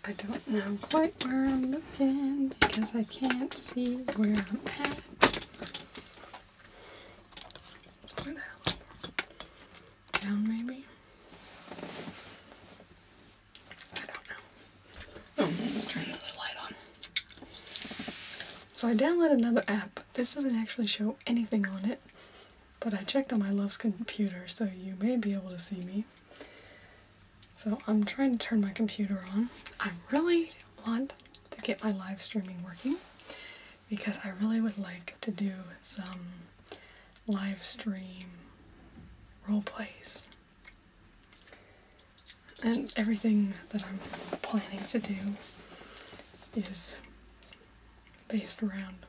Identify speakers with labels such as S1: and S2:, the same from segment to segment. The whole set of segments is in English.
S1: I don't know quite where I'm looking because I can't see where I'm at. Where the hell? Down maybe? I don't know. Oh, let's turn another light on. So I downloaded another app. This doesn't actually show anything on it, but I checked on my love's computer, so you may be able to see me. So I'm trying to turn my computer on. I really want to get my live streaming working because I really would like to do some live stream role plays. And everything that I'm planning to do is based around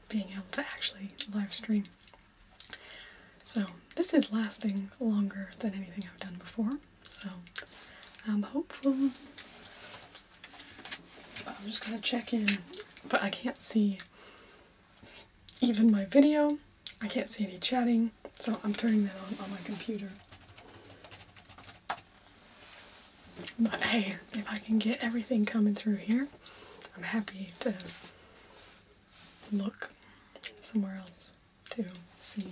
S1: being able to actually live stream. So this is lasting longer than anything I've done before, so I'm hopeful. I'm just gonna check in, but I can't see even my video. I can't see any chatting, so I'm turning that on my computer. But hey, if I can get everything coming through here, I'm happy to look somewhere else to see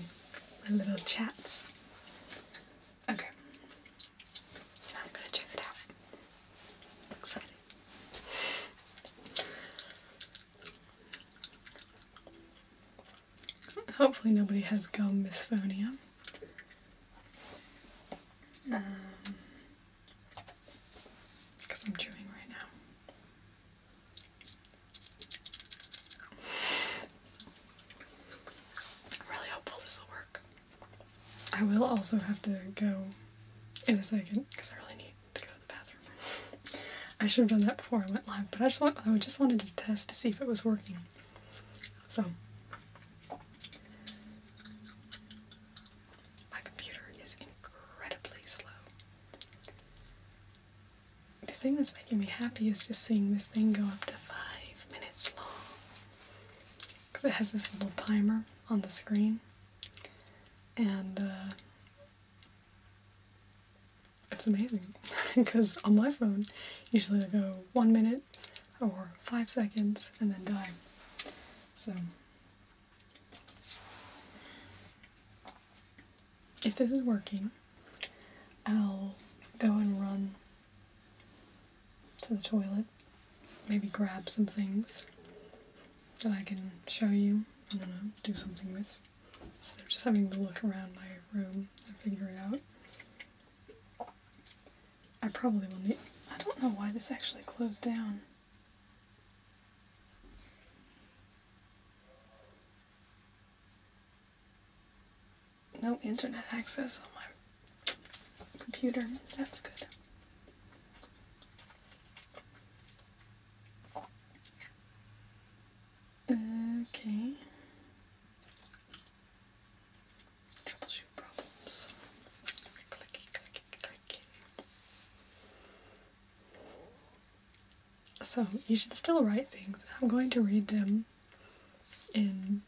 S1: my little chats. Okay. So now I'm gonna check it out. I'm excited. Hopefully nobody has gum misophonia. Because I'm chewing right now. I'm really hopeful this will work. I will also have to go in a second because I really need to go to the bathroom. I should have done that before I went live, but I just wanted to test to see if it was working. So my computer is incredibly slow. The thing that's making me happy is just seeing this thing go up to 5 minutes long. Because it has this little timer on the screen. And it's amazing. Because on my phone, usually I go 1 minute or 5 seconds and then die. So if this is working, I'll go and run to the toilet, maybe grab some things that I can show you, I don't know, do something with, instead of just having to look around my room and figure it out. I probably will need, I don't know why this actually closed down. No internet access on my computer, that's good. Okay. Troubleshoot problems. Clicky, clicky, clicky. So, you should still write things. I'm going to read them in,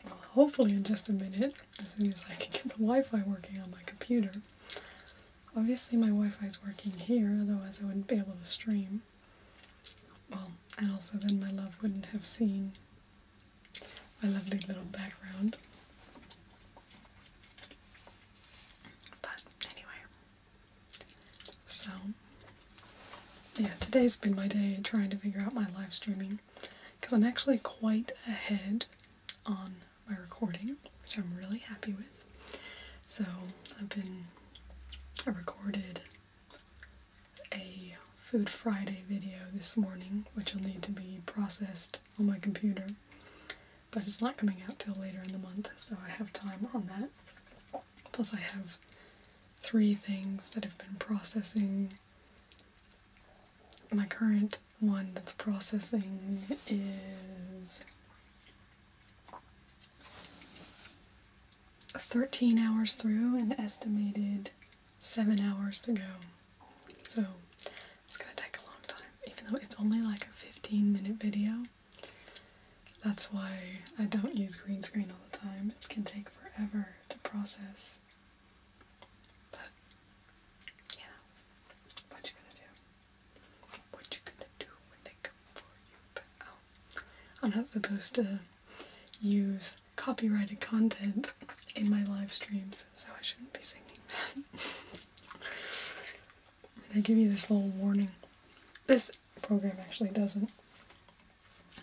S1: well, hopefully in just a minute, as soon as I can get the Wi-Fi working on my computer. Obviously my Wi-Fi is working here, otherwise I wouldn't be able to stream. Well, and also then my love wouldn't have seen my lovely little background. But anyway, so yeah, today's been my day trying to figure out my live streaming, because I'm actually quite ahead on my recording, which I'm really happy with. So I recorded a Food Friday video this morning, which will need to be processed on my computer, but it's not coming out till later in the month, so I have time on that. Plus I have 3 things that have been processing. My current one that's processing is 13 hours through and estimated 7 hours to go. So it's gonna take a long time, even though it's only like a 15-minute video. That's why I don't use green screen all the time. It can take forever to process. But, you know, what you gonna do? I'm not supposed to use copyrighted content in my live streams, so I shouldn't be singing that. They give you this little warning. This program actually doesn't.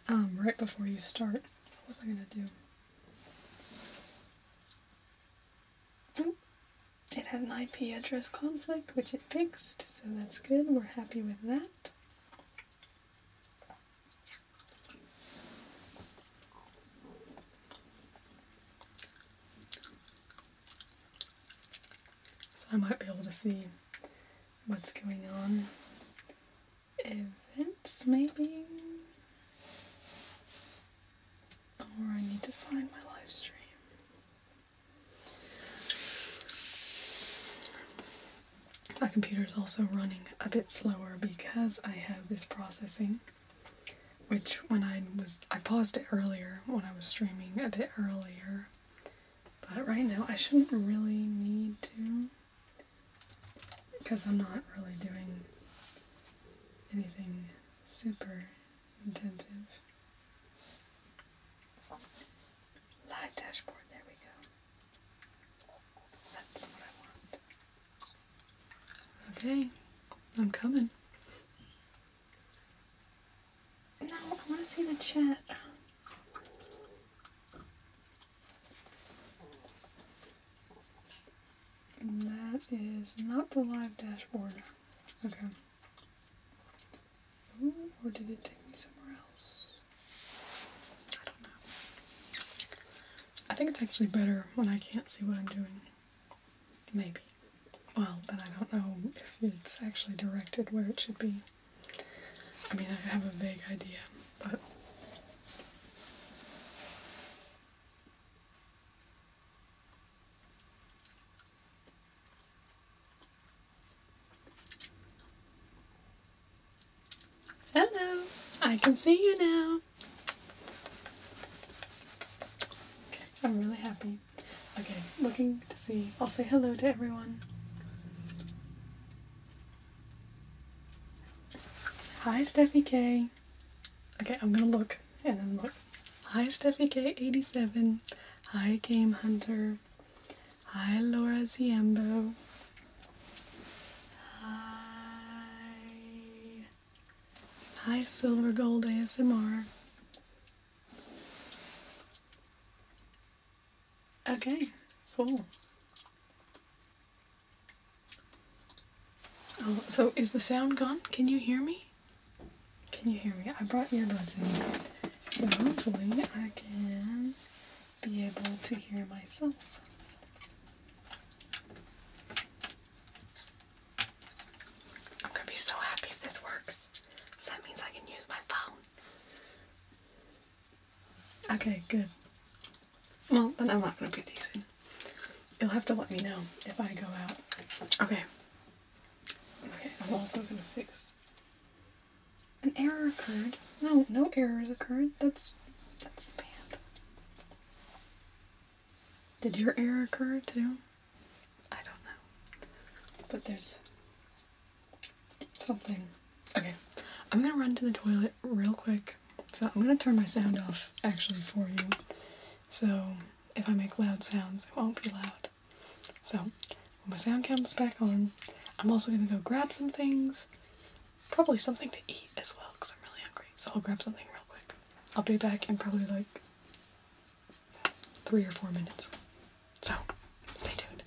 S1: Right before you start. What was I gonna do? Oh, it had an IP address conflict, which it fixed, so that's good. We're happy with that. So I might be able to see what's going on. Events, maybe? Or I need to find my live stream. My computer's also running a bit slower because I have this processing, which when I paused it earlier when I was streaming a bit earlier, but right now I shouldn't really need to, because I'm not really doing anything super intensive. Live dashboard, there we go. That's what I want. Okay, I'm coming. No, I want to see the chat. That is not the live dashboard. Okay. Ooh, or did it take me somewhere else? I don't know. I think it's actually better when I can't see what I'm doing. Maybe. Well, then I don't know if it's actually directed where it should be. I mean, I have a vague idea, but... Hello! I can see you now! Okay, I'm really happy. Okay, looking to see. I'll say hello to everyone. Hi, Steffi K. Okay, I'm gonna look and then look. Hi, Steffi K87. Hi, Game Hunter. Hi, Laura Ziembo. Hi, Silver Gold ASMR. Okay, cool. Oh, so is the sound gone? Can you hear me? Can you hear me? I brought earbuds in, so hopefully I can be able to hear myself. I'm gonna be so happy if this works. So that means I can use my phone. Okay, good. Well, then I'm not gonna put these in. You'll have to let me know if I go out. Okay. Okay, I'm also gonna fix... An error occurred. No, no errors occurred. That's bad. Did your error occur too? I don't know. But there's something. Okay, I'm gonna run to the toilet real quick. So I'm gonna turn my sound off actually for you. So if I make loud sounds, it won't be loud. So when my sound comes back on, I'm also gonna go grab some things. Probably something to eat as well, because I'm really hungry. So I'll grab something real quick. I'll be back in probably like 3 or 4 minutes. So, stay tuned.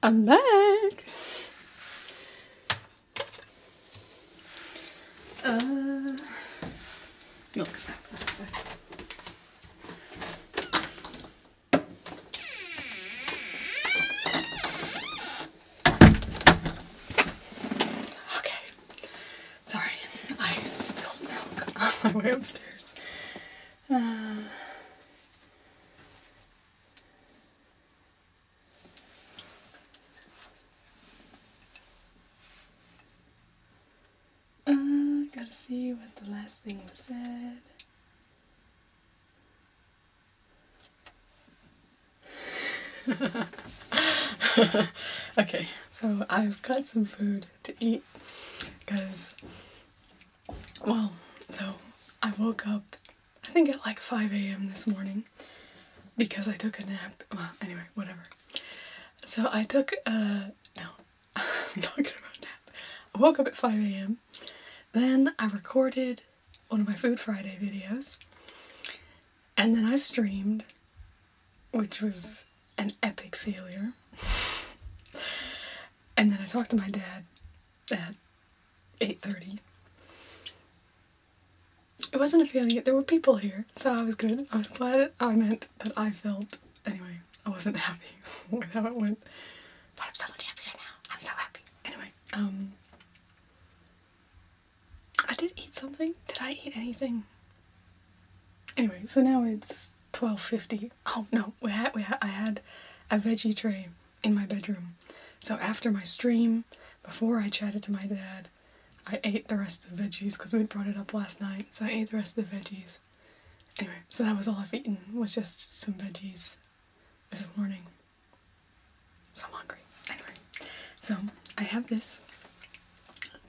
S1: I'm back! Milk sacks. Okay. Sorry, I spilled milk on my way upstairs. Gotta see what the last thing was said. Okay, so I've got some food to eat because, well, so I woke up, I think at like 5 a.m. this morning because I took a nap. Well, anyway, whatever. So I took no, I'm talking about nap. I woke up at 5 a.m. Then I recorded one of my Food Friday videos, and then I streamed, which was an epic failure. And then I talked to my dad at 8:30. It wasn't a failure, there were people here, so I was good. I was glad. I meant that I felt, anyway, I wasn't happy with how it went, but I'm so much happier now. I'm so happy. Anyway, I did eat something. Did I eat anything? Anyway, so now it's 12:50. Oh no, I had a veggie tray in my bedroom. So after my stream, before I chatted to my dad, I ate the rest of the veggies because we brought it up last night. So I ate the rest of the veggies. Anyway, so that was all I've eaten, was just some veggies this morning. So I'm hungry. Anyway, so I have this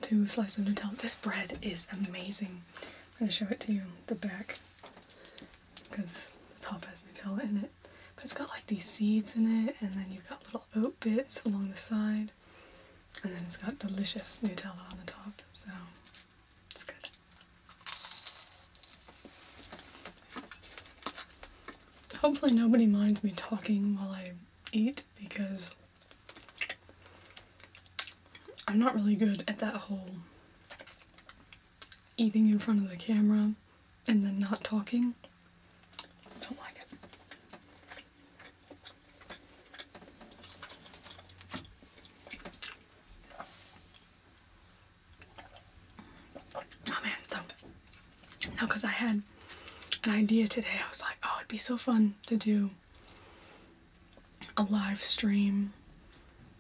S1: 2 slices of Nutella. This bread is amazing. I'm going to show it to you, the back, because the top has Nutella in it. But it's got like these seeds in it, and then you've got little oat bits along the side, and then it's got delicious Nutella on the top, so it's good. Hopefully nobody minds me talking while I eat, because I'm not really good at that whole eating in front of the camera and then not talking. Don't like it. Oh man, so now because I had an idea today, I was like, oh, it'd be so fun to do a live stream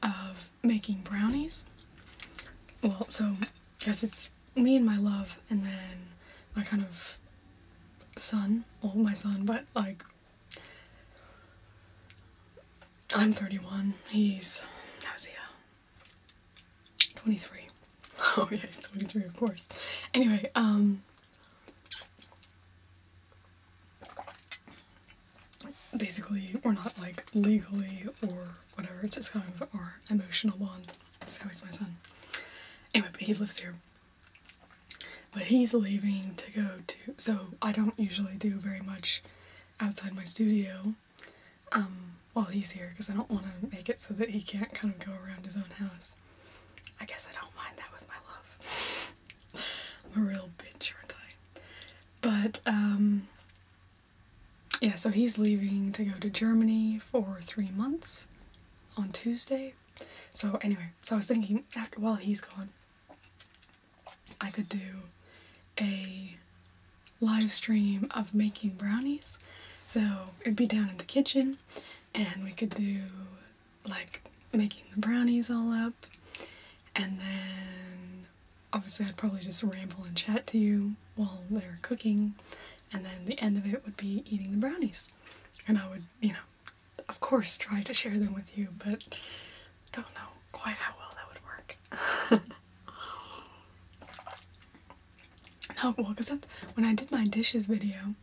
S1: of making brownies. Well, so, guess it's me and my love, and then my kind of son, well, my son, but like, I'm 31, he's, how is he, 23. Oh yeah, he's 23, of course. Anyway, basically, we're not like legally or whatever, it's just kind of our emotional bond. That's how he's my son. Anyway, but he lives here. But he's leaving to go to, so I don't usually do very much outside my studio while he's here, because I don't want to make it so that he can't kind of go around his own house. I guess I don't mind that with my love. I'm a real bitch, aren't I? But, yeah, so he's leaving to go to Germany for 3 months on Tuesday. So anyway, so I was thinking, while he's gone, I could do a live stream of making brownies. So it'd be down in the kitchen, and we could do like making the brownies all up, and then obviously I'd probably just ramble and chat to you while they're cooking, and then the end of it would be eating the brownies. And I would, you know, of course try to share them with you, but don't know quite how well that would work. No, well, because when I did my dishes video,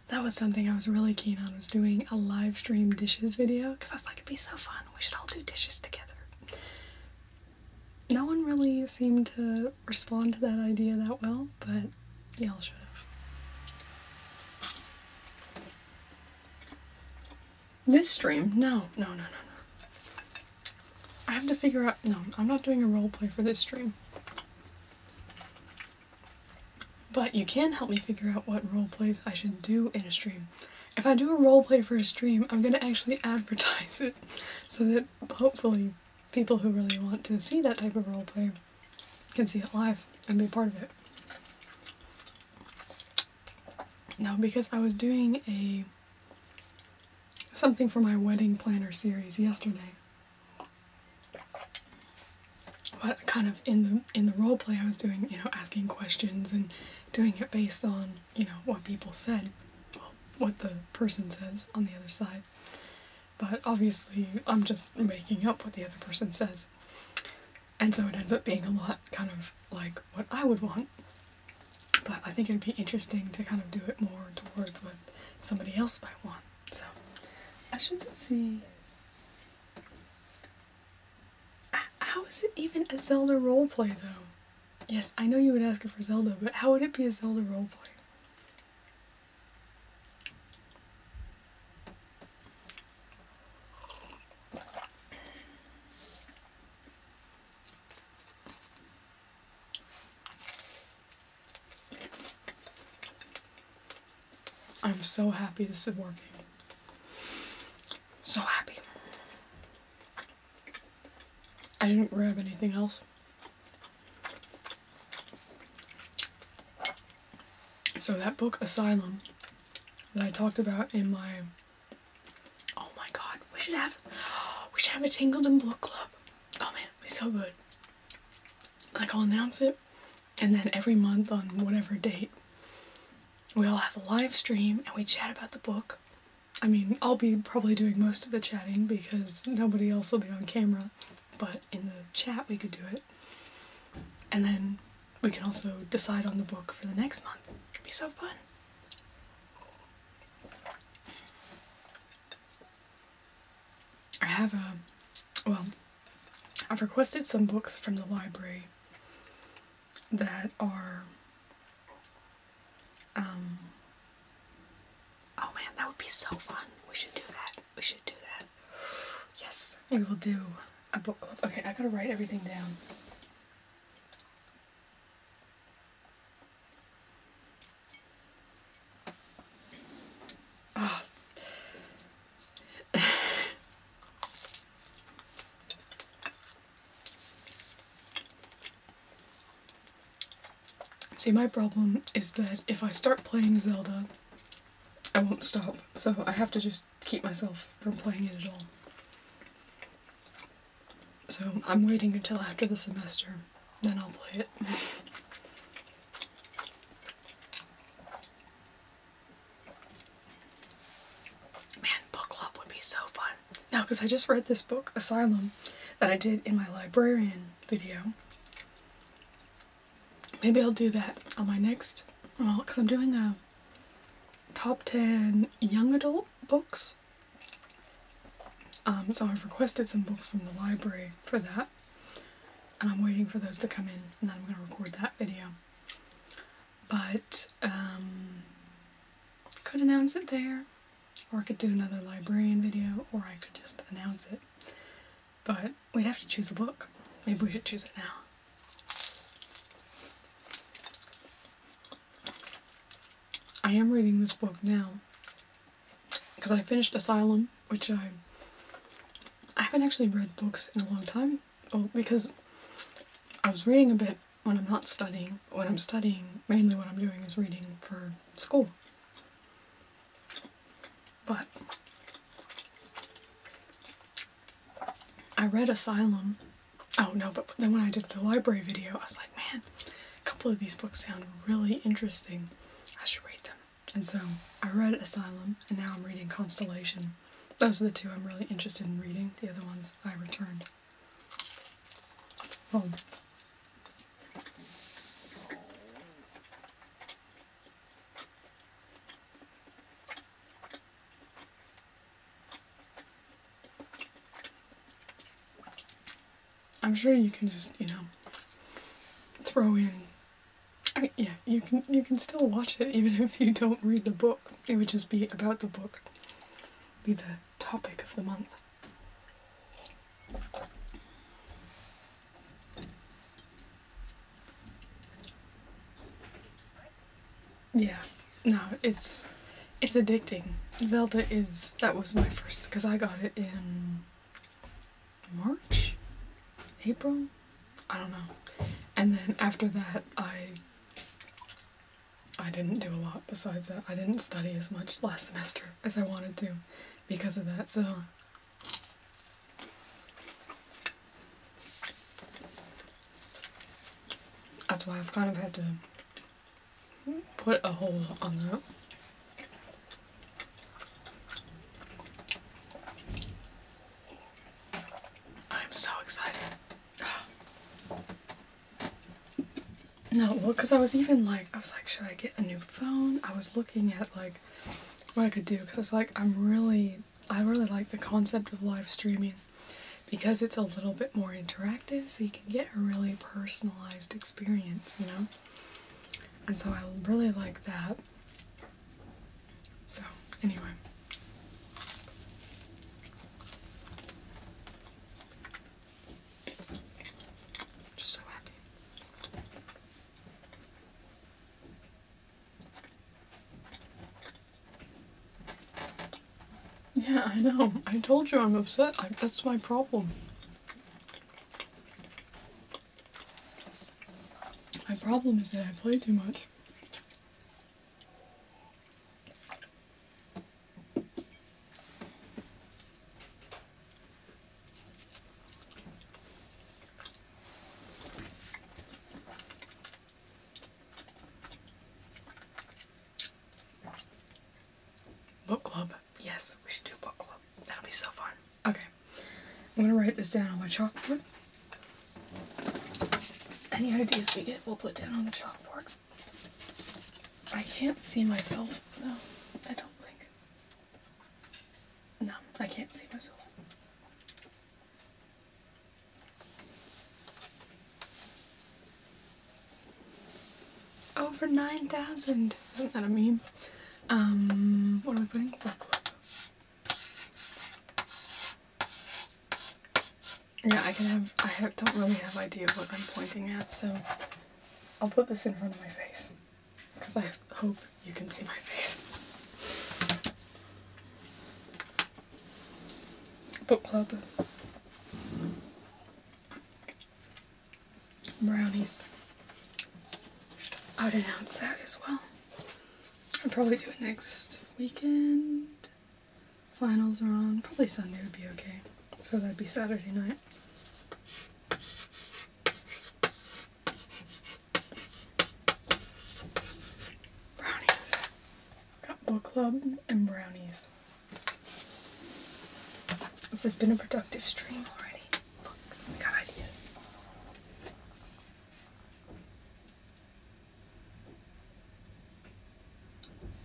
S1: that was something I was really keen on, was doing a live stream dishes video, because I was like, it'd be so fun, we should all do dishes together. No one really seemed to respond to that idea that well, but y'all should have. This stream? No. have to figure out, no, I'm not doing a roleplay for this stream. But you can help me figure out what roleplays I should do in a stream. If I do a roleplay for a stream, I'm going to actually advertise it so that hopefully people who really want to see that type of roleplay can see it live and be a part of it. No, because I was doing something for my wedding planner series yesterday. But kind of in the roleplay I was doing, you know, asking questions and doing it based on, you know, what people said, well, what the person says on the other side. But obviously I'm just making up what the other person says. And so it ends up being a lot kind of like what I would want. But I think it'd be interesting to kind of do it more towards what somebody else might want. So I should see. How is it even a Zelda roleplay, though? Yes, I know you would ask it for Zelda, but how would it be a Zelda roleplay? I'm so happy this is working. So happy. I didn't grab anything else. So that book, Asylum, that I talked about in my... Oh my god, we should have a Tingledom book club. Oh man, it'd be so good. Like, I'll announce it, and then every month on whatever date, we all have a live stream and we chat about the book. I mean, I'll be probably doing most of the chatting because nobody else will be on camera. But in the chat we could do it. And then we can also decide on the book for the next month. It'd be so fun. I have I've requested some books from the library that are, oh man, that would be so fun. We should do that. We should do that. Yes, we will do a book club. Okay, I gotta write everything down. Oh. See, my problem is that if I start playing Zelda, I won't stop. So I have to just keep myself from playing it at all. So I'm waiting until after the semester, then I'll play it. Man, book club would be so fun. Now, because I just read this book, Asylum, that I did in my librarian video. Maybe I'll do that on my next, well, because I'm doing a top 10 young adult books. So I've requested some books from the library for that, and I'm waiting for those to come in, and then I'm going to record that video. But, could announce it there, or I could do another librarian video, or I could just announce it. But we'd have to choose a book. Maybe we should choose it now. I am reading this book now, because I finished Asylum, which I haven't actually read books in a long time. Well, because I was reading a bit when I'm not studying. When I'm studying, mainly what I'm doing is reading for school. But I read Asylum. Oh no, but then when I did the library video, I was like, man, a couple of these books sound really interesting. I should read them. And so I read Asylum, and now I'm reading Constellation. Those are the two I'm really interested in reading. The other ones I returned. Oh. I'm sure you can just, you know, throw in. I mean, yeah, you can still watch it even if you don't read the book. It would just be about the book. Be the topic of the month. Yeah, no, it's addicting. Zelda that was my first, because I got it in March? April? I don't know. And then after that, I didn't do a lot besides that. I didn't study as much last semester as I wanted to because of that, so... That's why I've kind of had to put a hold on that. I'm so excited. No, well, because I was like, should I get a new phone? I was looking at, like, what I could do, because I was like, I really like the concept of live streaming, because it's a little bit more interactive, so you can get a really personalized experience, you know? And so I really like that. So, anyway. Just so happy. Yeah, I know. I told you I'm upset. That's my problem. My problem is that I play too much. Book club. Yes, we should do book club. That'll be so fun. Okay. I'm gonna write this down on my chalkboard. Any ideas we get, we'll put down on the chalkboard. I can't see myself. No, I don't think. No, I can't see myself. Over 9,000. Isn't that a meme? What are we putting? Book club. Yeah, I don't really have idea what I'm pointing at, so I'll put this in front of my face, because I hope you can see my face. Book club. Brownies. I'd announce that as well. I'll probably do it next weekend. Finals are on. Probably Sunday would be okay. So that'd be Saturday night. Brownies. Got book club and brownies. This has been a productive stream already. Look, we got ideas.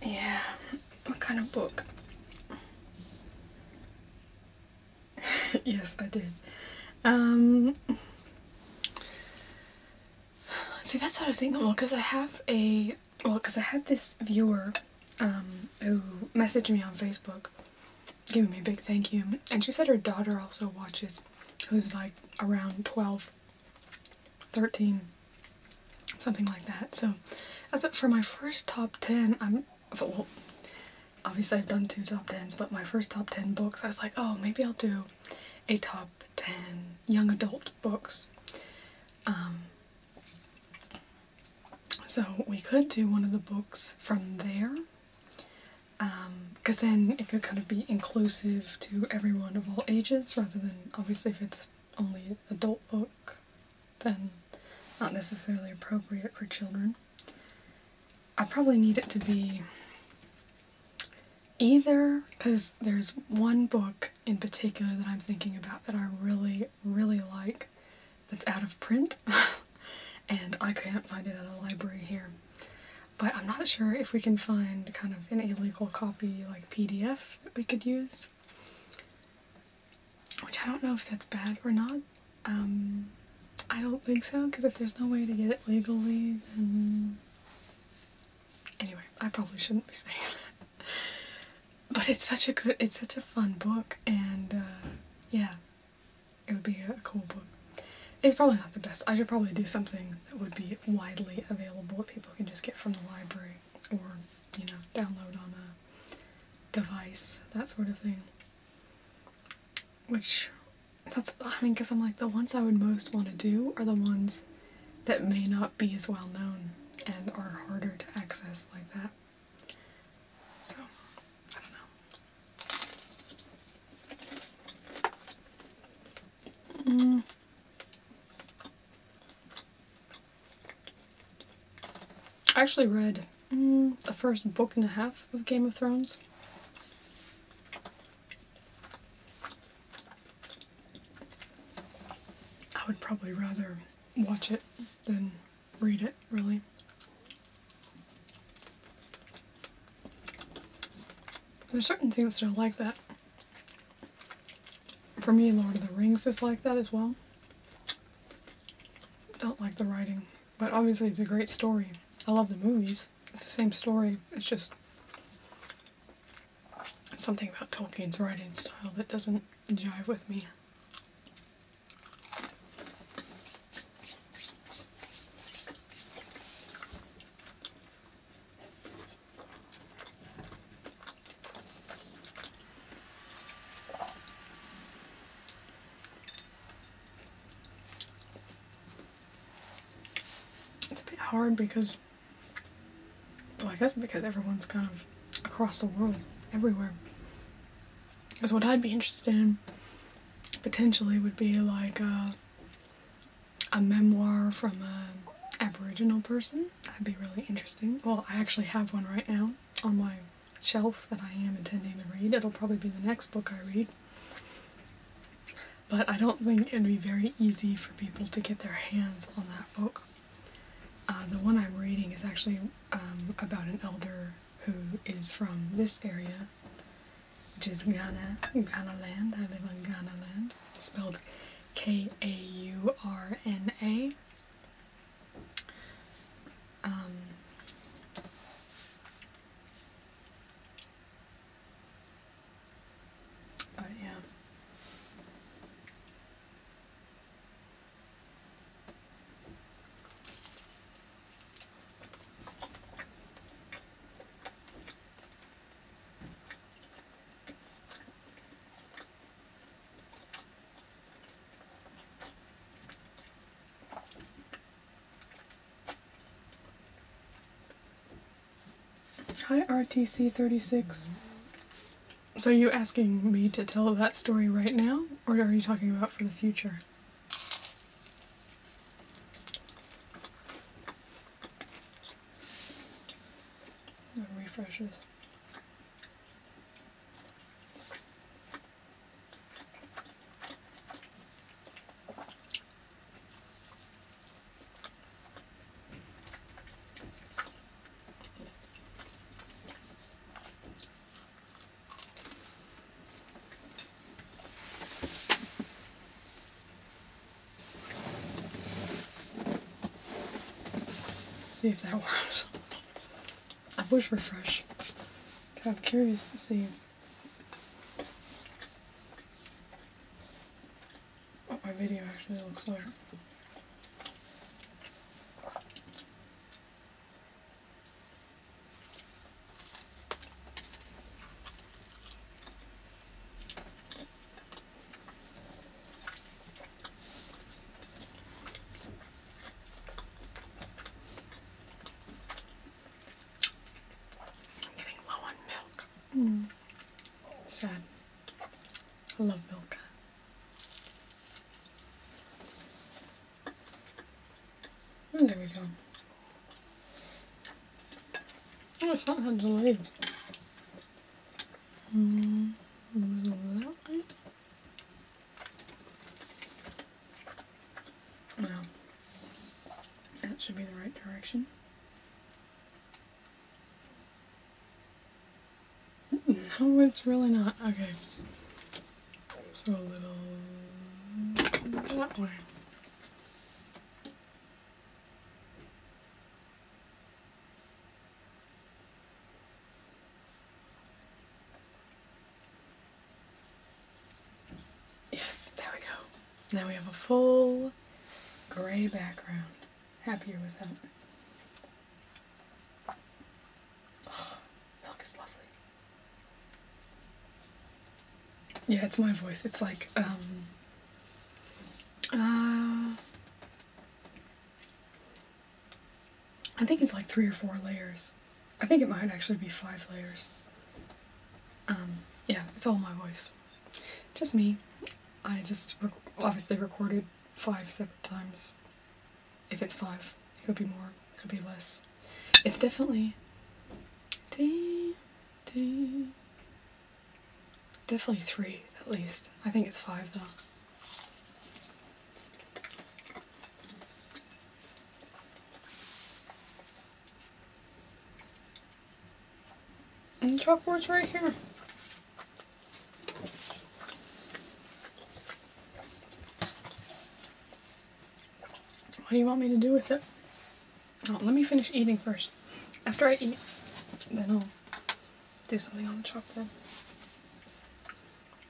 S1: Yeah, what kind of book? Yes, I did. See, that's what I was thinking. Well, because I had this viewer, who messaged me on Facebook, giving me a big thank you, and she said her daughter also watches, who's like around 12, 13, something like that. So, for my first top 10, well, obviously I've done 2 top 10s, but my first top 10 books, I was like, oh, maybe I'll do a top 10 young adult books. So we could do one of the books from there, because then it could kind of be inclusive to everyone of all ages, rather than, obviously, if it's only an adult book, then not necessarily appropriate for children. I probably need it to be either, because there's one book in particular that I'm thinking about that I really, really like, that's out of print, and I can't find it at a library here. But I'm not sure if we can find kind of an illegal copy, like PDF, that we could use. Which I don't know if that's bad or not. I don't think so, because if there's no way to get it legally, then... Anyway, I probably shouldn't be saying that. But it's such a fun book, and yeah, it would be a cool book. It's probably not the best. I should probably do something that would be widely available that people can just get from the library, or device, that sort of thing. Which, because I'm like, the ones I would most want to do are the ones that may not be as well known and are harder to access like that. So, I don't know. I actually read the first book and a half of Game of Thrones. I would probably rather watch it than read it, really. There's certain things that are like that. For me, Lord of the Rings is like that as well. Don't like the writing, but obviously it's a great story. I love the movies. It's the same story. It's just something about Tolkien's writing style that doesn't jive with me. It's a bit hard because, well, I guess because everyone's kind of across the world, everywhere. Because what I'd be interested in, potentially, would be like a memoir from an Aboriginal person. That'd be really interesting. Well, I actually have one right now on my shelf that I am intending to read. It'll probably be the next book I read. But I don't think it'd be very easy for people to get their hands on that book. The one I'm reading is actually about an elder who is from this area, which is Ghana land. I live on Ghana land. Spelled Kaurna. But yeah. Hi, RTC36. So are you asking me to tell that story right now, or are you talking about for the future? Refreshes. See if that works. I push refresh. I'm curious to see what my video actually looks like. Sad. I love milk. And there we go. Oh, it's not that delayed. A little of that way. No. That should be the right direction. No, it's really not. Okay. So a little that way. Yes, there we go. Now we have a full gray background. Happier with that. Oh, milk is lovely. Yeah, it's my voice. It's like, I think it's like 3 or 4 layers. I think it might actually be 5 layers. Yeah, it's all my voice. Just me. I just obviously recorded 5 separate times. If it's 5, it could be more, it could be less. It's definitely definitely 3 at least. I think it's 5 though. And the chalkboard's right here. What do you want me to do with it? Oh, let me finish eating first. After I eat, then I'll do something on the chalkboard.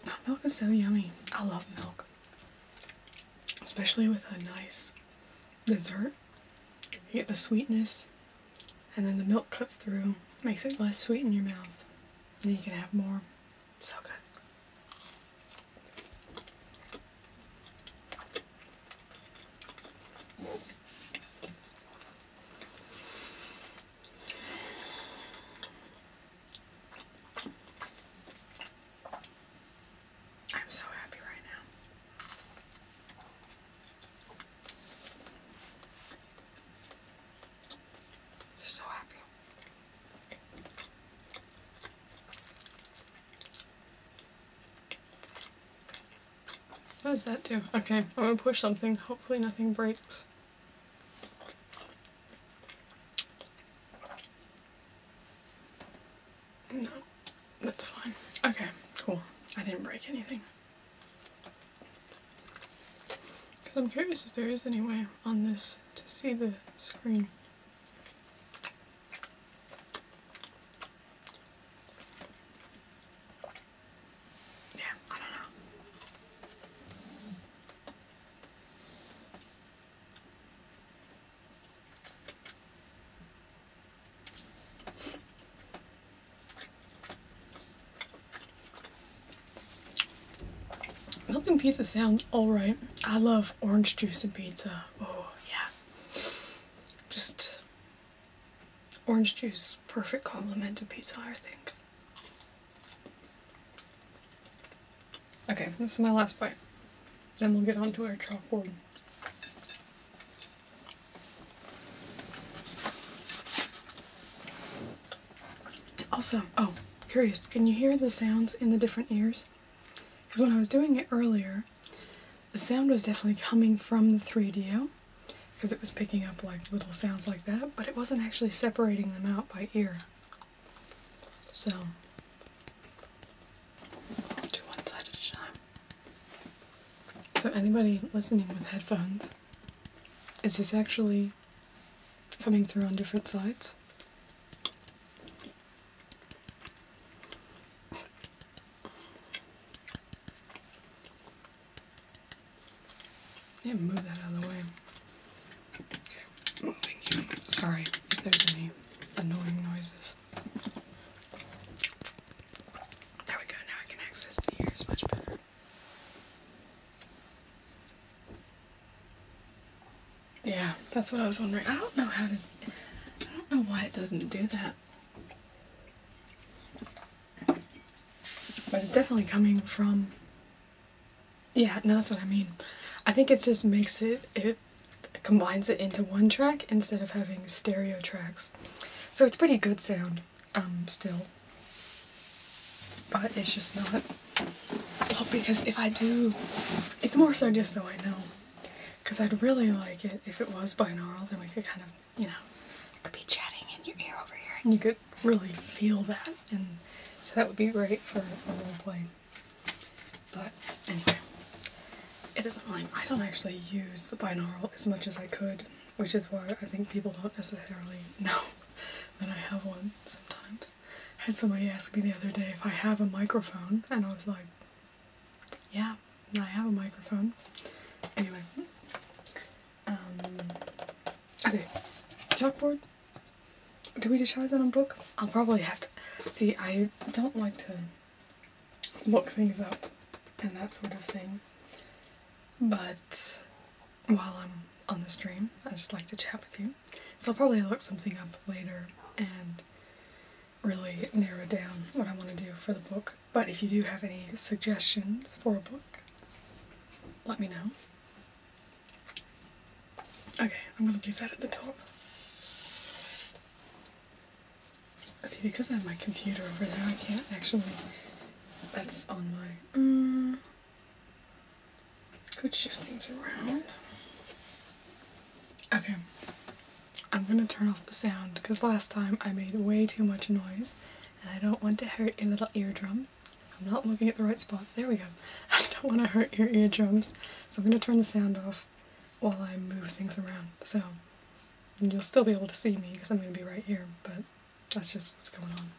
S1: Oh, milk is so yummy. I love milk. Especially with a nice dessert. You get the sweetness, and then the milk cuts through, makes it less sweet in your mouth. And then you can have more. So good. I'm so happy right now. Just so happy. What does that do? Okay, I'm gonna push something. Hopefully nothing breaks. No, that's fine. Okay, cool. I didn't break anything. Because I'm curious if there is any way on this to see the screen. Yeah, I don't know. Milk and pizza sounds alright. I love orange juice and pizza. Oh, yeah. Just orange juice, perfect complement to pizza, I think. Okay, this is my last bite. Then we'll get onto our chalkboard. Also, oh, curious, can you hear the sounds in the different ears? Because when I was doing it earlier, the sound was definitely coming from the 3DO, because it was picking up like little sounds like that, but it wasn't actually separating them out by ear. So, I'll do one side at a time. So anybody listening with headphones, is this actually coming through on different sides? Yeah, move that out of the way. Okay, moving you. Sorry if there's any annoying noises. There we go, now I can access the ears much better. Yeah, that's what I was wondering. I don't know why it doesn't do that. But it's definitely coming from, yeah, no, that's what I mean. I think it just makes it combines it into one track instead of having stereo tracks. So it's pretty good sound, still. But it's just not, well, because if I do, it's more so just so I know. Because I'd really like it if it was binaural, then we could kind of, you know, could be chatting in your ear over here, and you could really feel that, and so that would be great for a roleplay. But anyway, it doesn't really, I don't actually use the binaural as much as I could, which is why I think people don't necessarily know that I have one sometimes. I had somebody ask me the other day if I have a microphone, and I was like, yeah, I have a microphone. Anyway, okay, chalkboard. Do we decide that on book? I'll probably have to, see, I don't like to look things up and that sort of thing. But while I'm on the stream, I just like to chat with you. So I'll probably look something up later and really narrow down what I want to do for the book. But if you do have any suggestions for a book, let me know. Okay, I'm going to leave that at the top. See, because I have my computer over there, I can't actually... That's on my... Could shift things around. Okay. I'm going to turn off the sound, because last time I made way too much noise, and I don't want to hurt your little eardrums. I'm not looking at the right spot. There we go. I don't want to hurt your eardrums, so I'm going to turn the sound off while I move things around. So, and you'll still be able to see me, because I'm going to be right here, but that's just what's going on.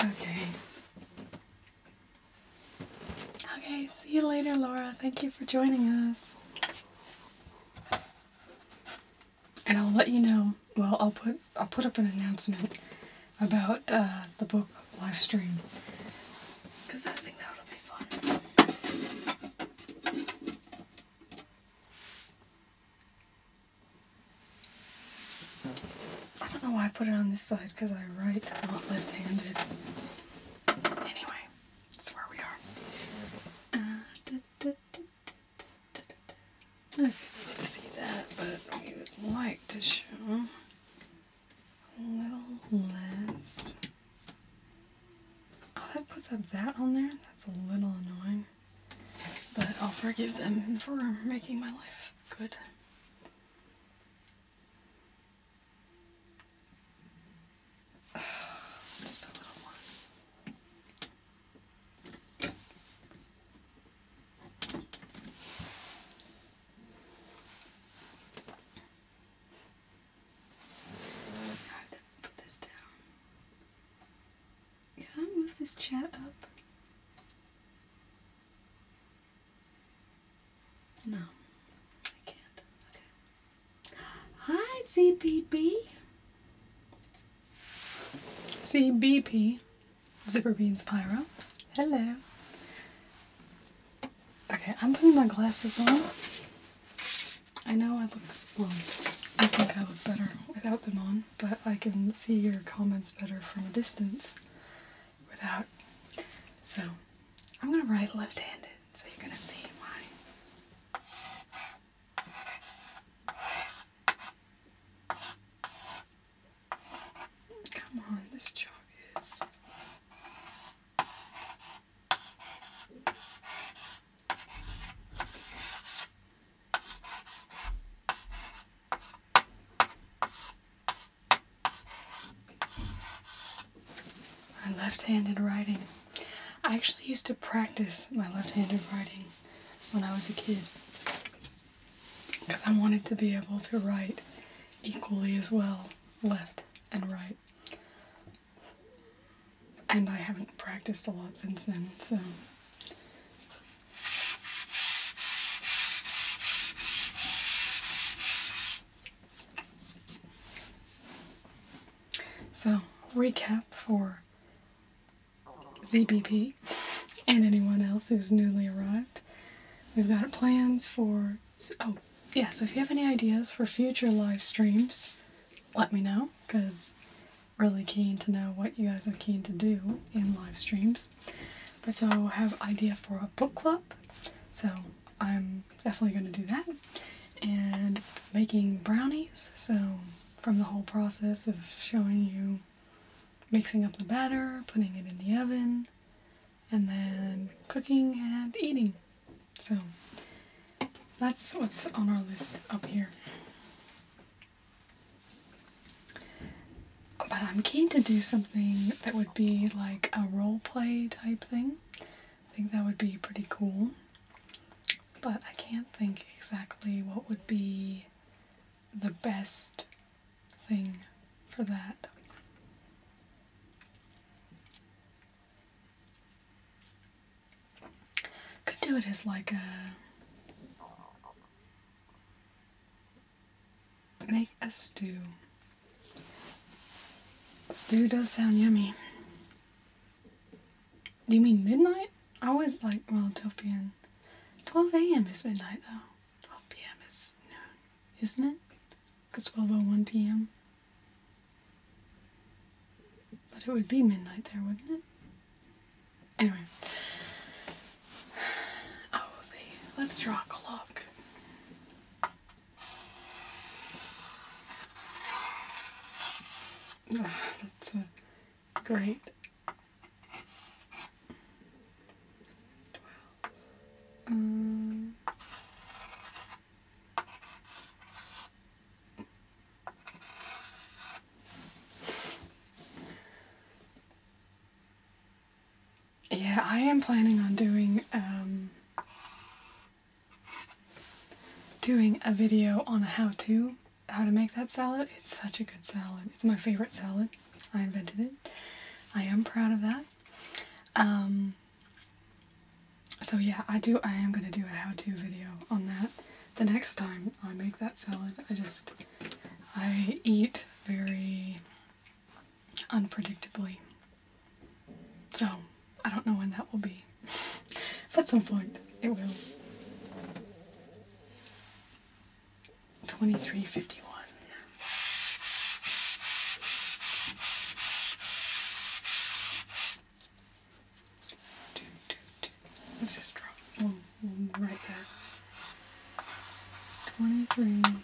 S1: Okay. Okay, see you later, Laura. Thank you for joining us. And I'll let you know, well, I'll put up an announcement about the book live stream. Because I think that'll be fun. I don't know why I put it on this side, because I write not left-handed. Anyway, that's where we are. Okay, you can see that, but we would like to show a little less. Oh, that puts up that on there? That's a little annoying. But I'll forgive them for making my life good. Just a little more. I have to put this down. Can I move this chat up? No, I can't. Okay. Hi, CBB. CBP. Zipper Beans Pyro. Hello. Okay, I'm putting my glasses on. I know I look, well, I think I look better without them on, but I can see your comments better from a distance without. So, I'm gonna write left-handed, so you're gonna see why. Come on, this chalk is... left-handed writing. I actually used to practice my left-handed writing when I was a kid because I wanted to be able to write equally as well, left and right. And I haven't practiced a lot since then, so. So, recap for ZBP and anyone else who's newly arrived. We've got plans for, oh yeah, so if you have any ideas for future live streams, let me know, because really keen to know what you guys are keen to do in live streams. But so I have idea for a book club, so I'm definitely going to do that. And making brownies, so from the whole process of showing you mixing up the batter, putting it in the oven, and then cooking and eating. So that's what's on our list up here. But I'm keen to do something that would be like a role play type thing. I think that would be pretty cool. But I can't think exactly what would be the best thing for that. Could do it as like a make a stew. Stew does sound yummy. Do you mean midnight? I always like, well, 12 p.m. 12 a.m. is midnight though. 12 p.m. is noon, isn't it? Because 12:01 p.m. But it would be midnight there, wouldn't it? Anyway. Oh, let's draw a clock. That's great. 12. Yeah, I am planning on doing a video on a how to make that salad. It's such a good salad. It's my favorite salad. I invented it. I am proud of that. So yeah, I am going to do a how-to video on that. The next time I make that salad, I eat very unpredictably. So, I don't know when that will be. But at some point, it will. 23:51. Let's just drop one right there. 23:51.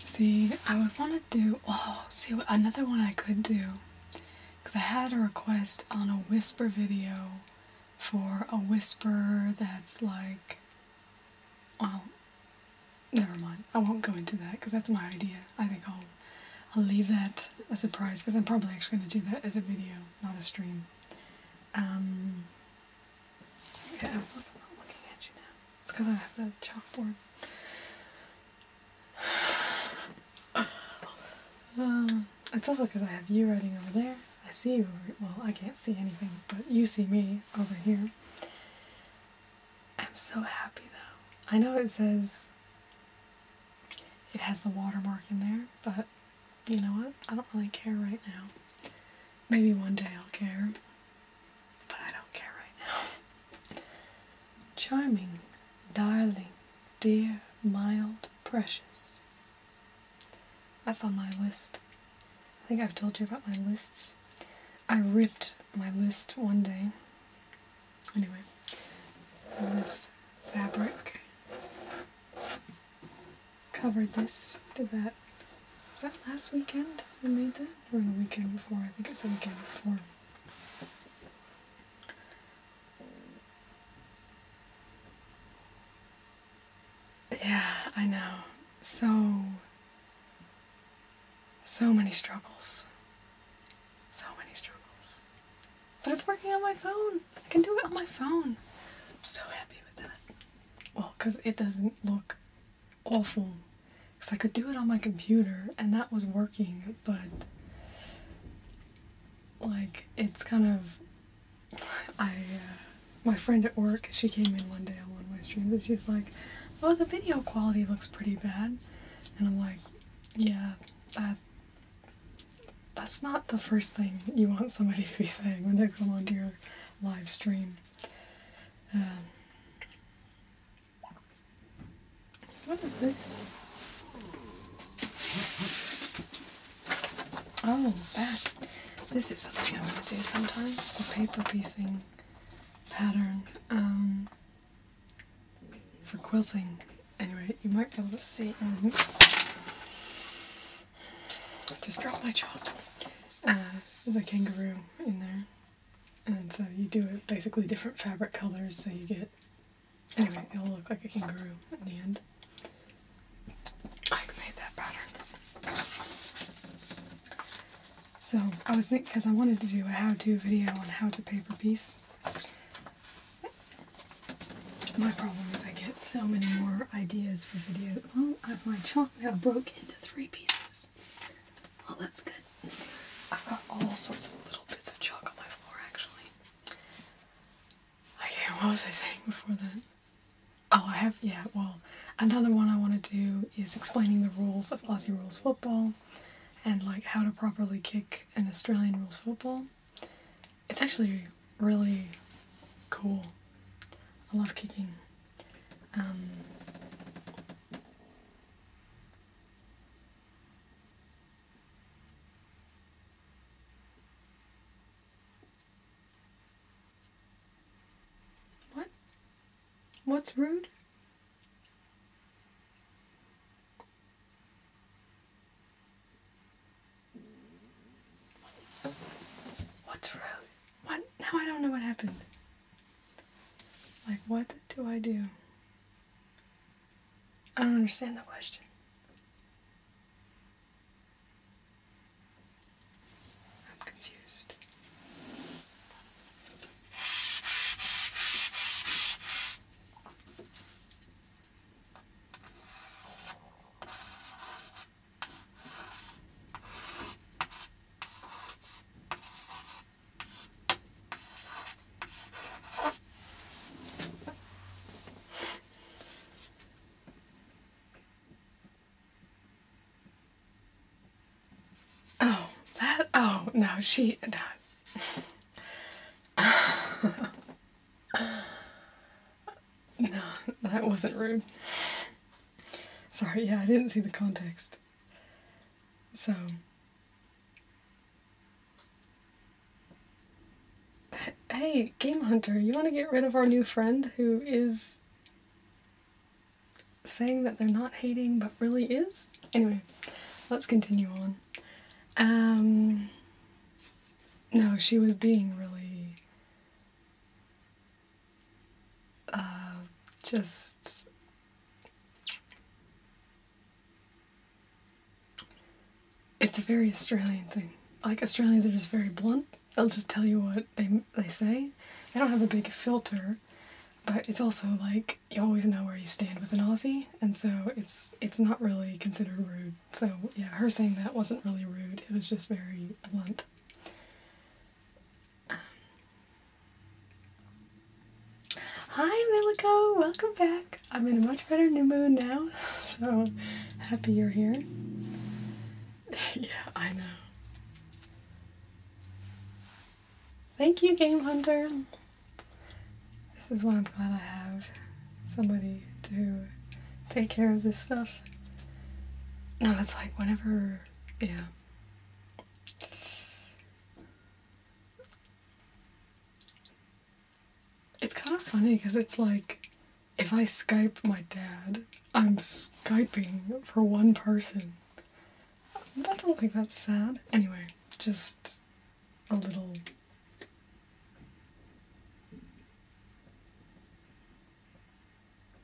S1: See, I would want to do, another one I could do, because I had a request on a whisper video for a whisper that's like, well, never mind. I won't go into that because that's my idea. I think I'll leave that a surprise because I'm probably actually going to do that as a video, not a stream. Yeah, I'm not looking at you now. It's because I have the chalkboard. It's also because I have you writing over there. I see you over, well, I can't see anything, but you see me over here. I'm so happy though. I know it says it has the watermark in there, but you know what? I don't really care right now. Maybe one day I'll care, but I don't care right now. Charming, darling, dear, mild, precious. That's on my list. I think I've told you about my lists. I ripped my list one day. Anyway, this fabric covered this. Did that. Was that last weekend I made that? Or the weekend before? I think it was the weekend before. Yeah, I know. So many struggles. So many struggles. But it's working on my phone. I can do it on my phone. I'm so happy with that. Well, because it doesn't look awful. Because I could do it on my computer, and that was working, but like, it's kind of, my friend at work, she came in one day on one of my streams, and she's like, oh, the video quality looks pretty bad. And I'm like, yeah, that's not the first thing you want somebody to be saying when they come onto your live stream. What is this? Oh, that. This is something I'm going to do sometime. It's a paper piecing pattern for quilting. Anyway, you might be able to see. Just drop my chalk. There's a kangaroo in there. And so you do it basically different fabric colors so you get... Anyway, it'll look like a kangaroo at the end. I made that pattern. So I was thinking, because I wanted to do a how-to video on how to paper piece. My problem is I get so many more ideas for videos. Oh, my chalk now broke into 3 pieces. Well, that's good. I've got all sorts of little bits of chalk on my floor, actually. Okay, what was I saying before that? Oh, I have, yeah, well, another one I want to do is explaining the rules of Aussie rules football and, like, how to properly kick an Australian rules football. It's actually really cool. I love kicking. What? What's rude? What's rude? What? Now I don't know what happened. Like, what do I do? I don't understand the question. I'm confused. Oh, that, oh, no, she, no, that wasn't rude. Sorry, yeah, I didn't see the context. So, hey, Game Hunter, you want to get rid of our new friend who is saying that they're not hating but really is? Anyway, let's continue on. No, she was being really, just, it's a very Australian thing. Like, Australians are just very blunt. They'll just tell you what they say. They don't have a big filter, but it's also like, you always know where you stand with an Aussie, and so it's not really considered rude. So, yeah, her saying that wasn't really rude. It was just very blunt. Hi, Milico! Welcome back! I'm in a much better new mood now, so happy you're here. Yeah, I know. Thank you, Game Hunter! This is why I'm glad I have somebody to take care of this stuff. No, it's like whenever, yeah. It's kind of funny because it's like, if I Skype my dad, I'm Skyping for one person. I don't think that's sad. Anyway, just a little...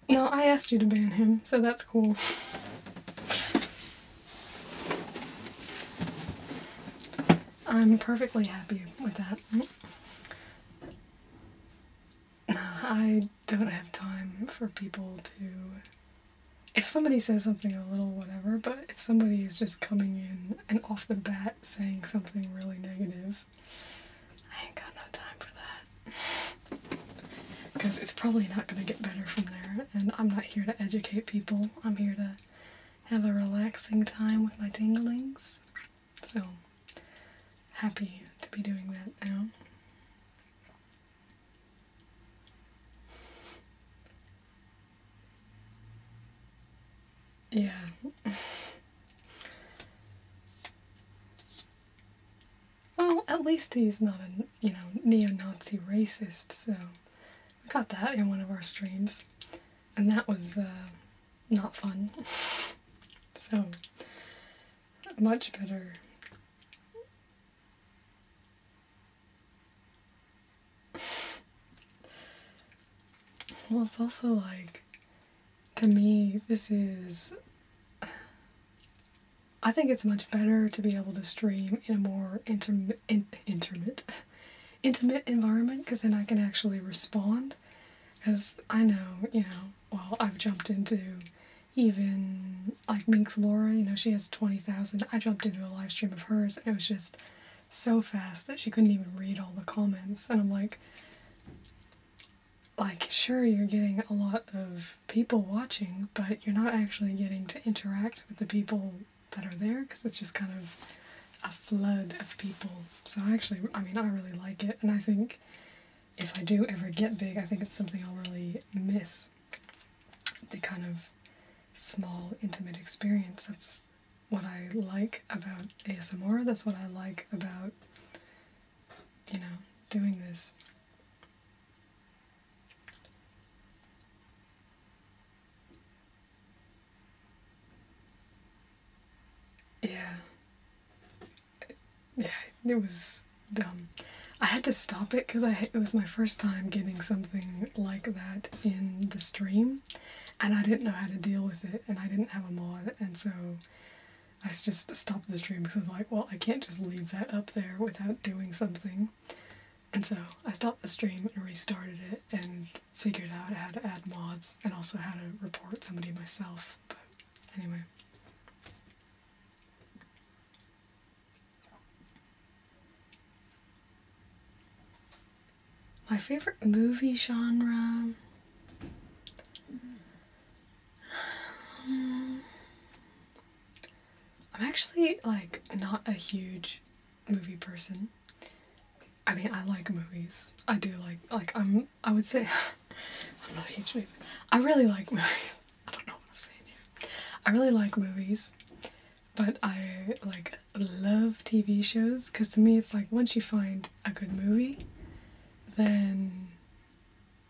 S1: No, I asked you to ban him, so that's cool. I'm perfectly happy with that. I don't have time for people to... If somebody says something a little whatever, but if somebody is just coming in and off the bat saying something really negative, I ain't got no time for that. Because it's probably not going to get better from there, and I'm not here to educate people. I'm here to have a relaxing time with my tinglings. So, happy to be doing that now. Yeah. Well, at least he's not a, neo-Nazi racist, so we got that in one of our streams, and that was, not fun. So, much better. Well, it's also like, to me, this is... I think it's much better to be able to stream in a more intimate environment, because then I can actually respond. Because I know, well, I've jumped into even, like, Minx Laura, she has 20,000. I jumped into a live stream of hers, and it was just so fast that she couldn't even read all the comments. And I'm like, sure, you're getting a lot of people watching, but you're not actually getting to interact with the people that are there, because it's just kind of a flood of people. So actually, I really like it, and I think if I do ever get big, I think it's something I'll really miss. The kind of small, intimate experience. That's what I like about ASMR. That's what I like about, doing this. Yeah, it was dumb. I had to stop it because it was my first time getting something like that in the stream, and I didn't know how to deal with it, and I didn't have a mod, and so I just stopped the stream because I was like, well, I can't just leave that up there without doing something. And so I stopped the stream and restarted it and figured out how to add mods and also how to report somebody myself. But anyway. My favorite movie genre? I'm actually, not a huge movie person. I like movies. I do I would say, I'm not a huge movie. I really like movies. I don't know what I'm saying here. I really like movies, but I, love TV shows, because to me it's once you find a good movie, then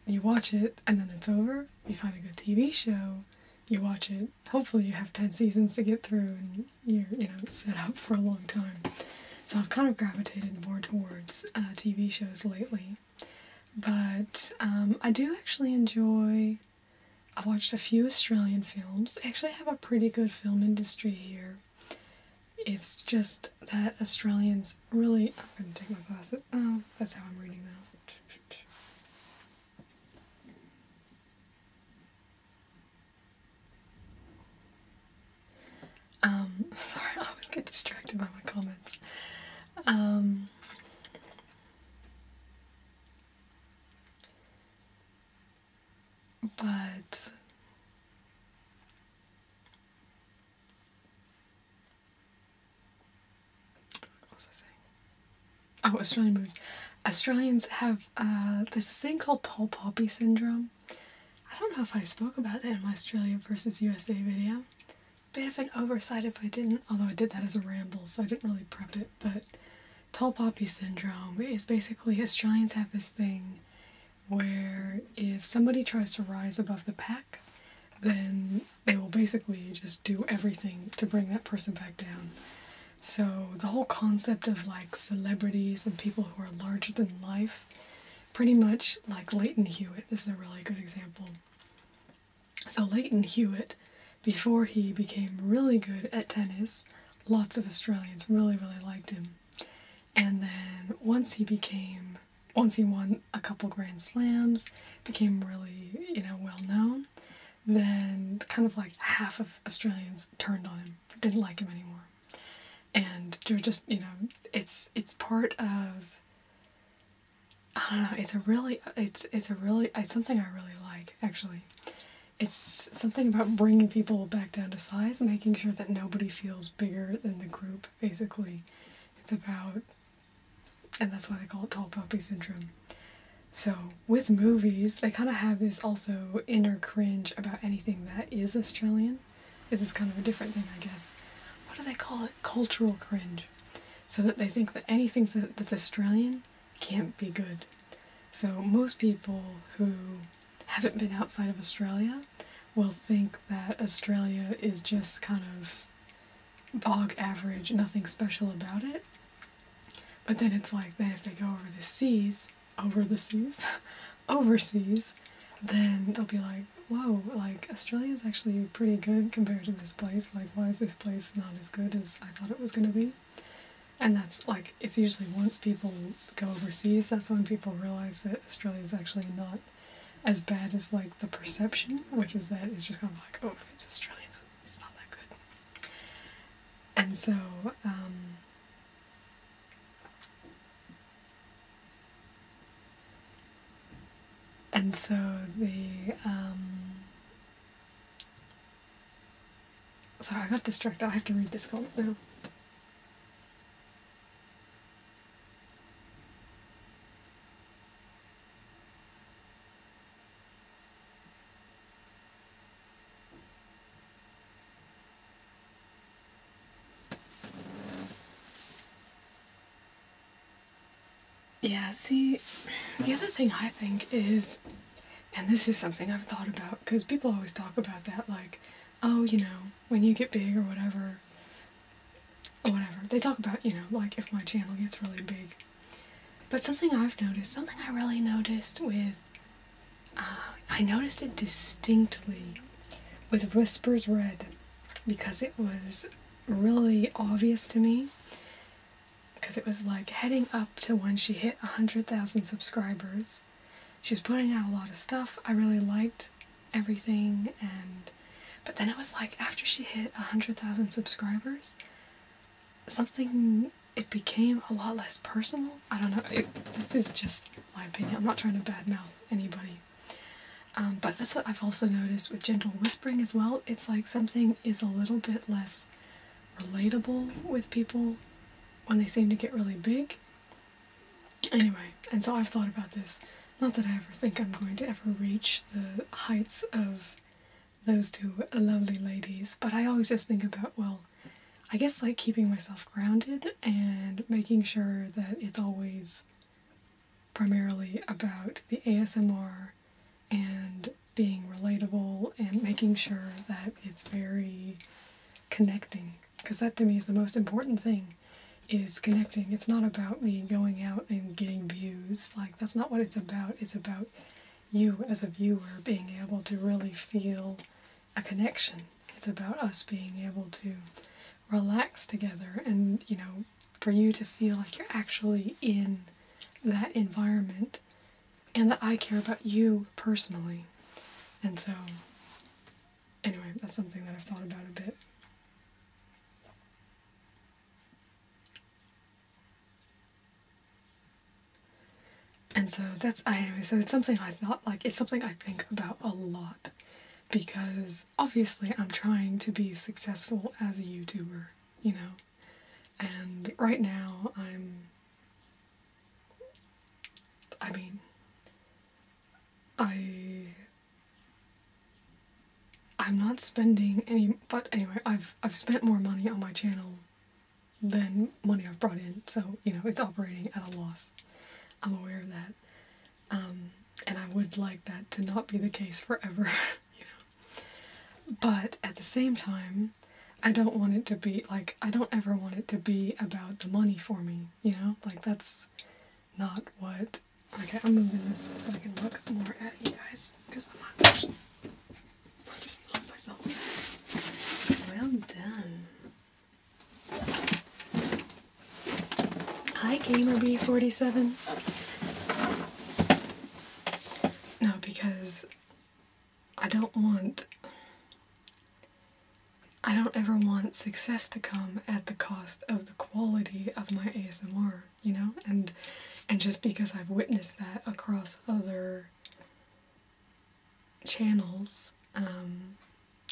S1: you watch it, and then it's over. You find a good TV show, you watch it. Hopefully you have 10 seasons to get through, and you're, set up for a long time. So I've kind of gravitated more towards TV shows lately. But I do actually enjoy... I've watched a few Australian films. They actually have a pretty good film industry here. It's just that Australians really... I'm going to take my glasses. Oh, that's how I'm reading now. Sorry, I always get distracted by my comments. But what was I saying? Oh, Australian movies. Australians have, there's this thing called tall poppy syndrome. I don't know if I spoke about that in my Australia versus USA video. Bit of an oversight if I didn't, although I did that as a ramble, so I didn't really prep it. But tall poppy syndrome is basically Australians have this thing where if somebody tries to rise above the pack, then they will basically just do everything to bring that person back down. So the whole concept of celebrities and people who are larger than life, pretty much like Leighton Hewitt is a really good example. So Leighton Hewitt, before he became really good at tennis, lots of Australians really, really liked him. And then once he won a couple Grand Slams, became really, well known, then kind of like half of Australians turned on him, didn't like him anymore. And you're just, it's part of, I don't know, it's something I really like, actually. It's something about bringing people back down to size, making sure that nobody feels bigger than the group, basically. It's about, and that's why they call it tall poppy syndrome. So with movies, they kind of have this also inner cringe about anything that is Australian. This is kind of a different thing, I guess. What do they call it? Cultural cringe. So that they think that anything that's Australian can't be good. So most people who haven't been outside of Australia will think that Australia is just kind of bog average, nothing special about it. But then it's like, then if they go overseas, then they'll be like, whoa, like, Australia's actually pretty good compared to this place. Like, why is this place not as good as I thought it was going to be? And that's, like, it's usually once people go overseas, that's when people realize that Australia's actually not as bad as, like, the perception, which is that it's just kind of like, oh, if it's Australian, it's not that good. And so, sorry, I got distracted. I have to read this comment now. Yeah, see, the other thing I think is, and this is something I've thought about, because people always talk about that, like, oh, when you get big or whatever, they talk about, like, if my channel gets really big. But something I really noticed with, I noticed it distinctly with Whispers Red, because it was really obvious to me, because it was like heading up to when she hit 100,000 subscribers. She was putting out a lot of stuff. I really liked everything, but then it was like after she hit 100,000 subscribers, it became a lot less personal. I don't know. This is just my opinion. I'm not trying to badmouth anybody. But that's what I've also noticed with gentle whispering as well. It's like something is a little bit less relatable with people when they seem to get really big. Anyway, and so I've thought about this. Not that I ever think I'm going to ever reach the heights of those two lovely ladies, but I always just think about, well, I guess like keeping myself grounded and making sure that it's always primarily about the ASMR and being relatable and making sure that it's very connecting, because that to me is the most important thing, is connecting. It's not about me going out and getting views. Like, that's not what it's about. It's about you as a viewer being able to really feel a connection. It's about us being able to relax together and, for you to feel like you're actually in that environment and that I care about you personally. And so, anyway, that's something that I've thought about a bit. And so so it's something I thought, like, it's something I think about a lot, because obviously I'm trying to be successful as a YouTuber, and right now I'm not spending any, but anyway, I've spent more money on my channel than money I've brought in, so, it's operating at a loss. I'm aware of that. And I would like that to not be the case forever, But at the same time, I don't want it to be, like, I don't ever want it to be about the money for me, Like, that's not what... Okay, I'm moving this so I can look more at you guys, because I'm not actually... just knocked myself. Well done. Hi, GamerB47. No, because I don't ever want success to come at the cost of the quality of my ASMR, you know? And just because I've witnessed that across other channels,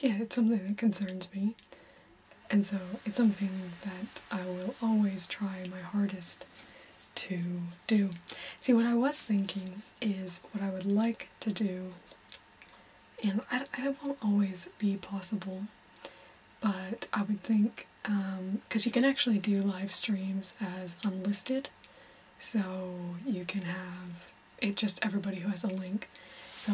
S1: yeah, it's something that concerns me. And so it's something that I will always try my hardest to do. See, what I was thinking is what I would like to do, and it won't always be possible, but I would think, because you can actually do live streams as unlisted, so you can have it just everybody who has a link. So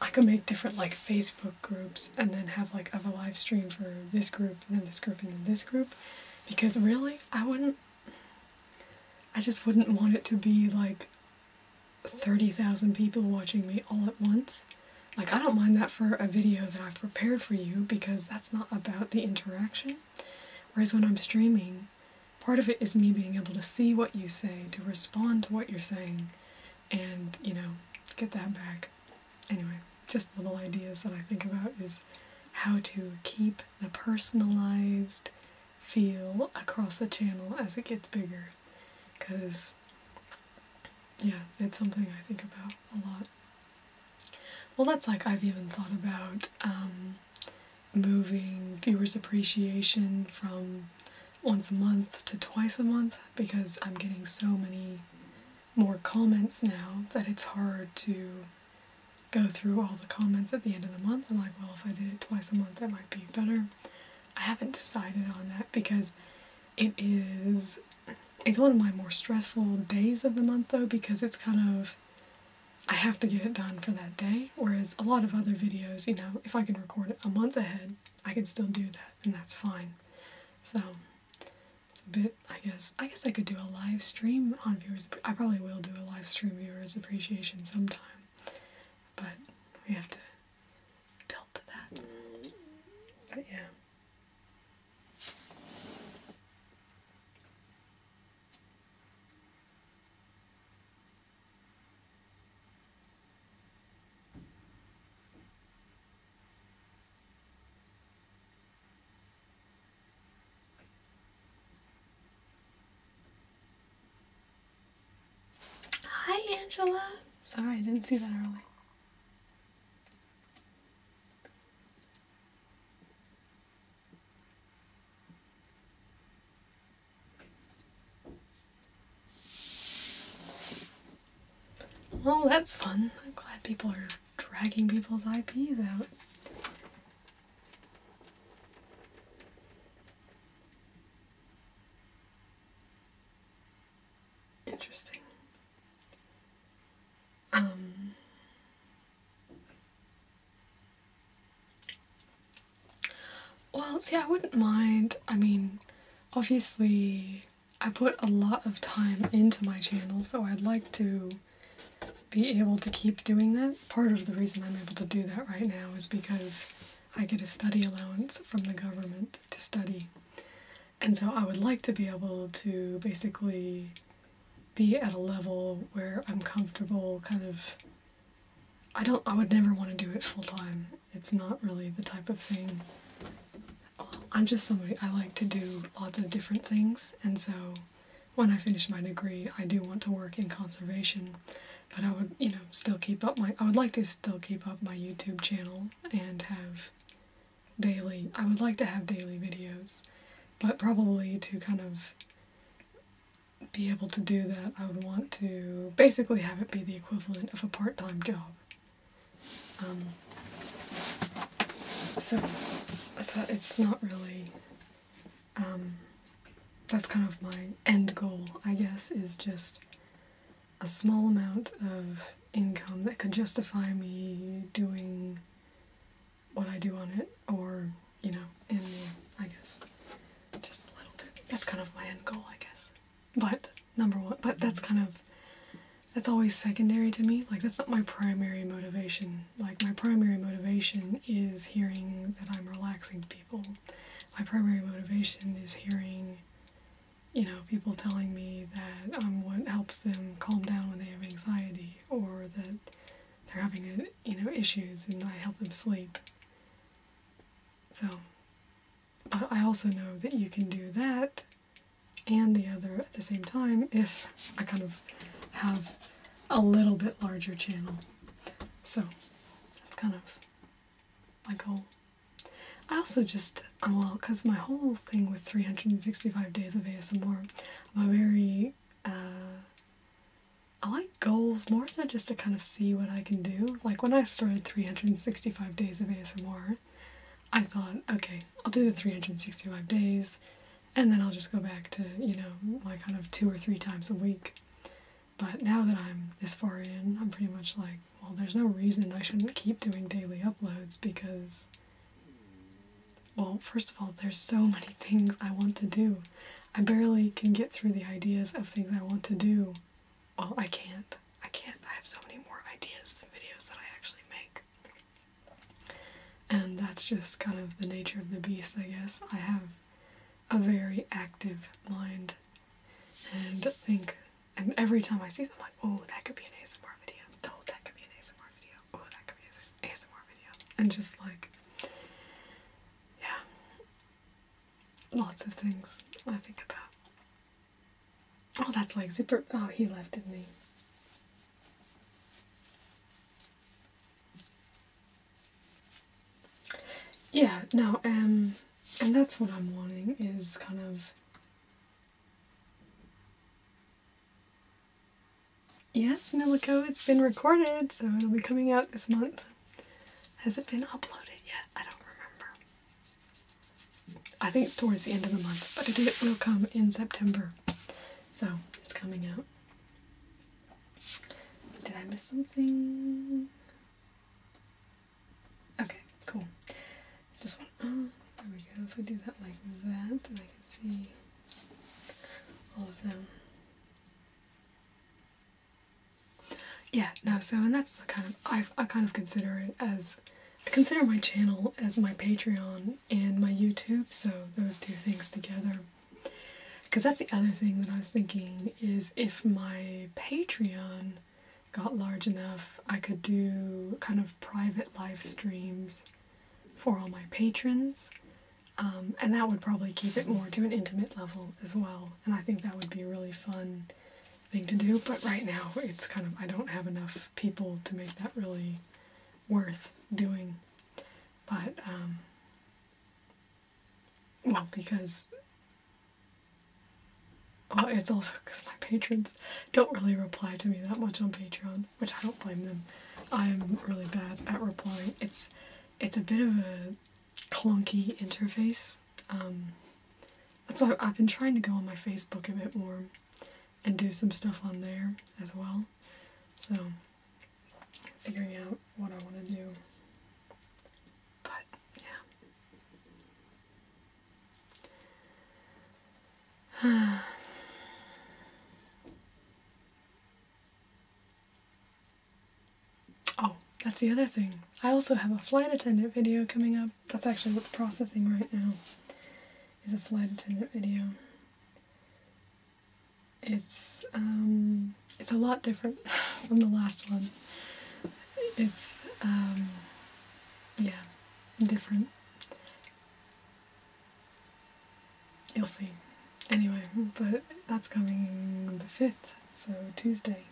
S1: I could make different like Facebook groups and then have like a live stream for this group and then this group and then this group, because really I just wouldn't want it to be like 30,000 people watching me all at once. Like, I don't mind that for a video that I've prepared for you, because that's not about the interaction. Whereas when I'm streaming, part of it is me being able to see what you say, to respond to what you're saying, and, you know, get that back. Anyway, just little ideas that I think about is how to keep the personalized feel across the channel as it gets bigger. Because, yeah, it's something I think about a lot. Well, that's like, I've even thought about moving viewers' appreciation from once a month to twice a month, because I'm getting so many more comments now that it's hard to go through all the comments at the end of the month. I'm like, well, if I did it twice a month, that might be better. I haven't decided on that, because it's one of my more stressful days of the month, though, because it's kind of, I have to get it done for that day, whereas a lot of other videos, you know, if I can record it a month ahead, I can still do that, and that's fine. So, it's a bit, I guess I could do a live stream on viewers, I probably will do a live stream viewers appreciation sometime, but we have to build to that. But yeah. Hi, Angela! Sorry, I didn't see that early. Well, that's fun. I'm glad people are dragging people's IPs out. Interesting. Well, see, I wouldn't mind. I mean, obviously, I put a lot of time into my channel, so I'd like to be able to keep doing that. Part of the reason I'm able to do that right now is because I get a study allowance from the government to study. And so I would like to be able to basically be at a level where I'm comfortable kind of... I would never want to do it full time. It's not really the type of thing. I'm just somebody, I like to do lots of different things, and so when I finish my degree, I do want to work in conservation, but I would, you know, I would like to still keep up my YouTube channel and have I would like to have daily videos, but probably to kind of be able to do that, I would want to basically have it be the equivalent of a part-time job. So it's not really, that's kind of my end goal, I guess, is just a small amount of income that could justify me doing what I do on it, or, you know, in more, I guess, just a little bit. That's kind of my end goal, I guess. But, but that's kind of that's always secondary to me. Like, that's not my primary motivation. Like, my primary motivation is hearing that I'm relaxing to people. My primary motivation is hearing, you know, people telling me that I'm what helps them calm down when they have anxiety, or that they're having, you know, issues and I help them sleep. So, but I also know that you can do that and the other at the same time if I kind of have a little bit larger channel. So, that's kind of my goal. I also just, well, because my whole thing with 365 days of ASMR, I'm a very, I like goals more so just to kind of see what I can do. Like, when I started 365 days of ASMR, I thought, okay, I'll do the 365 days, and then I'll just go back to, you know, my kind of 2 or 3 times a week. But now that I'm this far in, I'm pretty much like, well, there's no reason I shouldn't keep doing daily uploads because, well, first of all, there's so many things I want to do. I barely can get through the ideas of things I want to do. Well, I can't. I have so many more ideas than videos that I actually make. And that's just kind of the nature of the beast, I guess. I have a very active mind and think, and every time I see something, I'm like, oh, that could be an ASMR video. Oh, that could be an ASMR video. Oh, that could be an ASMR video. And just like, yeah, lots of things I think about. Oh, that's like Zipper. Oh, he left, didn't he? Yeah, no, and that's what I'm wanting is kind of, yes, Milico, it's been recorded, so it'll be coming out this month. Has it been uploaded yet? I don't remember. I think it's towards the end of the month, but it will come in September. So, it's coming out. Did I miss something? Okay, cool. Just want, there we go. If I do that like that, then I can see all of them. Yeah, no, so, and that's the kind of, I kind of consider it as, I consider my channel as my Patreon and my YouTube, so those two things together. Because that's the other thing that I was thinking is if my Patreon got large enough, I could do kind of private live streams for all my patrons, and that would probably keep it more to an intimate level as well, and I think that would be a really fun thing to do, but right now it's kind of, I don't have enough people to make that really worth doing, but, well, because, well, it's also because my patrons don't really reply to me that much on Patreon, which I don't blame them. I'm really bad at replying. It's a bit of a clunky interface. That's why I've been trying to go on my Facebook a bit more and do some stuff on there as well. So, figuring out what I want to do. But, yeah. Oh, that's the other thing. I also have a flight attendant video coming up. That's actually what's processing right now, is a flight attendant video. It's a lot different from the last one. It's, yeah, different. You'll see. Anyway, but that's coming the 5th, so Tuesday.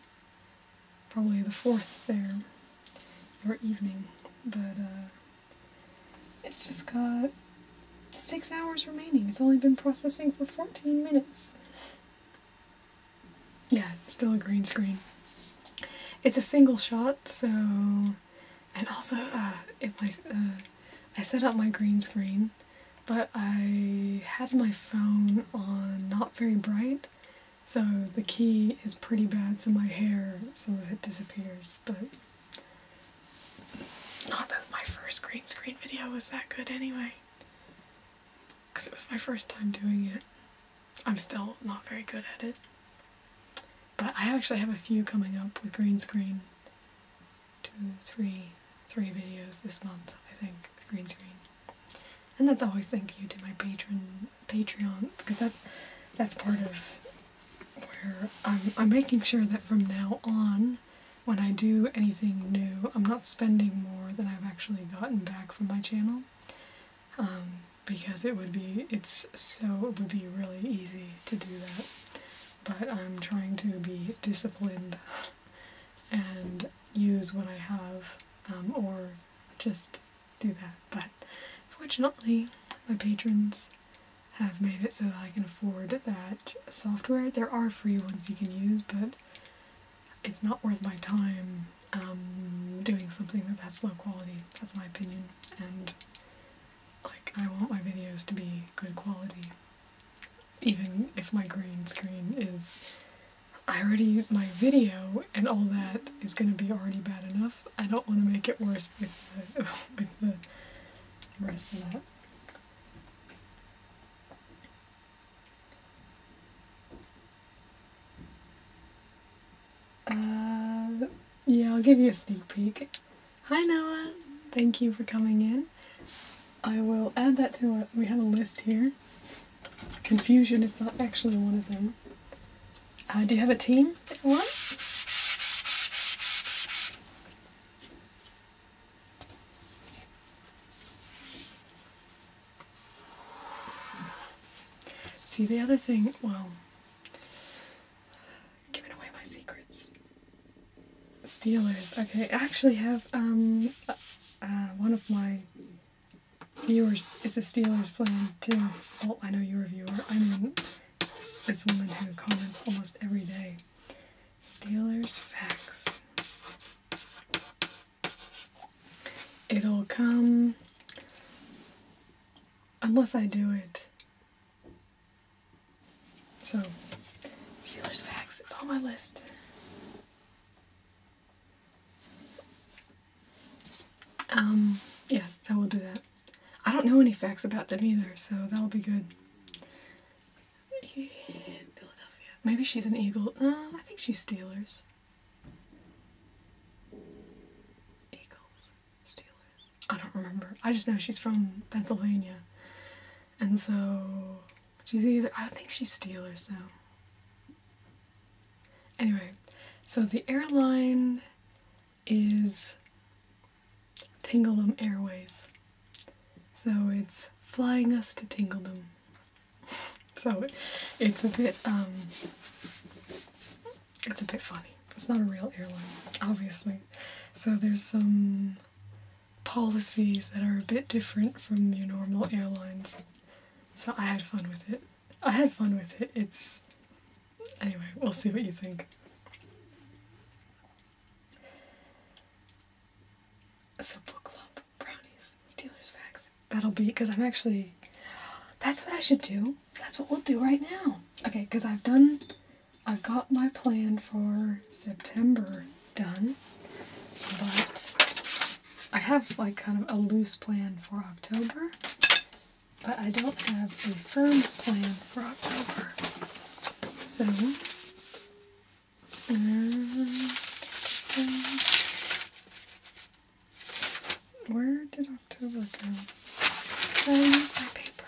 S1: Probably the 4th there, or evening. But, it's just got 6 hours remaining. It's only been processing for 14 minutes. Yeah, it's still a green screen. It's a single shot, so, and also, I set up my green screen, but I had my phone on not very bright, so the key is pretty bad, so my hair, some of it disappears, but not that my first green screen video was that good anyway, because it was my first time doing it. I'm still not very good at it. But I actually have a few coming up with green screen. 3 videos this month, I think, with green screen. And that's always thank you to my Patreon, because that's part of where I'm making sure that from now on, when I do anything new, I'm not spending more than I've actually gotten back from my channel. Because it would be really easy to do that. But I'm trying to be disciplined and use what I have, or just do that. But fortunately, my patrons have made it so that I can afford that software. There are free ones you can use, but it's not worth my time doing something that's low quality. That's my opinion. And like, I want my videos to be good quality. Even if my green screen is... my video and all that is going to be already bad enough. I don't want to make it worse with the rest of that. Yeah, I'll give you a sneak peek. Hi Noah! Thank you for coming in. I will add that to we have a list here. Confusion is not actually one of them. Do you have a team, everyone? See, the other thing, well, giving away my secrets. Steelers. Okay, I actually have, one of my viewers is a Steelers fan too. Well, I know you're a viewer. I mean, this woman who comments almost every day. Steelers facts. It'll come unless I do it. So, Steelers facts. It's on my list. Yeah, so we'll do that. I don't know any facts about them either, so that'll be good. Yeah, Philadelphia. Maybe she's an Eagle. I think she's Steelers. Eagles. Steelers. I don't remember. I just know she's from Pennsylvania. And so, she's either... I think she's Steelers, though. Anyway, so the airline is Tingledom Airways. So it's flying us to Tingledom. So it's a bit funny. It's not a real airline, obviously. So there's some policies that are a bit different from your normal airlines. So I had fun with it. It's... Anyway, we'll see what you think. So book club, brownies, Steelers facts. That'll be, because I'm actually... That's what I should do. That's what we'll do right now. Okay, because I've got my plan for September done, but I have like kind of a loose plan for October, but I don't have a firm plan for October. So, where did October go? I used my paper.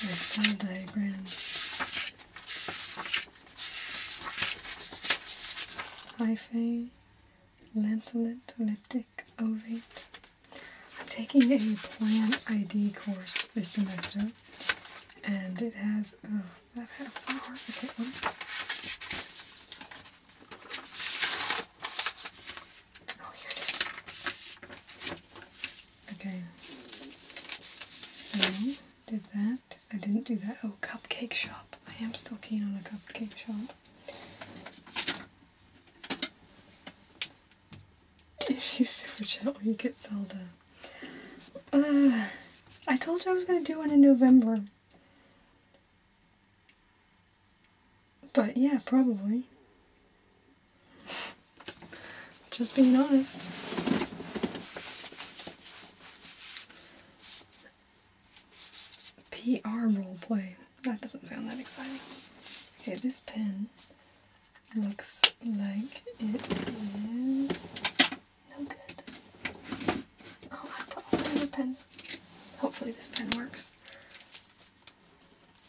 S1: The cell diagrams. Hyphae, lanceolate, elliptic, ovate. I'm taking a plant ID course this semester, and it has, that had a flower. Okay, oh, here it is. Okay, so, did that. I didn't do that. Oh, cupcake shop. I am still keen on a cupcake shop. If you super chat, will you get Zelda? I told you I was going to do one in November. But yeah, probably. Just being honest. PR roleplay. That doesn't sound that exciting. Okay, this pen looks like it is no good. Oh, I put all the other pens. Hopefully this pen works.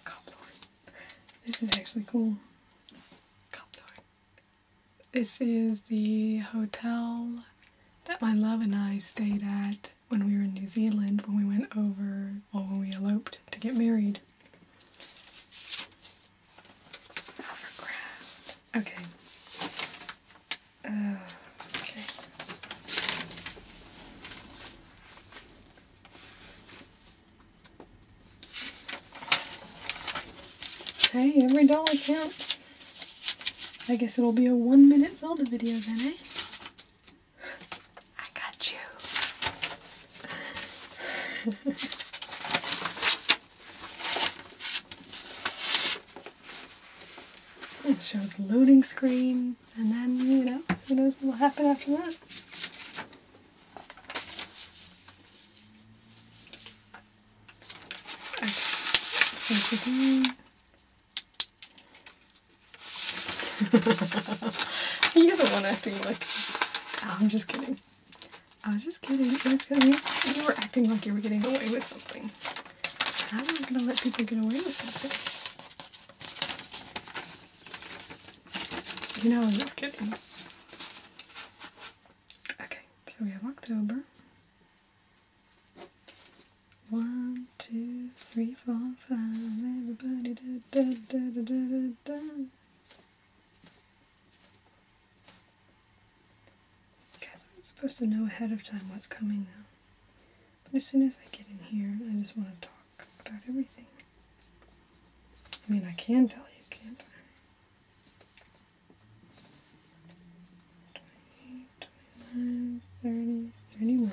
S1: Copthorn. This is actually cool. Copthorn. This is the hotel that my love and I stayed at when we were in New Zealand, when we went over, well, when we eloped to get married. Hovercraft. Okay. Okay. Hey, every dollar counts. I guess it'll be a 1-minute Zelda video then, eh? I got you. It shows the loading screen, and then, you know, who knows what will happen after that. Okay, so today... You're the one acting like... Oh, I'm just kidding. I was just kidding. It was because you were acting like you were getting away with something. I'm not going to let people get away with something. You know, I'm just kidding. Okay, so we have October. 1, 2, 3, 4, 5. Everybody da da da da da da. Okay, I'm supposed to know ahead of time what's coming now. But as soon as I get in here, I just want to talk about everything. I mean, I can tell you, can't I? 29, 30, 31.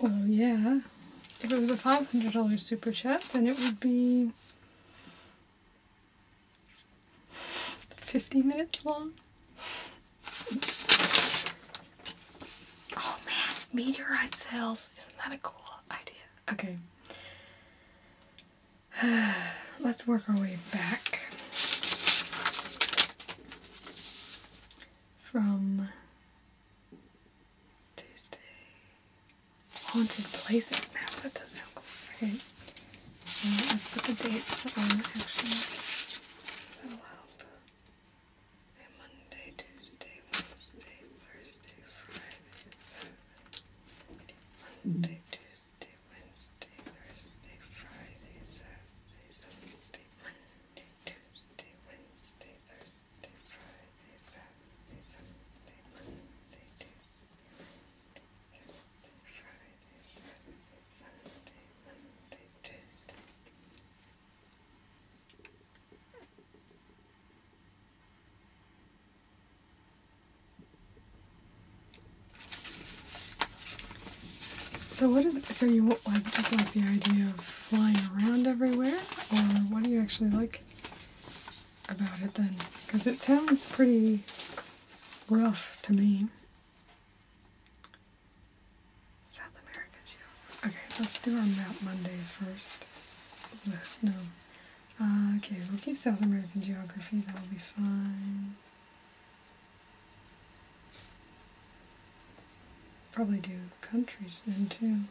S1: Well, yeah. If it was a $500 super chat, then it would be 50 minutes long. Oh man, meteorite sales. Isn't that a cool idea? Okay. Let's work our way back from Tuesday. Haunted places map. That does sound cool. Okay. Let's put the dates on actually. That'll help. Okay, Monday, Tuesday, Wednesday, Thursday, Friday, Saturday. Monday, Tuesday, Wednesday, Thursday, Friday, Saturday, Sunday. Monday, Tuesday, Wednesday, Thursday, Friday, Saturday, Sunday. Monday, Tuesday, Wednesday, Friday, Saturday, Sunday. Monday, Tuesday. So what is it? So you like just like the idea of flying around everywhere, or what do you actually like about it then? Because it sounds pretty rough to me. South America Geo. Okay, let's do our map Mondays first. No. Okay, we'll keep South American geography. That'll be fine. Probably do countries then too.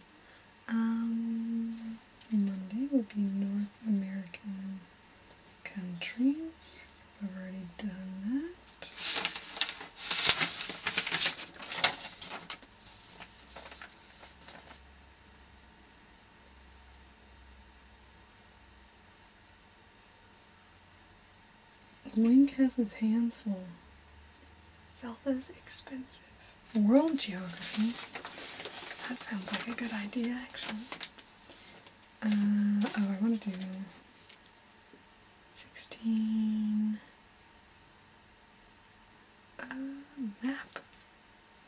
S1: Monday will be North American countries. I've already done that. Link has his hands full. Zelda's expensive. World geography. That sounds like a good idea, actually. Oh, I want to do 16. Map.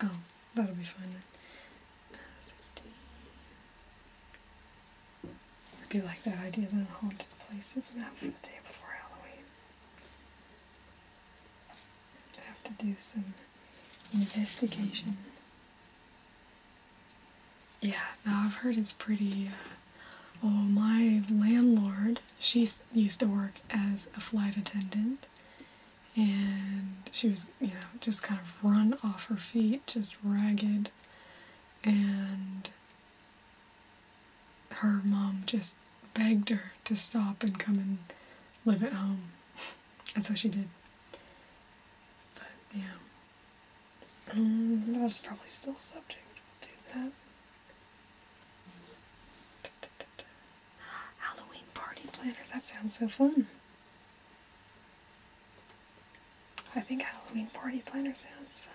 S1: Oh, that'll be fine then. 16. I do like that idea, the haunted places map for the day before Halloween. I have to do some investigation. Yeah, now I've heard it's pretty, my landlord, she used to work as a flight attendant, and she was, just kind of run off her feet, just ragged, and her mom just begged her to stop and come and live at home, and so she did. But, yeah. That's probably still subject to that. Halloween party planner, that sounds so fun. I think Halloween party planner sounds fun.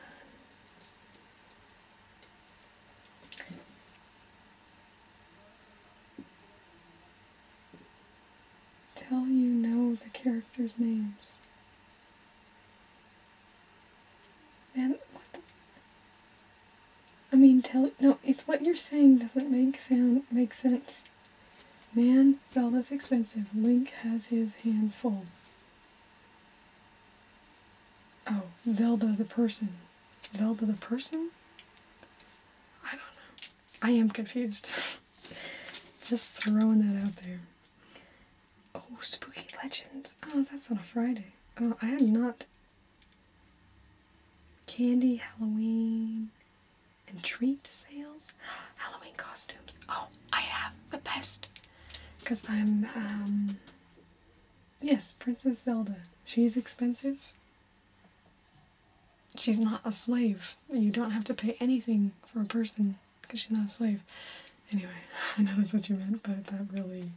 S1: Tell the characters' names. Man, what the... I mean, no, it's what you're saying doesn't make sense. Man, Zelda's expensive. Link has his hands full. Oh, Zelda the person. Zelda the person? I don't know. I am confused. Just throwing that out there. Oh, Spooky Legends. Oh, that's on a Friday. Oh, I have not. Candy, Halloween, and treat sales. Halloween costumes. Oh, I have the best. Because I'm, yes, Princess Zelda. She's expensive. She's not a slave. You don't have to pay anything for a person because she's not a slave. Anyway, I know that's what you meant, but that really...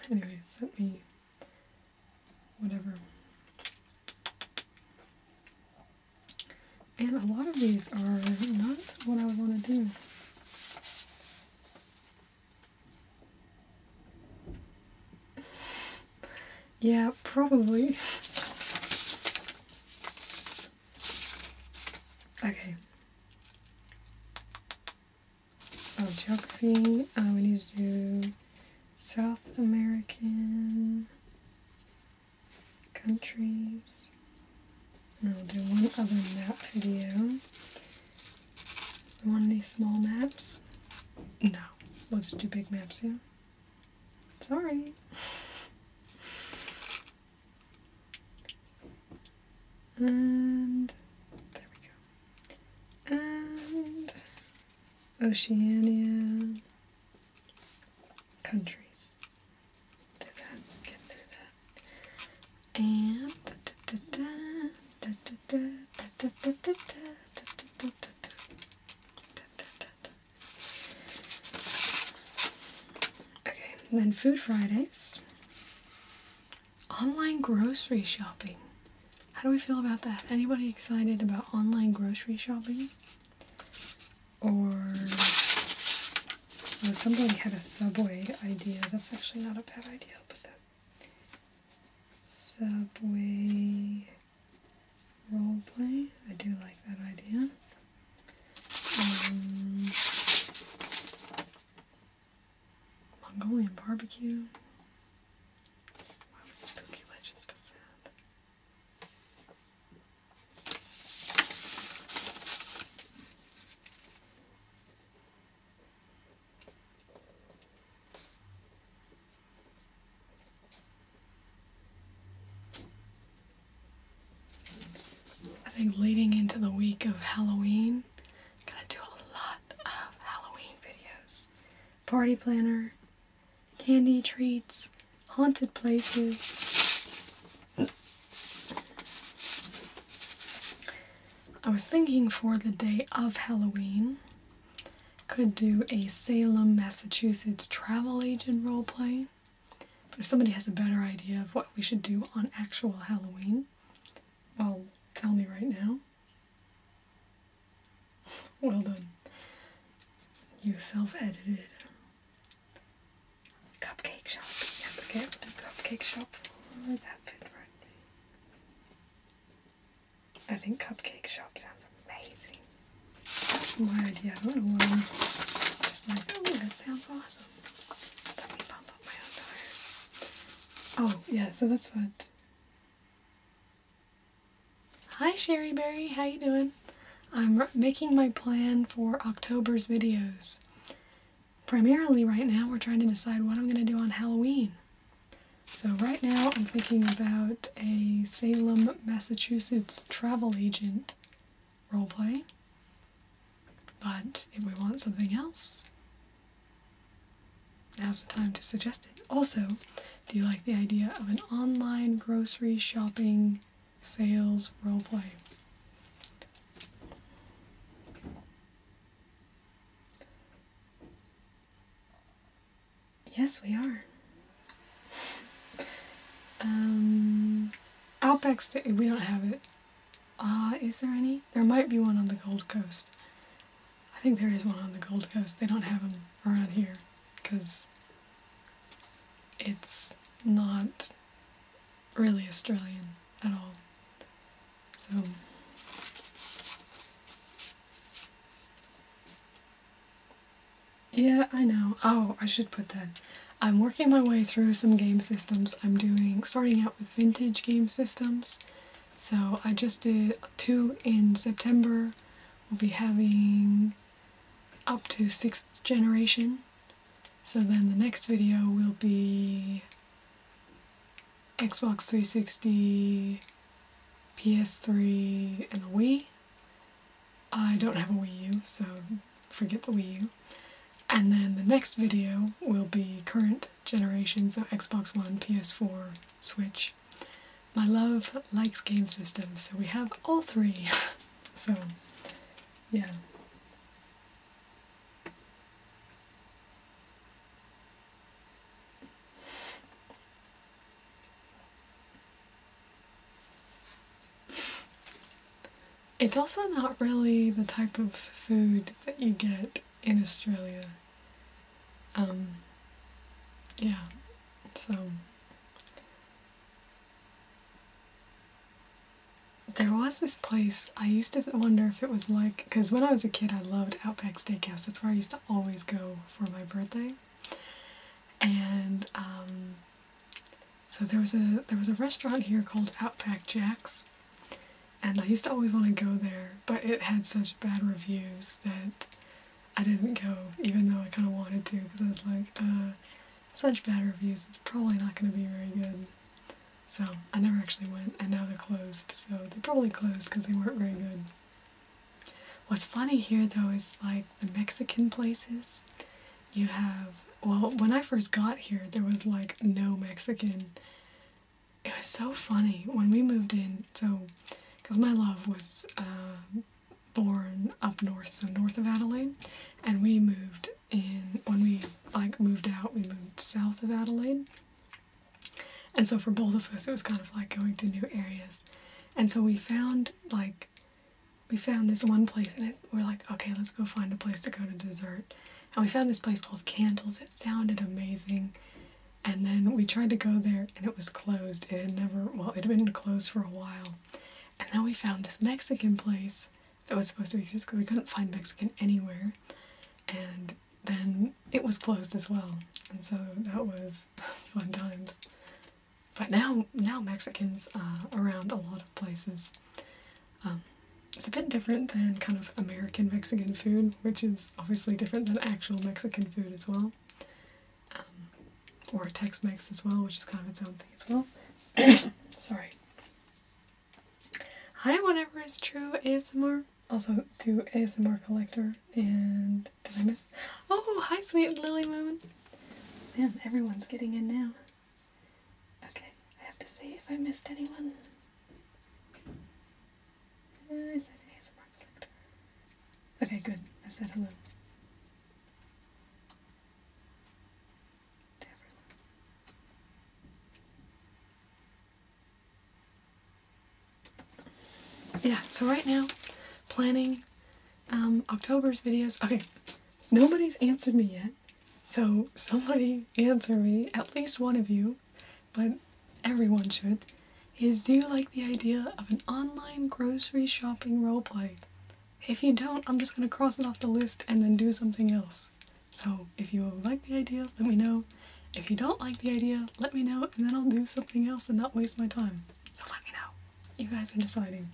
S1: Anyway, sent me... whatever. And a lot of these are not what I would want to do. Yeah, probably. Okay. Oh, geography. We need to do South American countries. And I'll do one other map video. You want any small maps? No. We'll just do big maps, yeah? Sorry. And there we go. And Oceania countries. Do that. Get through that. And okay, and then Food Fridays. Online grocery shopping. How do we feel about that? Anybody excited about online grocery shopping? Or somebody had a Subway idea. That's actually not a bad idea. I'll put that. Subway roleplay. I do like that idea. Mongolian barbecue. Why was Spooky Legends but sad? I think leading into the week of Halloween, I'm gonna do a lot of Halloween videos. Party planner, candy treats, haunted places. I was thinking for the day of Halloween, could do a Salem, Massachusetts travel agent roleplay. But if somebody has a better idea of what we should do on actual Halloween, well, tell me right now. Well done. You self-edited. Cupcake shop. Yes, okay, I'll do cupcakes. cupcake shop for that fit right. I think cupcake shop sounds amazing. That's my idea. I don't know why. I'm just like, oh, that sounds awesome. Let me pump up my own tires. Oh, yeah, so that's what. Hi, Sherry Berry. How you doing? I'm making my plan for October's videos. Primarily right now, we're trying to decide what I'm going to do on Halloween. So right now, I'm thinking about a Salem, Massachusetts travel agent roleplay. But if we want something else, now's the time to suggest it. Also, do you like the idea of an online grocery shopping sales roleplay? Yes, we are. Outback Steak, we don't have it. Is there any? There might be one on the Gold Coast. I think there is one on the Gold Coast. They don't have them around here because it's not really Australian at all. So yeah, I know. Oh, I should put that. I'm working my way through some game systems. Starting out with vintage game systems. So I just did 2 in September. We'll be having up to 6th generation. So then the next video will be Xbox 360, PS3, and the Wii. I don't have a Wii U, so forget the Wii U. And then the next video will be current generation, so Xbox One, PS4, Switch. My love likes game systems, so we have all 3. So, yeah. It's also not really the type of food that you get in Australia. Yeah, so there was this place, I used to wonder if it was like, because when I was a kid I loved Outback Steakhouse, that's where I used to always go for my birthday, and so there was a restaurant here called Outback Jack's, and I used to always want to go there, but it had such bad reviews that I didn't go, even though I kind of wanted to, because I was like, such bad reviews, it's probably not going to be very good. So I never actually went, and now they're closed, so they probably closed because they weren't very good. What's funny here though is like the Mexican places, you have, well, when I first got here there was like no Mexican. It was so funny when we moved in, so, because my love was born up north, so north of Adelaide, and we moved in, when we moved out, we moved south of Adelaide. And so for both of us, it was kind of like going to new areas. And so we found this one place, and we're like, okay, let's go find a place to go to dessert. And we found this place called Candles. It sounded amazing. And then we tried to go there, and it was closed. It had been closed for a while. And then we found this Mexican place that was supposed to exist, because we couldn't find Mexican anywhere. And then it was closed as well. And so that was fun times. But now Mexicans around a lot of places. It's a bit different than kind of American Mexican food, which is obviously different than actual Mexican food as well. Or Tex-Mex as well, which is kind of its own thing as well. Sorry. Hi, whatever is true ASMR. Also to ASMR Collector, and did I miss? Oh, hi, sweet Lily Moon. Man, everyone's getting in now. Okay, I have to see if I missed anyone. I said ASMR Collector. Okay, good. I've said hello. To everyone. Yeah, so right now, planning October's videos. Okay, nobody's answered me yet, so somebody answer me, at least one of you. but everyone should, is do you like the idea of an online grocery shopping roleplay? If you don't, I'm just going to cross it off the list and then do something else. So if you like the idea, let me know. If you don't like the idea, let me know, and then I'll do something else and not waste my time. So let me know. You guys are deciding.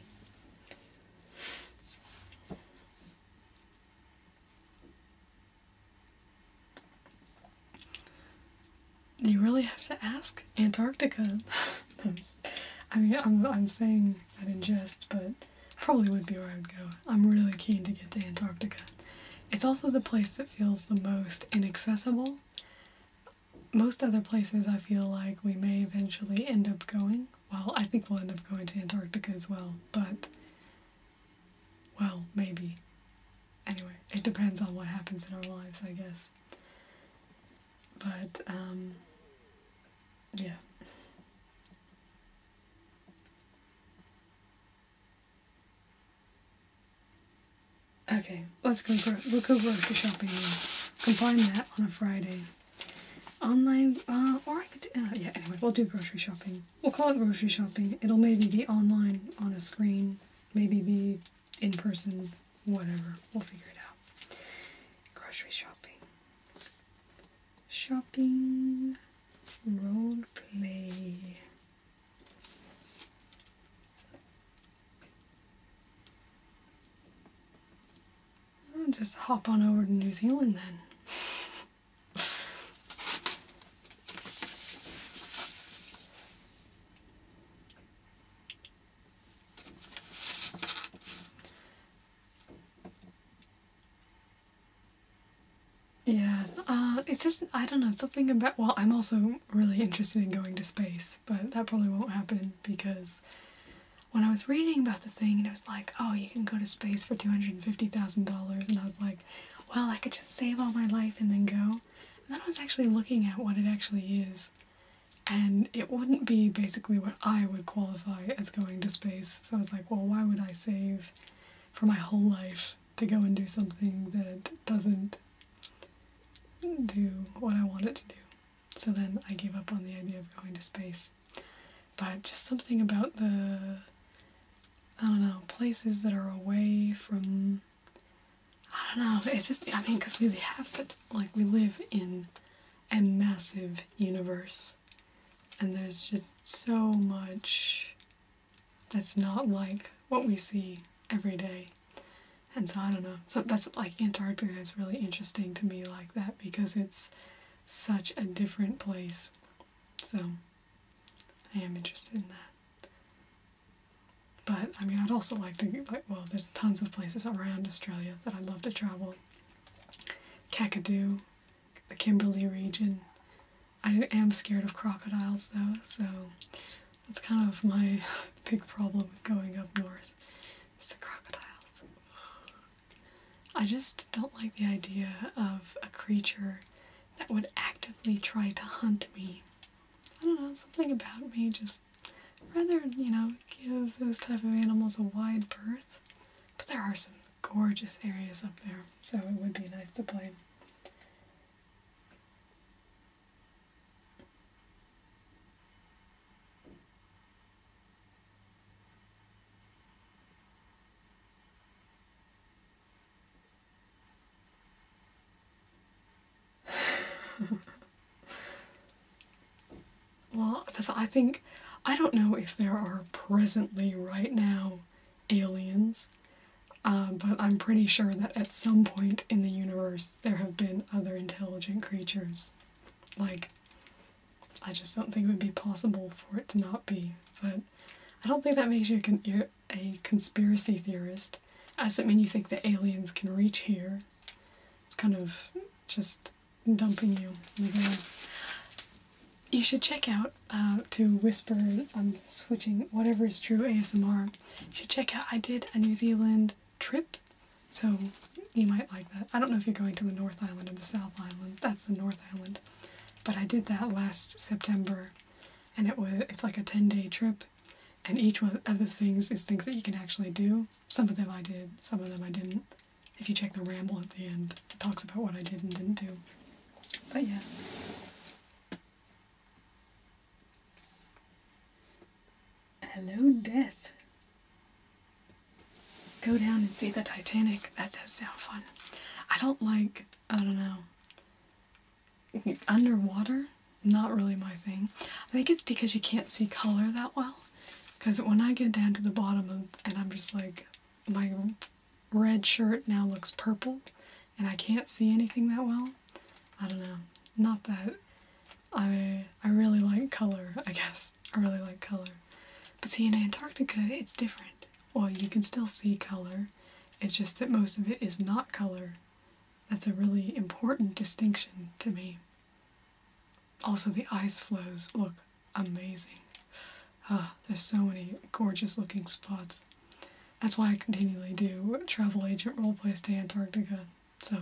S1: You really have to ask? Antarctica. I mean, I'm saying that in jest, but probably would be where I would go. I'm really keen to get to Antarctica. It's also the place that feels the most inaccessible. Most other places I feel like we may eventually end up going. Well, I think we'll end up going to Antarctica as well, but, well, maybe. Anyway, it depends on what happens in our lives, I guess. But, yeah. Okay, we'll go grocery shopping then. Combine that on a Friday. Online, or I could, yeah, anyway, we'll do grocery shopping. We'll call it grocery shopping. It'll maybe be online on a screen, maybe be in person, whatever. We'll figure it out. Grocery shopping. Shopping role play. I'll just hop on over to New Zealand then. Yeah, it's just, I don't know, something about, well, I'm also really interested in going to space, but that probably won't happen because when I was reading about the thing, it was like, oh, you can go to space for $250,000, and I was like, well, I could just save all my life and then go. And then I was actually looking at what it actually is, and it wouldn't be basically what I would qualify as going to space, so I was like, well, why would I save for my whole life to go and do something that doesn't do what I want it to do? So then I gave up on the idea of going to space. But just something about the, I don't know, places that are away from, I don't know, it's just, I mean, because we have such, like, we live in a massive universe, and there's just so much that's not like what we see every day. And so I don't know, so that's like Antarctica is really interesting to me like that because it's such a different place. So I am interested in that. But I mean, I'd also like to, like, well, there's tons of places around Australia that I'd love to travel. Kakadu, the Kimberley region. I am scared of crocodiles though, so that's kind of my big problem with going up north. It's the crocodiles. I just don't like the idea of a creature that would actively try to hunt me. I don't know, something about me just rather, give those type of animals a wide berth. But there are some gorgeous areas up there, so it would be nice to play. Well, because I don't know if there are presently, right now, aliens, but I'm pretty sure that at some point in the universe there have been other intelligent creatures. Like, I just don't think it would be possible for it to not be, but I don't think that makes you a conspiracy theorist. I just mean you think the aliens can reach here. It's kind of just dumping you. You should check out, to whisper, I'm switching, whatever is true ASMR, you should check out, I did a New Zealand trip, so you might like that. I don't know if you're going to the North Island or the South Island, that's the North Island, but I did that last September, and it's like a 10-day trip, and each one of the things is things that you can actually do. Some of them I did, some of them I didn't. If you check the ramble at the end, it talks about what I did and didn't do. But yeah. Hello, death. Go down and see the Titanic. That does sound fun. I don't know. Underwater? Not really my thing. I think it's because you can't see color that well. Because when I get down to the bottom and I'm just like, my red shirt now looks purple and I can't see anything that well. I don't know. Not that I really like color, I guess. I really like color. But see, in Antarctica, it's different. Well, you can still see color. It's just that most of it is not color. That's a really important distinction to me. Also, the ice floes look amazing. There's so many gorgeous looking spots. That's why I continually do travel agent roleplays to Antarctica. So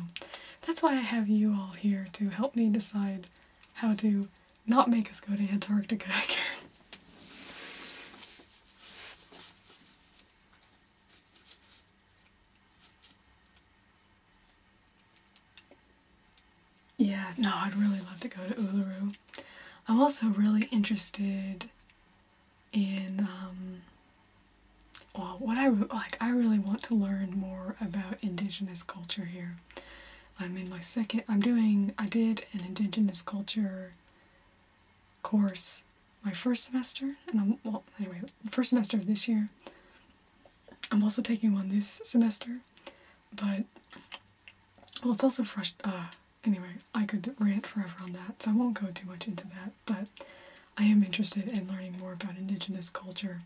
S1: that's why I have you all here to help me decide how to not make us go to Antarctica again. Yeah, no, I'd really love to go to Uluru. I'm also really interested in, what I really want to learn more about Indigenous culture here. I'm in my I did an Indigenous culture course my first semester, and first semester of this year. I'm also taking one this semester, but, it's also fresh, anyway, I could rant forever on that, so I won't go too much into that, but I am interested in learning more about Indigenous culture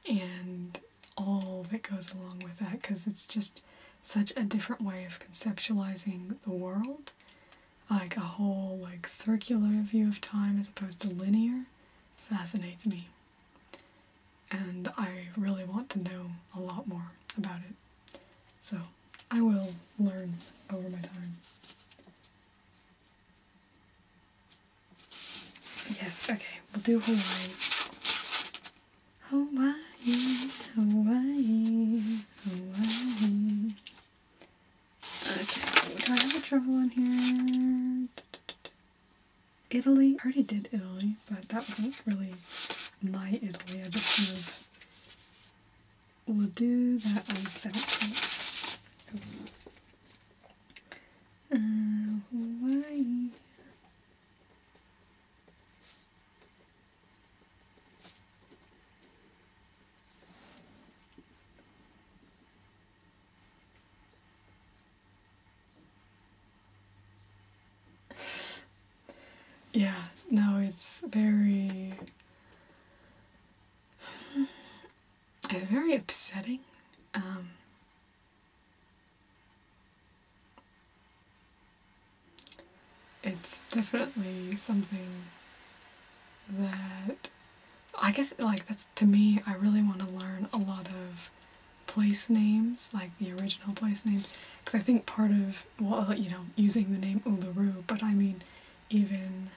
S1: and all that goes along with that, because it's just such a different way of conceptualizing the world, like a whole circular view of time as opposed to linear. Fascinates me, and I really want to know a lot more about it, so I will learn over my time. Yes, okay, we'll do Hawaii. Hawaii, Hawaii, Hawaii. Okay, do I have a travel on here? Italy? I already did Italy, but that wasn't really my Italy. I just kind of will do that on the 17th. Because, Hawaii. Yeah, no, it's very upsetting. It's definitely something that, I guess, that's, to me, I really want to learn a lot of place names, like the original place names, because I think part of, using the name Uluru, but I mean, even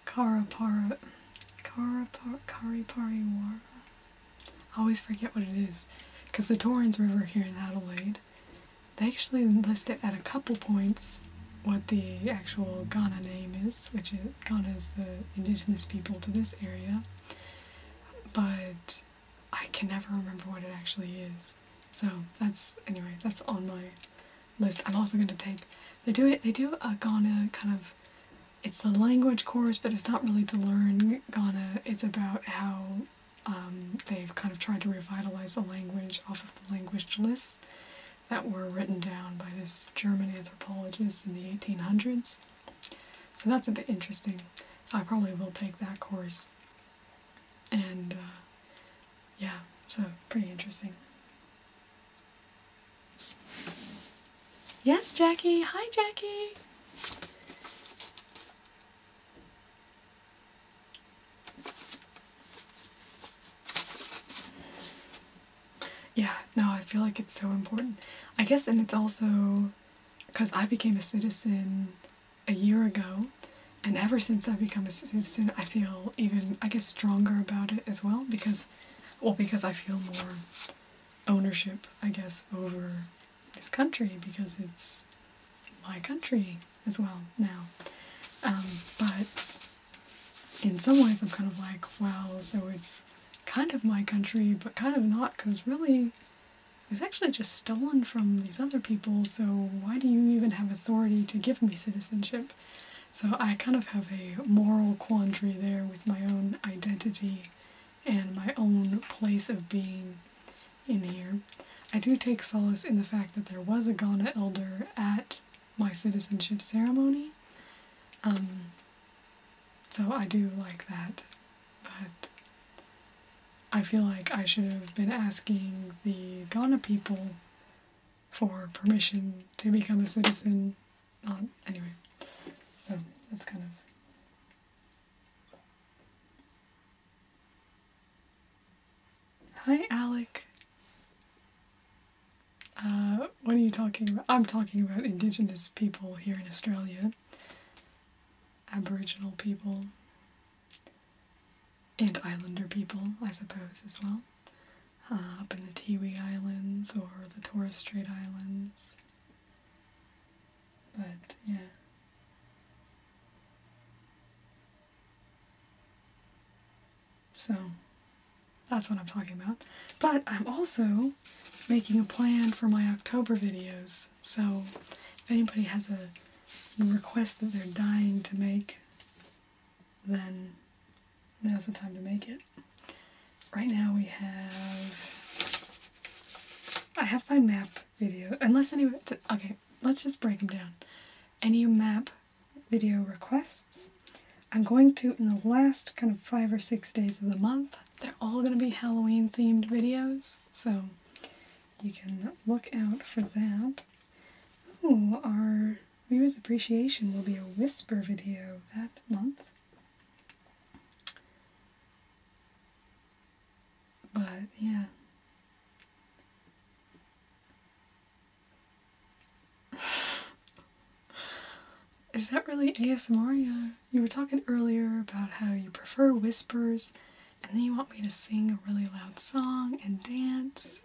S1: Karipariwara. I always forget what it is, because the Torrens River here in Adelaide, they actually list it at a couple points what the actual Ghana name is, which is, Ghana is the indigenous people to this area, but I can never remember what it actually is. So that's on my list. I'm also going to take, they do a Ghana kind of, it's the language course, but it's not really to learn Ghana. It's about how they've kind of tried to revitalize the language off of the language lists that were written down by this German anthropologist in the 1800s. So that's a bit interesting. So I probably will take that course. And yeah, so pretty interesting. Yes, Jackie! Hi, Jackie! Yeah, no, I feel like it's so important. I guess, and it's also because I became a citizen a year ago, and ever since I've become a citizen, I feel even, I guess, stronger about it as well, because I feel more ownership, I guess, over this country, because it's my country as well now. But in some ways I'm kind of like, well, so it's kind of my country, but kind of not, because really, it's actually just stolen from these other people, so why do you even have authority to give me citizenship? So I kind of have a moral quandary there with my own identity and my own place of being in here. I do take solace in the fact that there was a Ghana elder at my citizenship ceremony. So I do like that, but I feel like I should have been asking the Ghana people for permission to become a citizen. Anyway, so that's kind of... Hi, Alec. What are you talking about? I'm talking about Indigenous people here in Australia. Aboriginal people. And Islander people, I suppose, as well. Up in the Tiwi Islands or the Torres Strait Islands. But, yeah. So, that's what I'm talking about. But I'm also making a plan for my October videos. So, if anybody has a request that they're dying to make, then now's the time to make it. Right now I have my map video, unless anyone, okay, let's just break them down. Any map video requests, I'm going to, in the last kind of 5 or 6 days of the month, they're all going to be Halloween themed videos, so you can look out for that. Ooh, our viewers appreciation will be a whisper video that month. But, yeah. Is that really ASMR? Yeah. You were talking earlier about how you prefer whispers, and then you want me to sing a really loud song and dance.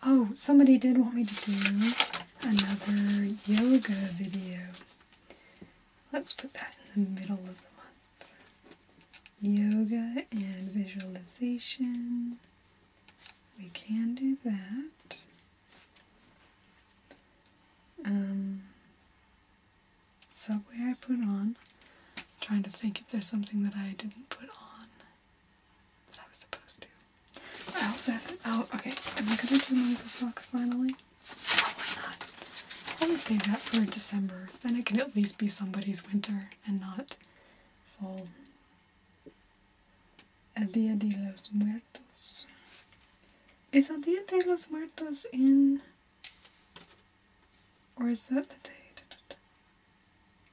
S1: Oh, somebody did want me to do another yoga video. Let's put that in the middle of the month. Yoga and visualization. We can do that. Subway I put on. I'm trying to think if there's something that I didn't put on that I was supposed to. I also have to, oh, okay. Am I gonna do Monica socks finally? Probably not. I'll just save that for December. Then it can at least be somebody's winter and not fall. El Día de los Muertos. Is El Día de los Muertos in... Or is that the day?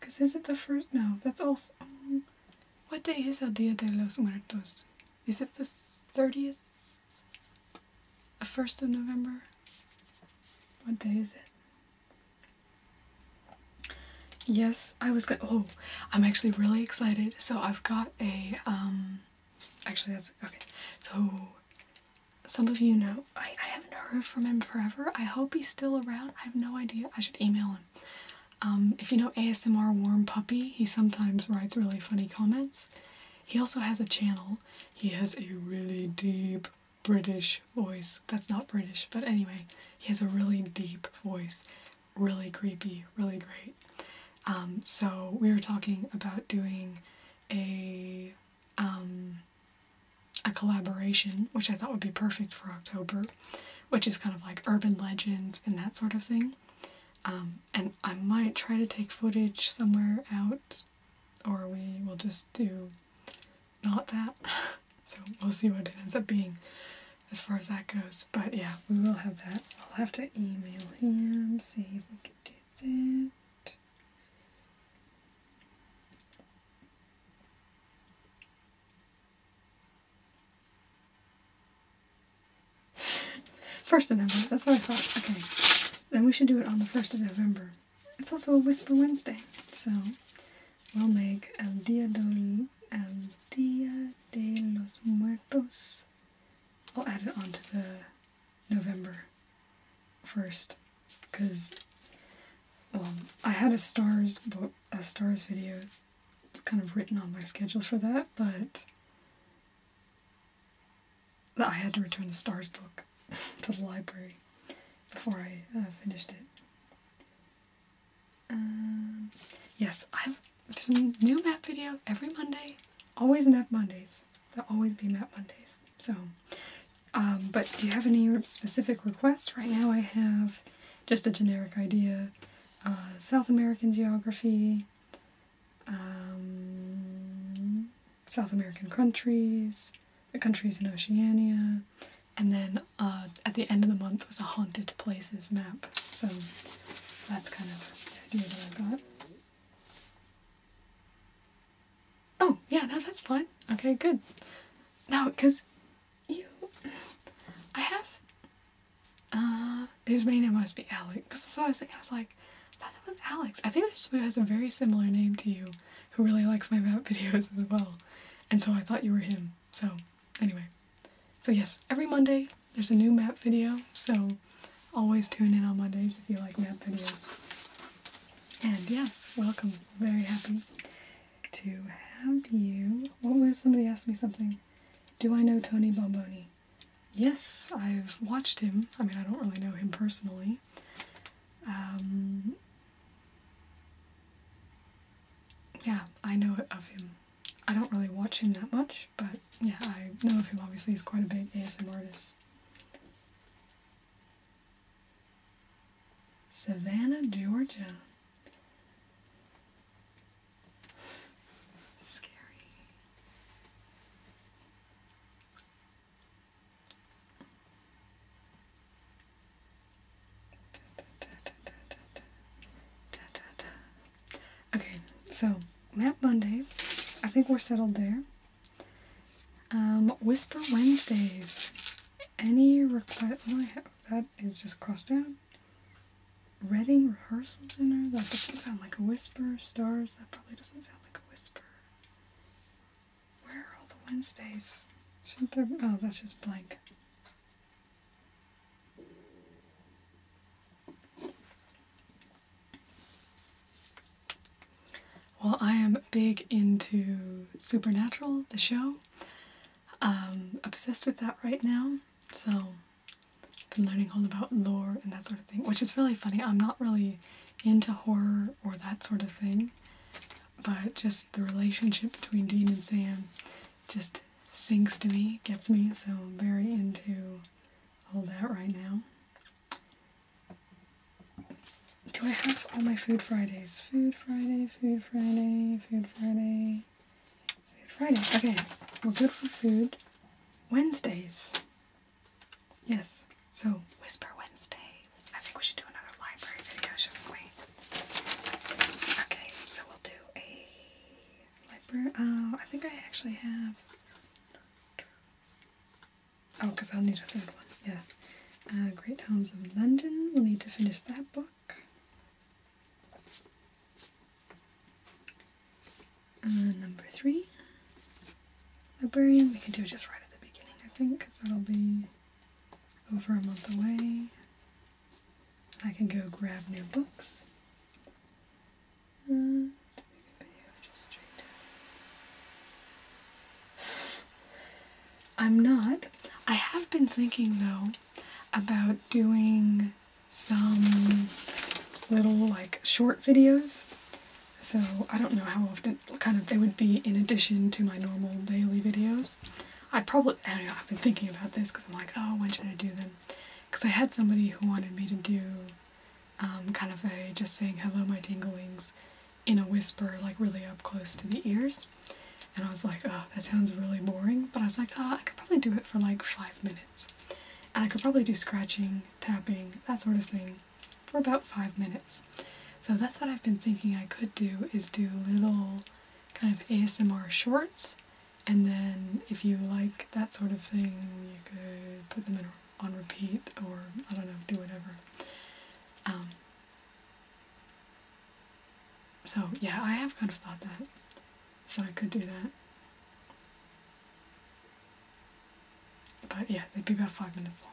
S1: Because is it the first? No, that's also... what day is El Día de los Muertos? Is it the 30th? The 1st of November? What day is it? Yes, I was gonna... Oh, I'm actually really excited. So I've got a... Actually, that's... Okay. So, some of you know... I haven't heard from him forever. I hope he's still around. I have no idea. I should email him. If you know ASMR Warm Puppy, he sometimes writes really funny comments. He also has a channel. He has a really deep British voice. That's not British, but anyway, he has a really deep voice. Really creepy, really great. So we were talking about doing a collaboration, which I thought would be perfect for October, which is kind of like urban legends and that sort of thing. And I might try to take footage somewhere out, or we will just do not that. So we'll see what it ends up being as far as that goes. But yeah, we will have that. I'll have to email him, see if we can do that. First of November, that's what I thought. Okay. Then we should do it on the 1st of November. It's also a Whisper Wednesday, so we'll make El Día de los Muertos. I'll add it onto the November 1st, because I had a stars video kind of written on my schedule for that, but I had to return the Stars book to the library before I finished it. Yes, there's a new map video every Monday. Always map Mondays. There'll always be map Mondays. So, but do you have any specific requests? Right now I have just a generic idea. South American geography, South American countries, the countries in Oceania, and then at the end of the month was a haunted places map. So that's kind of the idea that I've got. Oh, yeah, no, that's fine. Okay, good. No, because I have, his main name must be Alex, because that's what I was thinking. I was like, I thought that was Alex. I think there's somebody who has a very similar name to you who really likes my map videos as well. And so I thought you were him. So, anyway. So yes, every Monday there's a new map video, so always tune in on Mondays if you like map videos. And yes, welcome. Very happy to have you. What was somebody asked me something? Do I know Tony Bomboni? Yes, I've watched him. I mean, I don't really know him personally. Yeah, I know of him. I don't really watch him that much, but yeah, I know of him. Obviously, he's quite a big ASM artist. Savannah, Georgia. Scary. Okay, so Map Mondays. I think we're settled there. Whisper Wednesdays. Any request? Oh, that is just crossed out. Reading Rehearsal Dinner? That doesn't sound like a whisper. Stars? That probably doesn't sound like a whisper. Where are all the Wednesdays? Shouldn't there be? Oh, that's just blank. Well, I am big into Supernatural, the show. Obsessed with that right now. So, I've been learning all about lore and that sort of thing, which is really funny. I'm not really into horror or that sort of thing, but just the relationship between Dean and Sam just sinks to me, gets me, so I'm very into all that right now. Do I have all my Food Fridays? Food Friday, Food Friday, Food Friday, Food Friday. Okay, we're good for food. Wednesdays. Yes, so Whisper Wednesdays. I think we should do another library video, shouldn't we? Okay, so we'll do a library. Oh, I think I actually have. Oh, because I'll need a third one. Yeah. Great Homes of London. We'll need to finish that book. Number 3. Librarian. We can do it just right at the beginning, I think, because that'll be over a month away. I can go grab new books. I'm not. I have been thinking, though, about doing some little, like, short videos. So, I don't know how often, kind of, they would be in addition to my normal daily videos. I don't know, I've been thinking about this because I'm like, oh, when should I do them? Because I had somebody who wanted me to do kind of a just saying hello my tinglings in a whisper, like really up close to the ears. And I was like, oh, that sounds really boring. But I was like, oh, I could probably do it for like 5 minutes. And I could probably do scratching, tapping, that sort of thing for about 5 minutes. So that's what I've been thinking I could do, is do little kind of ASMR shorts. And then if you like that sort of thing, you could put them on repeat, or, I don't know, do whatever. So yeah, I have kind of thought that, so I could do that. But yeah, they'd be about 5 minutes long.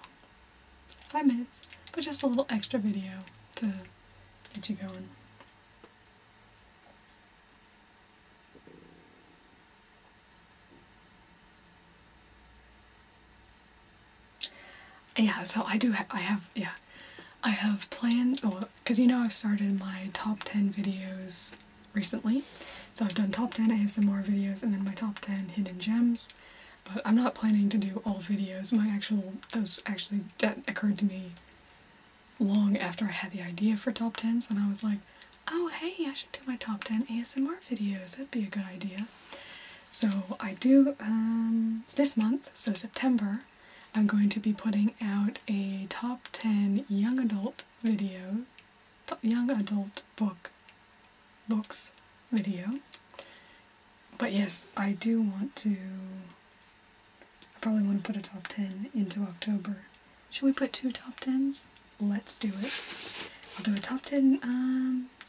S1: 5 minutes, but just a little extra video to get you going. Yeah, so I have planned, well, because you know I've started my top 10 videos recently. So I've done top 10 ASMR videos and then my top 10 hidden gems. But I'm not planning to do all videos. That occurred to me long after I had the idea for top 10s, and I was like, oh hey, I should do my top 10 ASMR videos. That'd be a good idea. So I do, this month, so September, I'm going to be putting out a top 10 young adult books video. But yes, I do want to, I probably want to put a top 10 into October. Should we put 2 top 10s? Let's do it. I'll do a top 10,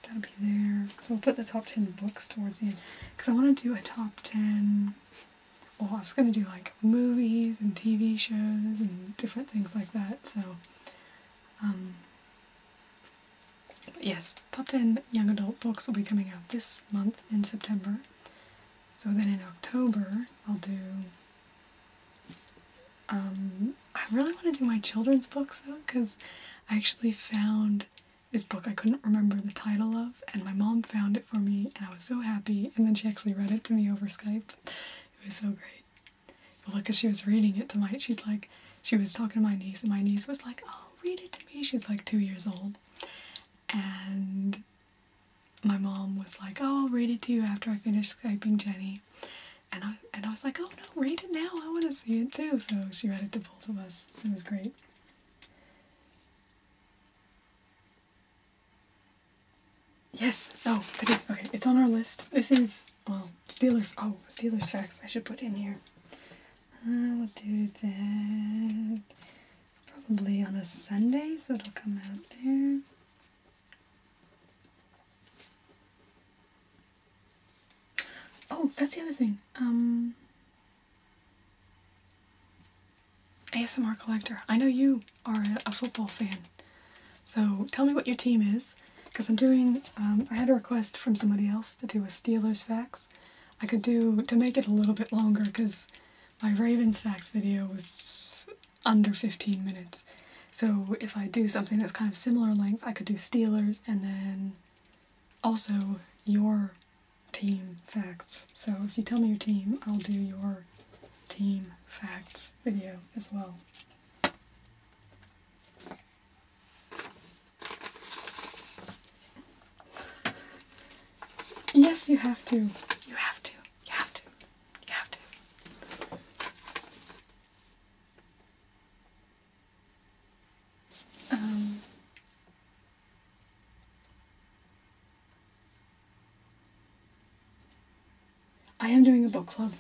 S1: that'll be there. So we'll put the top 10 books towards the end. Because I want to do a top 10, well, I was going to do like movies and TV shows and different things like that. So, yes, top 10 young adult books will be coming out this month in September. So then in October, I'll do, I really want to do my children's books though, because I actually found this book I couldn't remember the title of, and my mom found it for me, and I was so happy, and then she actually read it to me over Skype. It was so great. Well, because she was reading it to she was talking to my niece, and my niece was like, oh, read it to me. She's like 2 years old. And my mom was like, oh, I'll read it to you after I finish Skyping Jenny. And I was like, oh no, read it now, I want to see it too. So she read it to both of us. It was great. Yes, oh, it is, okay, it's on our list. This is, well, Steelers facts I should put in here. We'll do that probably on a Sunday, so it'll come out there. Oh, that's the other thing. ASMR Collector. I know you are a football fan, so tell me what your team is, because I'm doing, I had a request from somebody else to do a Steelers facts. I could do, to make it a little bit longer, because my Ravens facts video was under 15 minutes. So if I do something that's kind of similar length, I could do Steelers and then also your team facts. So if you tell me your team, I'll do your team facts video as well. Yes, you have to. You have to. You have to. You have to. I am doing a book club.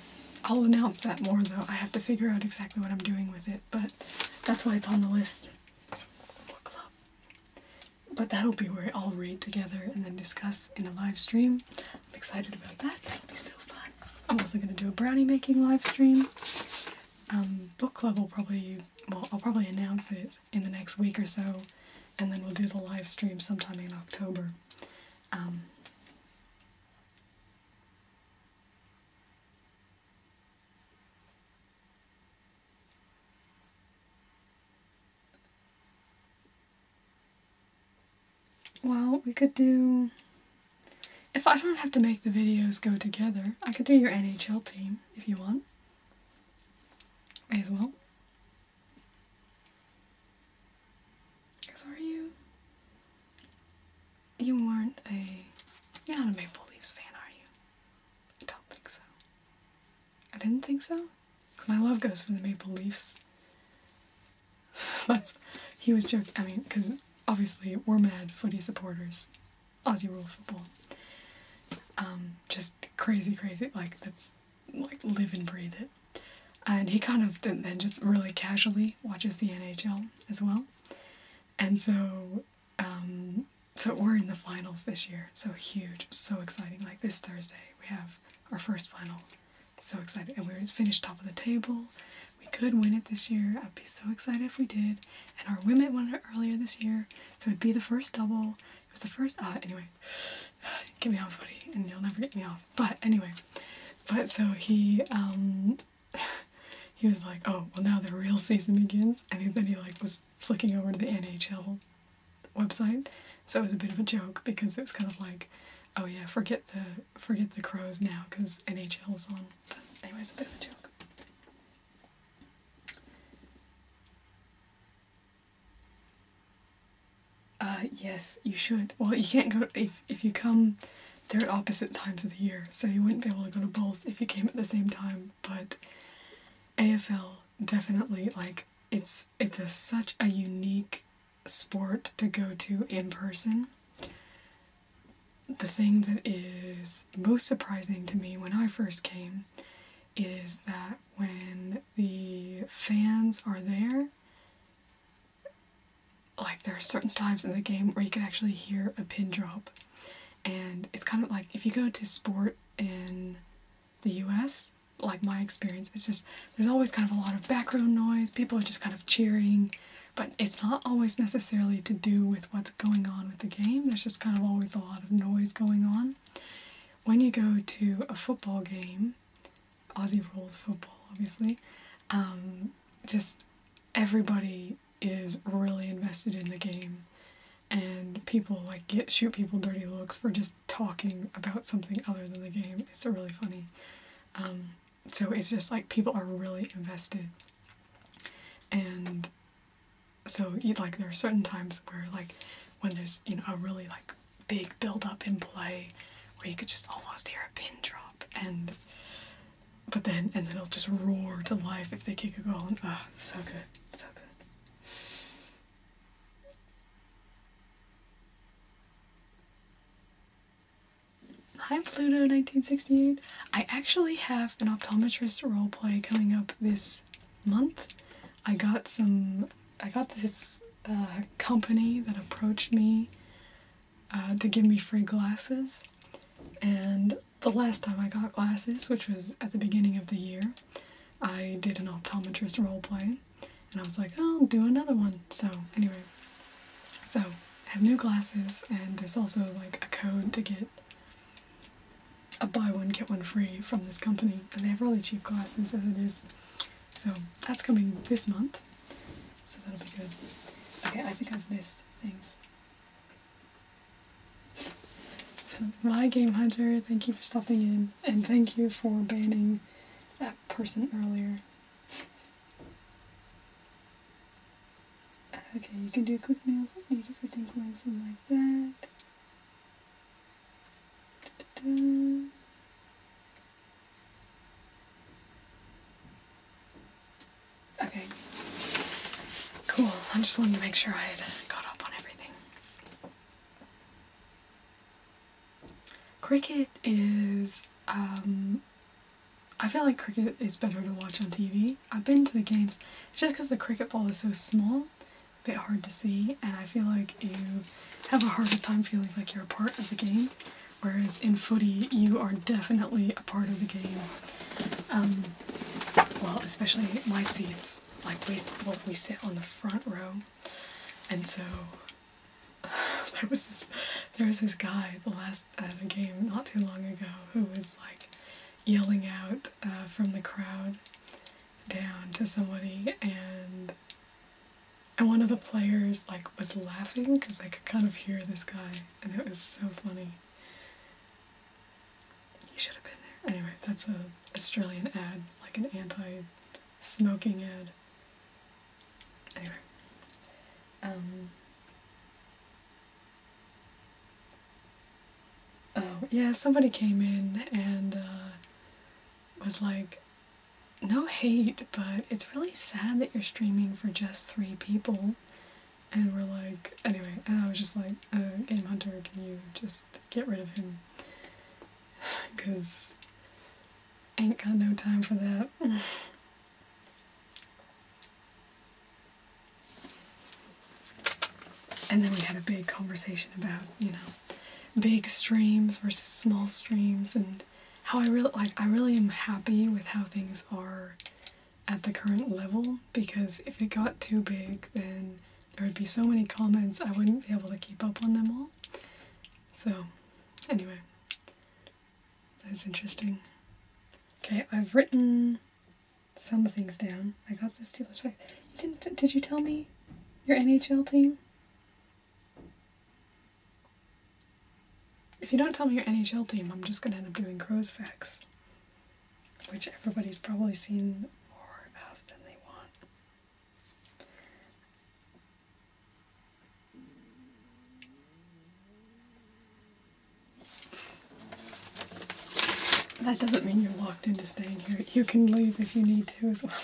S1: I'll announce that more though. I have to figure out exactly what I'm doing with it, but that's why it's on the list. Book club. But that'll be where I'll read together and then discuss in a live stream. I'm excited about that. That'll be so fun. I'm also going to do a brownie making live stream. Book club will probably, well, I'll probably announce it in the next week or so, and then we'll do the live stream sometime in October. Well, we could do, if I don't have to make the videos go together, I could do your NHL team if you want. May as well. Because you're not a Maple Leafs fan, are you? I don't think so. I didn't think so? Because my love goes for the Maple Leafs. He was joking, I mean, because obviously we're mad footy supporters. Aussie rules football. Just crazy, like that's, like, live and breathe it. And he kind of then just really casually watches the NHL as well. And so, so we're in the finals this year. So huge, so exciting. Like this Thursday, we have our first final. So excited. And we're finished top of the table. We could win it this year. I'd be so excited if we did. And our women won it earlier this year. So it'd be the first double. It was the first, anyway. Get me off footy and you'll never get me off. But anyway. But so he he was like, oh, well now the real season begins, and then he like was flicking over to the NHL website, so it was a bit of a joke because it was kind of like, oh yeah, forget the Crows now because NHL is on. But anyways, a bit of a joke. Yes, you should. Well, you can't go if you come. They're at opposite times of the year, so you wouldn't be able to go to both if you came at the same time. But AFL definitely, like, it's such a unique sport to go to in person. The thing that is most surprising to me when I first came is that when the fans are there, like, there are certain times in the game where you can actually hear a pin drop. And it's kind of like, if you go to sport in the US, like my experience, it's just, there's always kind of a lot of background noise, people are just kind of cheering, but it's not always necessarily to do with what's going on with the game, there's just kind of always a lot of noise going on. When you go to a football game, Aussie rules football, obviously, just everybody is really invested in the game, and people like shoot people dirty looks for just talking about something other than the game. It's really funny. So it's just like people are really invested, and so like there are certain times where like when there's, you know, a really like big build up in play where you could just almost hear a pin drop, and then it'll just roar to life if they kick a goal, and so good, so good. Hi Pluto 1968. I actually have an optometrist roleplay coming up this month. I got this company that approached me to give me free glasses, and the last time I got glasses, which was at the beginning of the year, I did an optometrist roleplay, and I was like, oh, I'll do another one. So anyway, so I have new glasses, and there's also like a code to get a buy one get one free from this company, and they have really cheap glasses as it is. So that's coming this month, so that'll be good. Okay, I think I've missed things. My Game Hunter, thank you for stopping in, and thank you for banning that person earlier. Okay, you can do quick meals needed for tinkling, something like that. Da-da-da. Okay. Cool. I just wanted to make sure I had caught up on everything. Cricket is, I feel like cricket is better to watch on TV. I've been to the games just because the cricket ball is so small, a bit hard to see, and I feel like you have a harder time feeling like you're a part of the game, whereas in footy you are definitely a part of the game. Well, especially my seats, like we sit on the front row, and so there was this guy at a game not too long ago who was like yelling out from the crowd down to somebody, and one of the players like was laughing because they could kind of hear this guy, and it was so funny. He should have been there. Anyway, that's a Australian ad, like an anti-smoking ad. Anyway. Oh, yeah, somebody came in and was like, no hate, but it's really sad that you're streaming for just 3 people. And we're like, anyway, and I was just like, Game Hunter, can you just get rid of him? Because ain't got no time for that. And then we had a big conversation about, you know, big streams versus small streams, and how I really am happy with how things are at the current level, because if it got too big, then there would be so many comments I wouldn't be able to keep up on them all. So, anyway, that was interesting. Okay, I've written some things down. I got the Steelers facts. Did you tell me your NHL team? If you don't tell me your NHL team, I'm just going to end up doing Crow's facts, which everybody's probably seen more of than they want. That doesn't mean you're locked into staying here. You can leave if you need to as well.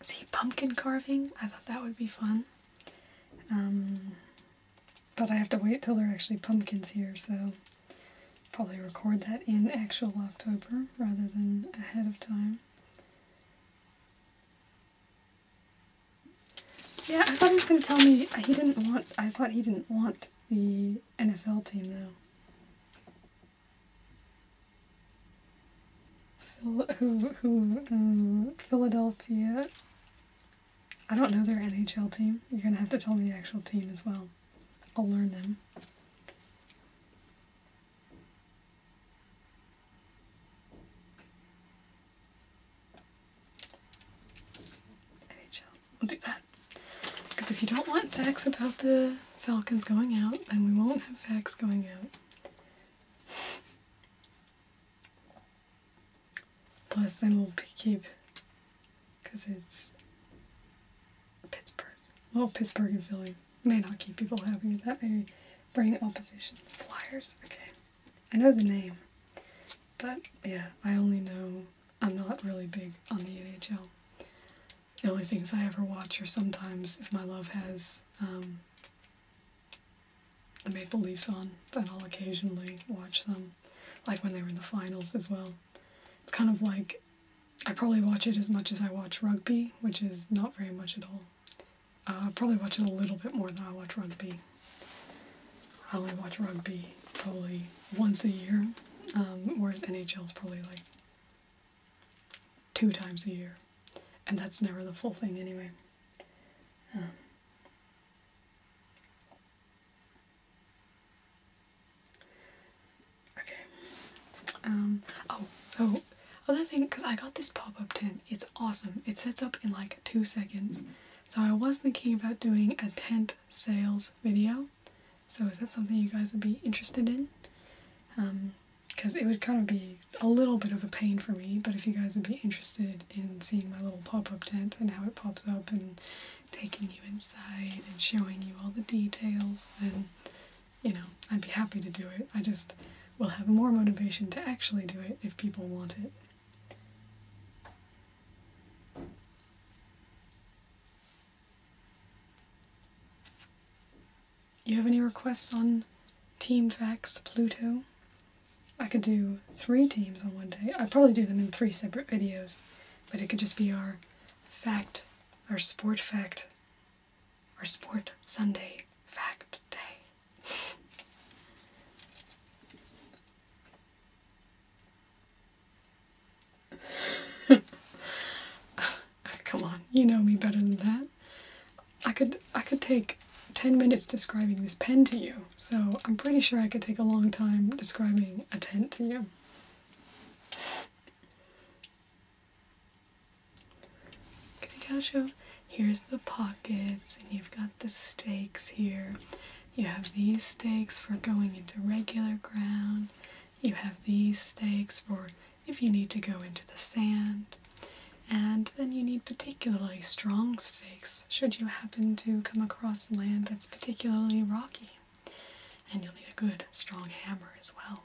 S1: See, pumpkin carving? I thought that would be fun. But I have to wait till there are actually pumpkins here, so probably record that in actual October rather than ahead of time. Yeah, I thought he was going to tell me I thought he didn't want the NFL team though. Philadelphia. I don't know their NHL team. You're gonna have to tell me the actual team as well. I'll learn them. NHL. We'll do that. Because if you don't want facts about the Falcons going out, then we won't have facts going out. Plus, then we'll keep, because it's Pittsburgh. Well, Pittsburgh and Philly may not keep people happy. That may bring opposition. Flyers? Okay. I know the name. But, yeah, I only know I'm not really big on the NHL. The only things I ever watch are sometimes, if my love has the Maple Leafs on, then I'll occasionally watch some. Like when they were in the finals as well. It's kind of like, I probably watch it as much as I watch rugby, which is not very much at all. I probably watch it a little bit more than I watch rugby. I only watch rugby probably once a year, whereas NHL is probably like 2 times a year. And that's never the full thing anyway. So other thing, because I got this pop-up tent, it's awesome. It sets up in like 2 seconds. So I was thinking about doing a tent sales video. So is that something you guys would be interested in? Because it would kind of be a little bit of a pain for me, but if you guys would be interested in seeing my little pop-up tent and how it pops up and taking you inside and showing you all the details, then, you know, I'd be happy to do it. I just will have more motivation to actually do it if people want it. You have any requests on Team Facts Pluto? I could do 3 teams on one day. I'd probably do them in 3 separate videos, but it could just be our fact, our sport fact, our sport Sunday fact day. Come on, you know me better than that. I could take 10 minutes describing this pen to you, so I'm pretty sure I could take a long time describing a tent to you. Because you gotta show, here's the pockets, and you've got the stakes here. You have these stakes for going into regular ground. You have these stakes for if you need to go into the sand. And then you need particularly strong stakes should you happen to come across land that's particularly rocky. And you'll need a good, strong hammer as well.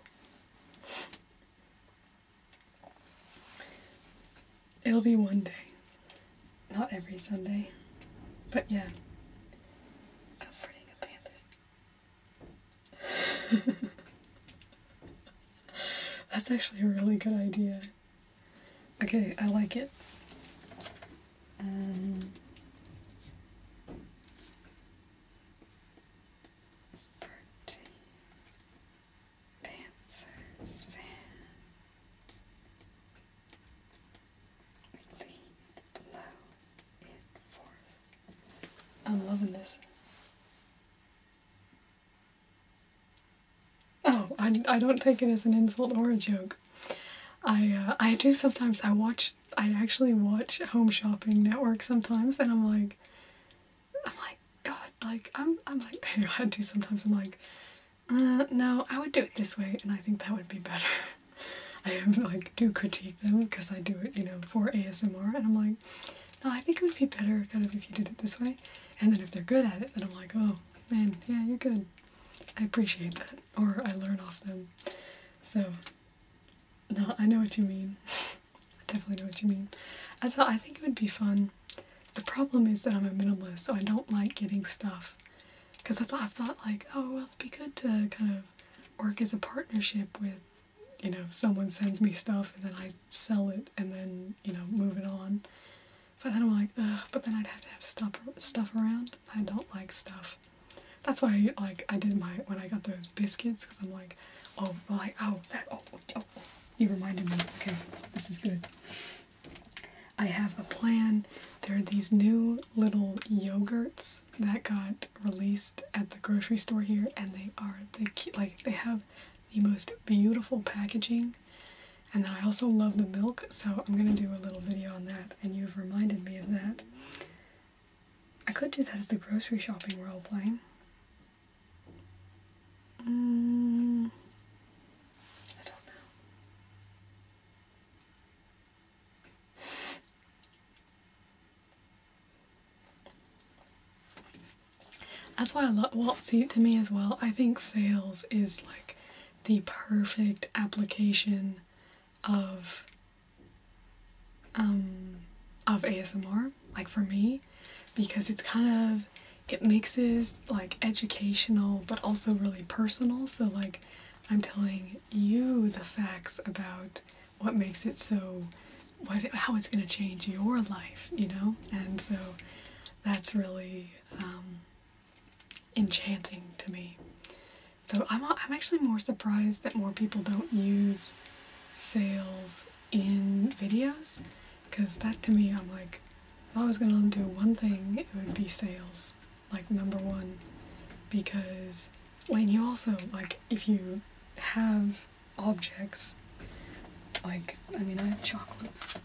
S1: It'll be one day. Not every Sunday. But yeah. Comforting a panther. That's actually a really good idea. Okay, I like it. Bertie Panthers fan. Lead blow it forth. I'm loving this. Oh, I don't take it as an insult or a joke. I do sometimes. I actually watch Home Shopping Network sometimes, and I'm like, God, like I'm like, I do sometimes. I'm like, no, I would do it this way, and I think that would be better. I like do critique them because I do it, for ASMR, and I'm like, no, I think it would be better kind of if you did it this way. And then if they're good at it, then I'm like, oh man, yeah, you're good. I appreciate that, or I learn off them. So, no, I know what you mean. I definitely know what you mean. I think it would be fun. The problem is that I'm a minimalist, so I don't like getting stuff. Because that's all I've thought, like, oh, well, it'd be good to kind of work as a partnership with, someone sends me stuff and then I sell it and then, move it on. But then I'm like, ugh, but then I'd have to have stuff around. I don't like stuff. That's why, I did when I got those biscuits, because I'm like, you reminded me. Okay, this is good. I have a plan. There are these new little yogurts that got released at the grocery store here, and they have the most beautiful packaging. And then I also love the milk, so I'm gonna do a little video on that, and you've reminded me of that. I could do that as the grocery shopping role playing. I don't know. That's why to me as well, I think sales is like the perfect application of ASMR, like for me, because it mixes like educational but also really personal. So like I'm telling you the facts about what makes it how it's going to change your life, and so that's really enchanting to me. So I'm actually more surprised that more people don't use sales in videos, because that to me, I'm like, if I was gonna do one thing, it would be sales, like number one, because when you also, like, if you have objects, I have chocolates,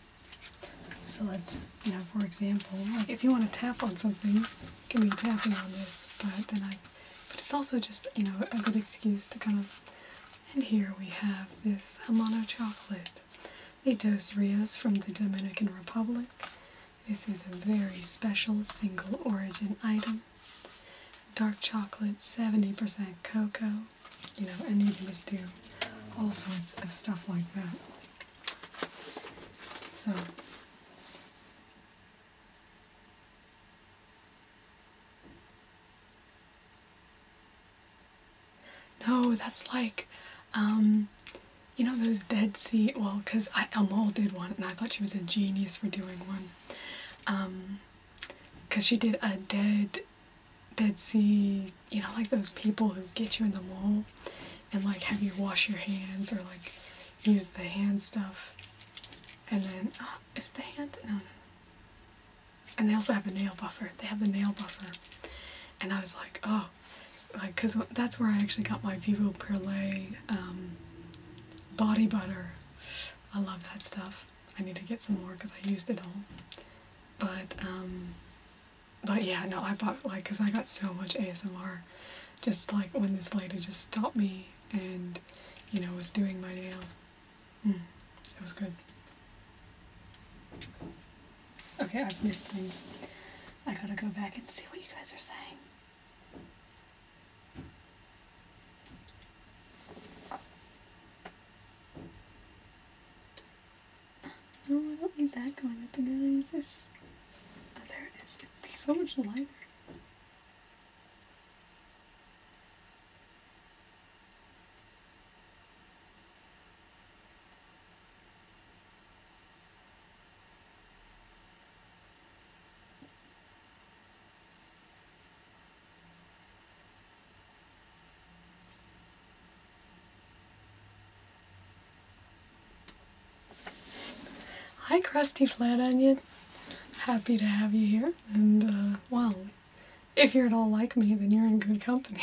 S1: so let's, for example, like if you want to tap on something, you can be tapping on this, but it's also just, a good excuse to kind of, and here we have this Hamano chocolate, the Dos Rios from the Dominican Republic. This is a very special single origin item. Dark chocolate, 70% cocoa, and you can just do all sorts of stuff like that. So, no, that's like, those Dead Sea, well, because Amal did one, and I thought she was a genius for doing one. Because she did a Dead Sea, like those people who get you in the mall and like have you wash your hands or like use the hand stuff. And then, is it the hand? No. And they also have the nail buffer. They have the nail buffer. And I was like, oh, like, because that's where I actually got my Vivo Perlé body butter. I love that stuff. I need to get some more because I used it all. But yeah, no, I bought, like, because I got so much ASMR, just like when this lady just stopped me and, was doing my nail. It was good. Okay, I've missed things. I gotta go back and see what you guys are saying. No, I don't need that going up and down. I need this. Oh, there it is. It's so much lighter. Hi, Krusty Flat Onion. Happy to have you here. And, well, if you're at all like me, then you're in good company.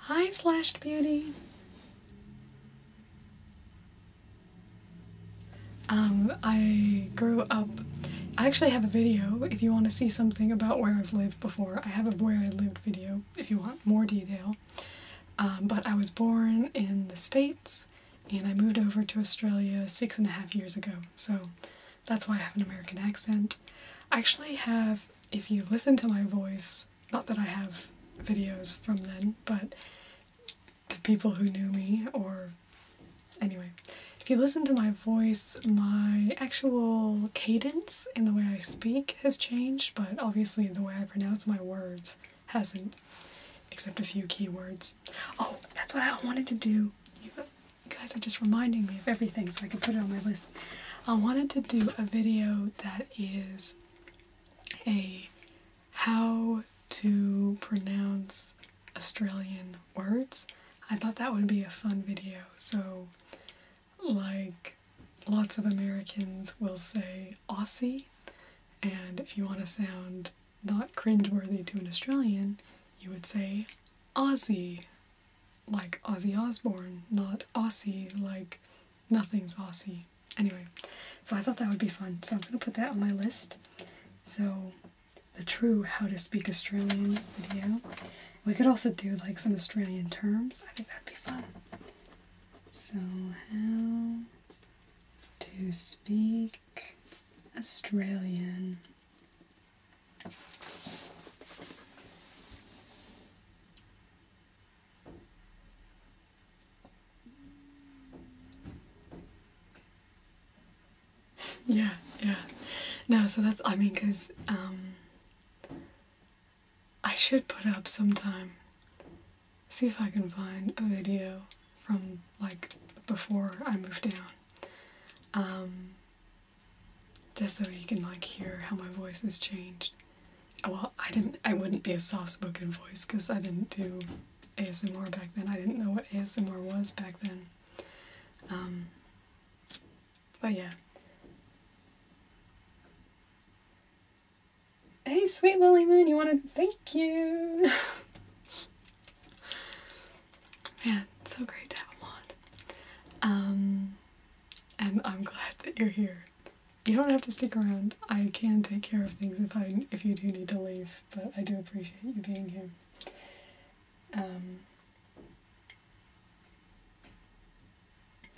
S1: Hi, Slashed Beauty. I grew up, I actually have a video if you want to see something about where I've lived before. I have a where I lived video if you want more detail. But I was born in the States and I moved over to Australia 6.5 years ago. So that's why I have an American accent. I actually have, if you listen to my voice, not that I have videos from then, but the people who knew me, or anyway, if you listen to my voice, my actual cadence in the way I speak has changed, but obviously the way I pronounce my words hasn't, except a few key words. Oh, that's what I wanted to do. You guys are just reminding me of everything so I can put it on my list. I wanted to do a video that is a how to pronounce Australian words. I thought that would be a fun video. So, like, lots of Americans will say Aussie, and if you want to sound not cringeworthy to an Australian, you would say Aussie, like Ozzy Osbourne, not Aussie, like nothing's Aussie. Anyway, so I thought that would be fun, so I'm going to put that on my list. So, the true how to speak Australian video. We could also do like some Australian terms. I think that'd be fun. So, how to speak Australian. Yeah. No, so that's, I mean, because, I should put up sometime, see if I can find a video from, like, before I moved down, just so you can, like, hear how my voice has changed. Well, I wouldn't be a soft-spoken voice, because I didn't do ASMR back then. I didn't know what ASMR was back then. But yeah. Hey, sweet Lily Moon, you want to... Thank you! Man, it's so great to have a mod. And I'm glad that you're here. You don't have to stick around. I can take care of things if you do need to leave, but I do appreciate you being here.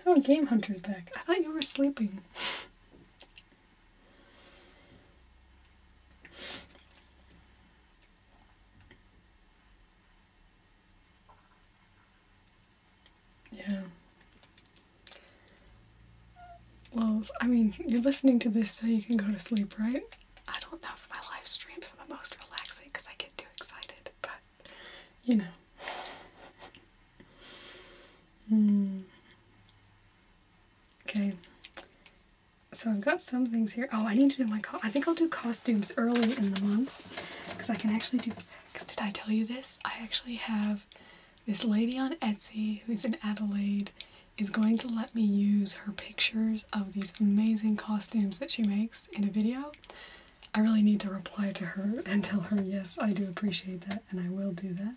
S1: Oh, Game Hunter's back. I thought you were sleeping. Yeah. Well, I mean, you're listening to this so you can go to sleep, right? I don't know if my live streams are the most relaxing because I get too excited, but, you know. Okay. So I've got some things here. Oh, I need to do my I think I'll do costumes early in the month because I can actually do... Because did I tell you this? I actually have this lady on Etsy who's in Adelaide is going to let me use her pictures of these amazing costumes that she makes in a video. I really need to reply to her and tell her, yes, I do appreciate that, and I will do that.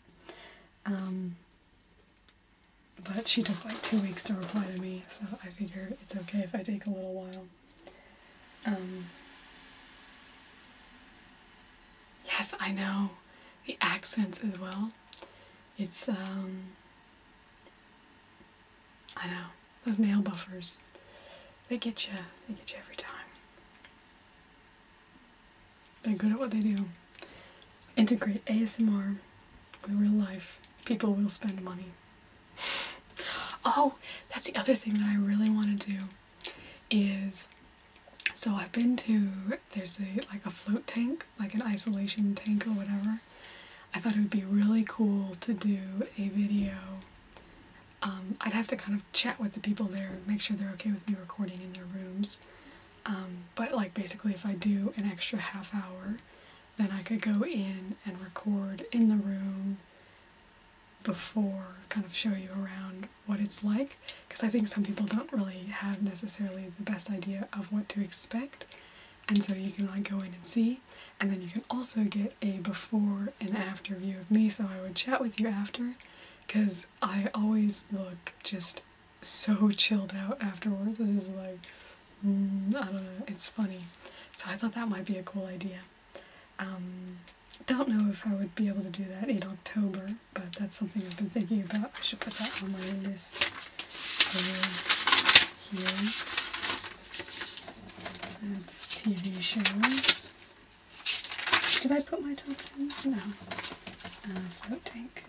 S1: But she took like 2 weeks to reply to me, so I figure it's okay if I take a little while. Yes, I know. The accents as well. It's, I know. Those nail buffers. They get you. They get you every time. They're good at what they do. Integrate ASMR with real life. People will spend money. Oh, that's the other thing that I really want to do is... So I've been to, there's like a float tank, like an isolation tank or whatever. I thought it would be really cool to do a video. I'd have to kind of chat with the people there, make sure they're okay with me recording in their rooms. But like basically if I do an extra half hour, then I could go in and record in the room before, kind of show you around what it's like, because I think some people don't really have necessarily the best idea of what to expect, and so you can like go in and see, and then you can also get a before and after view of me, so I would chat with you after, because I always look just so chilled out afterwards. It is like, I don't know, it's funny. So I thought that might be a cool idea. Don't know if I would be able to do that in October, but that's something I've been thinking about. I should put that on my list here. That's TV shows. Did I put my top 10s? No. Float tank.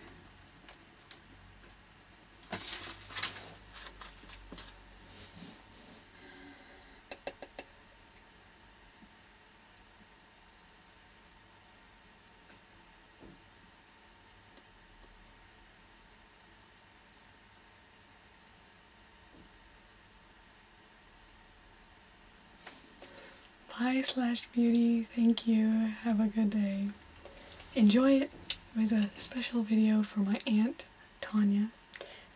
S1: Bye/beauty, thank you, have a good day. Enjoy it. It was a special video for my aunt, Tanya,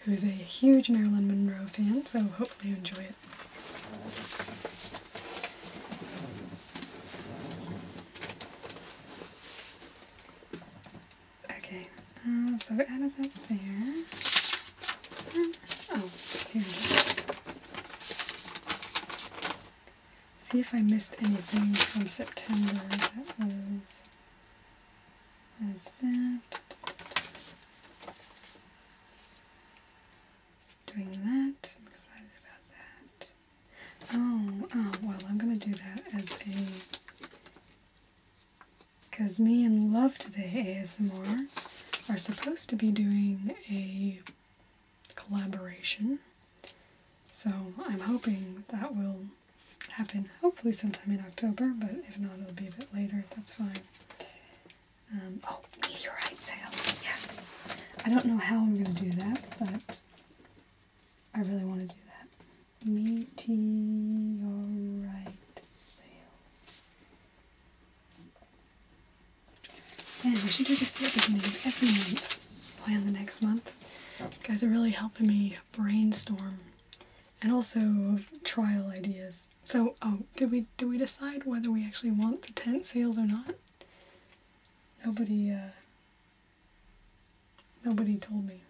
S1: who's a huge Marilyn Monroe fan, so hopefully you enjoy it. Okay, so I added that there. Oh, here it is. See if I missed anything from September. That's that. Doing that. I'm excited about that. Oh, well, I'm gonna do that as because me and Love Today ASMR are supposed to be doing a collaboration. So I'm hoping that will happen hopefully sometime in October, but if not, it'll be a bit later. That's fine. Oh, meteorite sales. Yes. I don't know how I'm going to do that, but I really want to do that. Meteorite sales. Man, we should do this at the beginning of every month. Plan the next month. You guys are really helping me brainstorm. And also trial ideas. So, did we decide whether we actually want the tent sales or not? Nobody told me.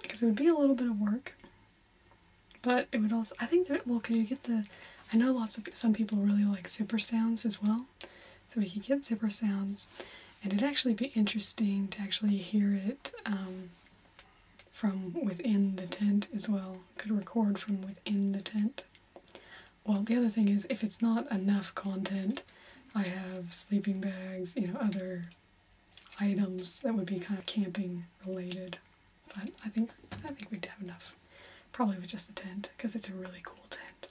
S1: Because it would be a little bit of work. But it would also, I think that, well, because you get I know some people really like zipper sounds as well. So we could get zipper sounds. And it'd actually be interesting to actually hear it from within the tent as well. Could record from within the tent. Well, the other thing is, if it's not enough content, I have sleeping bags, other items that would be kind of camping related. But I think we'd have enough. Probably with just the tent, because it's a really cool tent.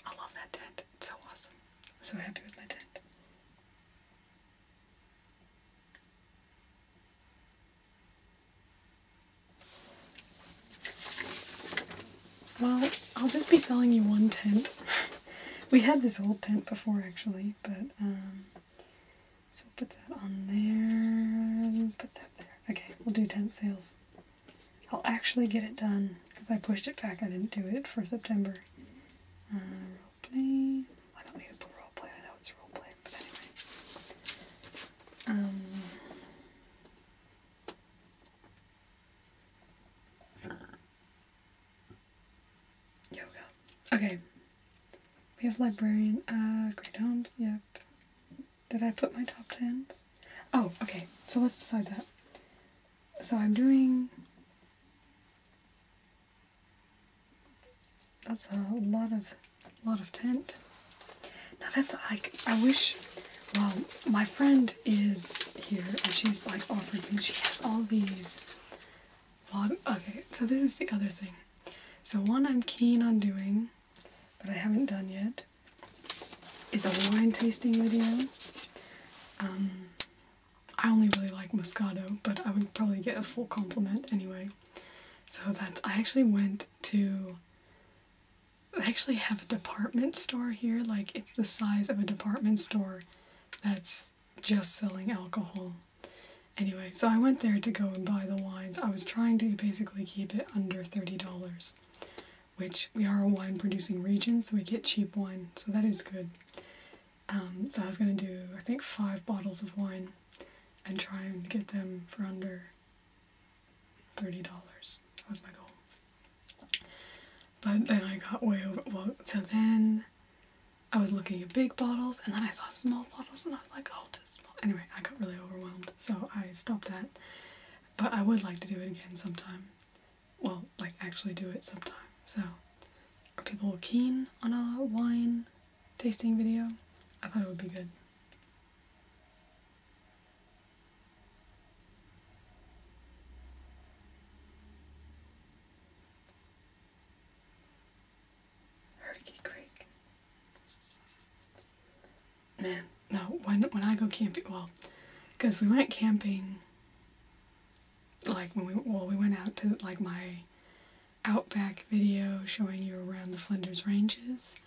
S1: I love that tent. It's so awesome. I'm so happy with my tent. Well, I'll just be selling you one tent. We had this old tent before, actually, but, so put that on there, put that there. Okay, we'll do tent sales. I'll actually get it done, because I pushed it back. I didn't do it for September. Roleplay. I don't need to put roleplay. I know it's roleplay, but anyway. Yoga. Okay. We have librarian. Great homes. Yep. Did I put my top 10s? Oh, okay. So let's decide that. So I'm doing. That's a lot of tent. Now that's like, I wish, well, my friend is here and she's like offered me, she has all these. Okay, so this is the other thing. So one I'm keen on doing, but I haven't done yet, is a wine tasting video. I only really like Moscato, but I would probably get a full compliment anyway. So I actually have a department store here, like it's the size of a department store that's just selling alcohol. Anyway, so I went there to go and buy the wines. I was trying to basically keep it under $30, which we are a wine producing region, so we get cheap wine, so that is good. So I was going to do, I think, 5 bottles of wine and try and get them for under $30. That was my goal. But then I got way over, well, so then I was looking at big bottles, and then I saw small bottles, and I was like, oh, this small. Anyway, I got really overwhelmed, so I stopped that. But I would like to do it again sometime. Well, like, actually do it sometime. So, are people keen on a wine tasting video? I thought it would be good. Herky Creek. Man, no, when I go camping, well, because we went camping, like, when we went out to, like, my Outback video showing you around the Flinders Ranges.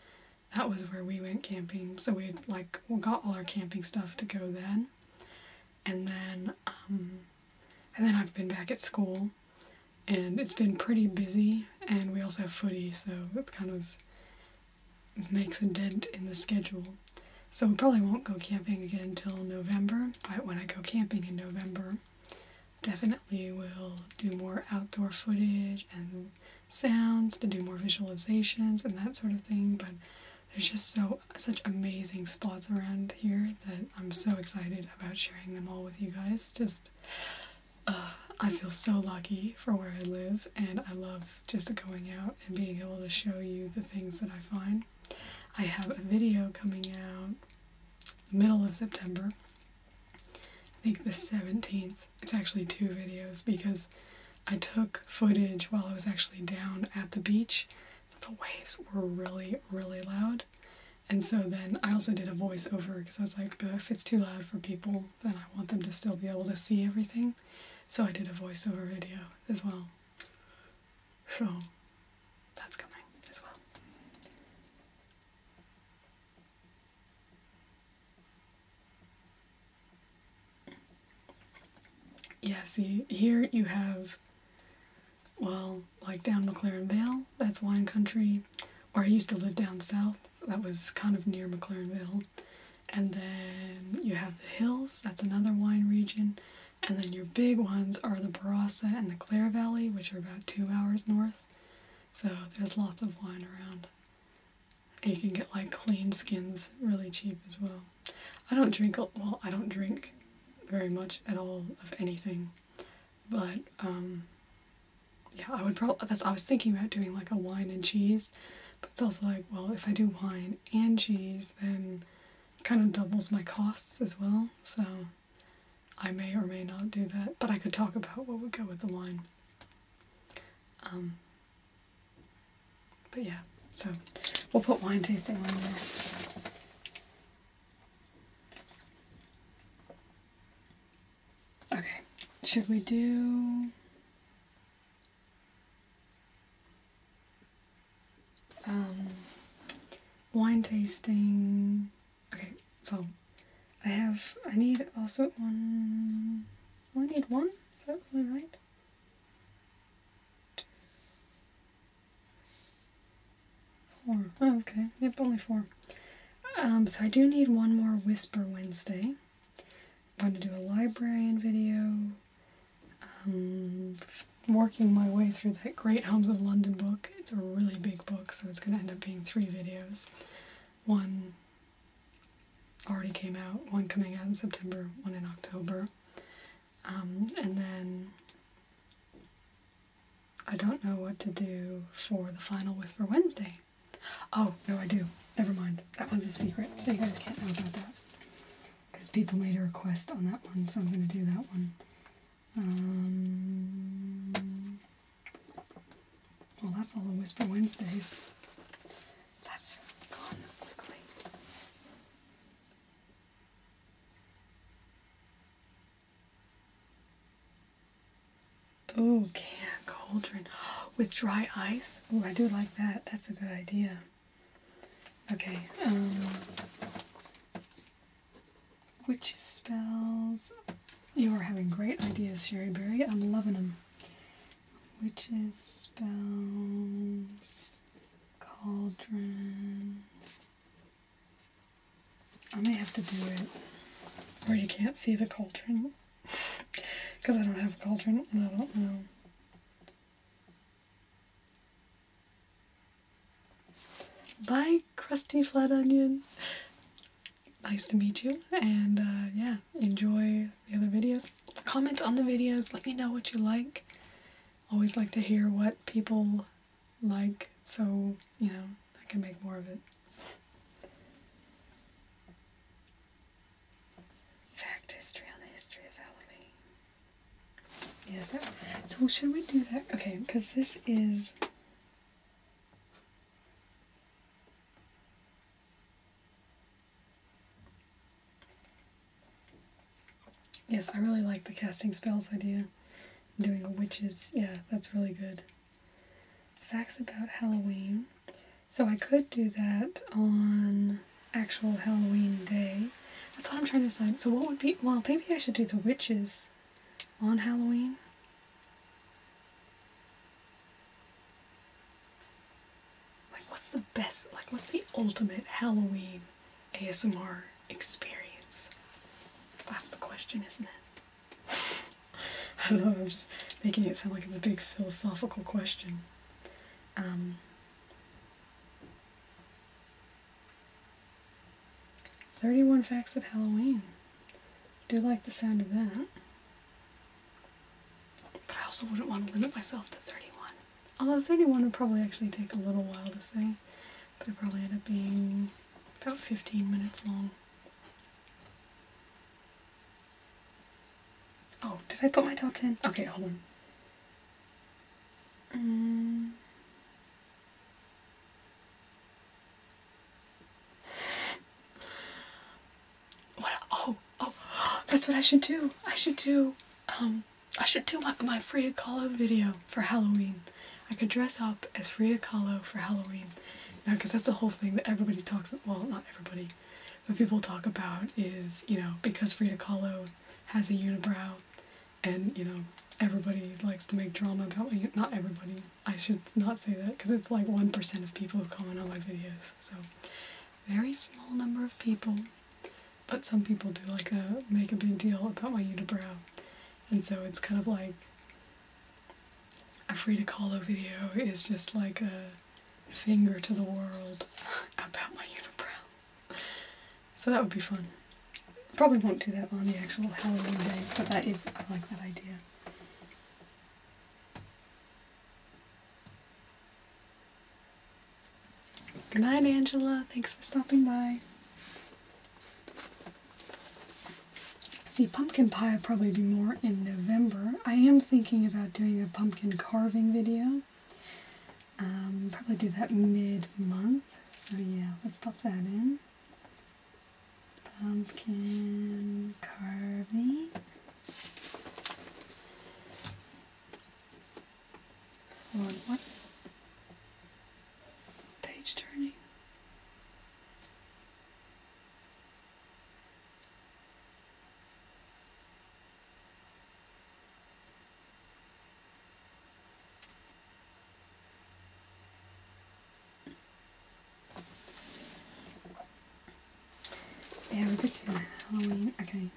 S1: That was where we went camping, so we got all our camping stuff to go then. And then I've been back at school, and it's been pretty busy, and we also have footy, so it kind of makes a dent in the schedule. So we probably won't go camping again until November, but when I go camping in November, definitely will do more outdoor footage and sounds, to do more visualizations and that sort of thing. But there's just such amazing spots around here that I'm so excited about sharing them all with you guys. I feel so lucky for where I live, and I love just going out and being able to show you the things that I find. I have a video coming out middle of September. I think the 17th. It's actually 2 videos because I took footage while I was actually down at the beach. The waves were really, really loud. And so then I also did a voiceover because I was like, if it's too loud for people, then I want them to still be able to see everything. So I did a voiceover video as well. So that's coming as well. Yeah, see, here you have, well, like down McLaren Vale, that's wine country. Or I used to live down south, that was kind of near McLaren Vale. And then you have the hills, that's another wine region. And then your big ones are the Barossa and the Clare Valley, which are about 2 hours north. So there's lots of wine around. And you can get like clean skins really cheap as well. I don't drink very much at all of anything. But yeah, I was thinking about doing like a wine and cheese. But it's also like, well, if I do wine and cheese, then it kind of doubles my costs as well. So I may or may not do that, but I could talk about what would go with the wine. But yeah, so we'll put wine tasting on there. Okay, should we do wine tasting? Okay, so I need also one. Oh, I need one? Is that really right? 4. Oh, okay. Yep, only 4. So I do need one more Whisper Wednesday. I'm going to do a librarian video. Working my way through that Great Homes of London book. It's a really big book, so it's going to end up being 3 videos. One already came out, one coming out in September, one in October. And then I don't know what to do for the final Whisper Wednesday. Oh, no, I do. Never mind. That one's a secret, so you guys can't know about that. Because people made a request on that one, so I'm going to do that one. Well, that's all the Whisper Wednesdays. That's gone quickly. Oh, cauldron with dry ice. Oh, I do like that. That's a good idea. Okay. Witches spells. You are having great ideas, Sherry Berry. I'm loving them. Witches spells. Cauldron. I may have to do it where you can't see the cauldron. Because I don't have a cauldron and I don't know Bye, crusty flat onion. Nice to meet you, and yeah, enjoy the other videos. Comment on the videos, let me know what you like. Always like to hear what people like, so, you know, I can make more of it. Fact history on the history of Halloween. Yes, so should we do that? Okay, because this is... Yes, I really like the casting spells idea. Doing a witch's, yeah, that's really good. Facts about Halloween. So I could do that on actual Halloween day. That's what I'm trying to decide. So what would be, well, maybe I should do the witches on Halloween. Like, what's the best, like, what's the ultimate Halloween ASMR experience? That's the question, isn't it? I don't know, I'm just making it sound like it's a big philosophical question. 31 facts of Halloween. Do like the sound of that. But I also wouldn't want to limit myself to 31. Although 31 would probably actually take a little while to say. But it probably end up being about 15 minutes long. Oh, did I put my top 10? Okay, hold on. What? Oh, that's what I should do. I should do my Frida Kahlo video for Halloween. I could dress up as Frida Kahlo for Halloween. Now, because that's the whole thing that everybody talks, well, not everybody, but people talk about is, you know, because Frida Kahlo has a unibrow, and, you know, everybody likes to make drama about my, not everybody, I should not say that, because it's like 1% of people who comment on my videos, so, very small number of people, but some people do like to make a big deal about my unibrow, and so it's kind of like, a Frida Kahlo video is just like a finger to the world about my unibrow. So that would be fun. Probably won't do that on the actual Halloween day, but I like that idea. Good night, Angela. Thanks for stopping by. See, pumpkin pie would probably be more in November. I am thinking about doing a pumpkin carving video. Probably do that mid-month. So yeah, let's pop that in. Pumpkin carving. Hold on, what? Page turning. Yeah, we could do Halloween. Okay.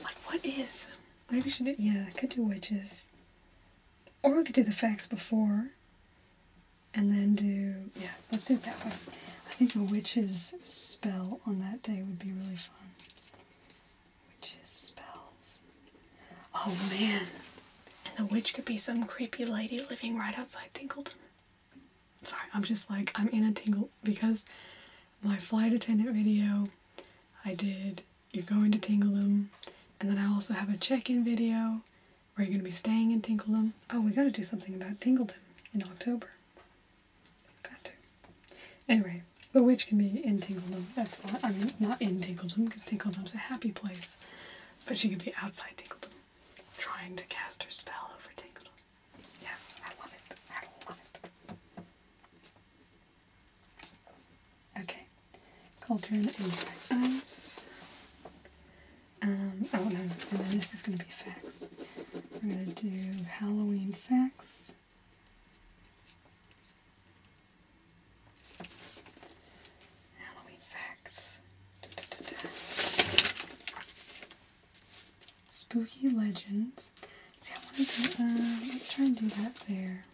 S1: Like, what is? Maybe we should do, yeah, I could do witches. Or we could do the facts before. And then do, yeah, let's do it that way. I think the witches spell on that day would be really fun. Witches spells. Oh, man. And the witch could be some creepy lady living right outside Tingleton. Sorry, I'm just like, I'm in a tingle, because my flight attendant video, I did, you're going to Tingledom, and then I also have a check-in video where you're going to be staying in Tingledom. Oh, we got to do something about Tingledom in October. Got to. Anyway, the witch can be in Tingledom. That's fine. I mean, not in Tingledom, because Tingledom's a happy place, but she could be outside Tingledom, trying to cast her spell over Tingledom. Yes, I love it. I love it. Okay. Cauldron and dry ice. Oh no, and then this is going to be facts. We're going to do Halloween facts. Halloween facts. Spooky legends. See, I want to do, let's try and do that there.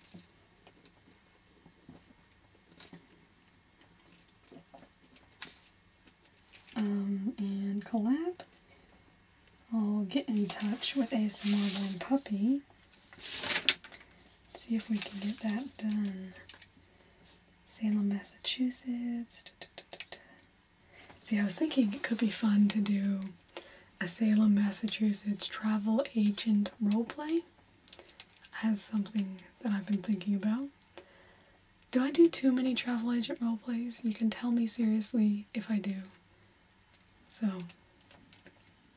S1: And collab. I'll get in touch with ASMR Born Puppy. See if we can get that done. Salem, Massachusetts. See, I was thinking it could be fun to do a Salem, Massachusetts travel agent roleplay. As something that I've been thinking about. Do I do too many travel agent roleplays? You can tell me seriously if I do. So,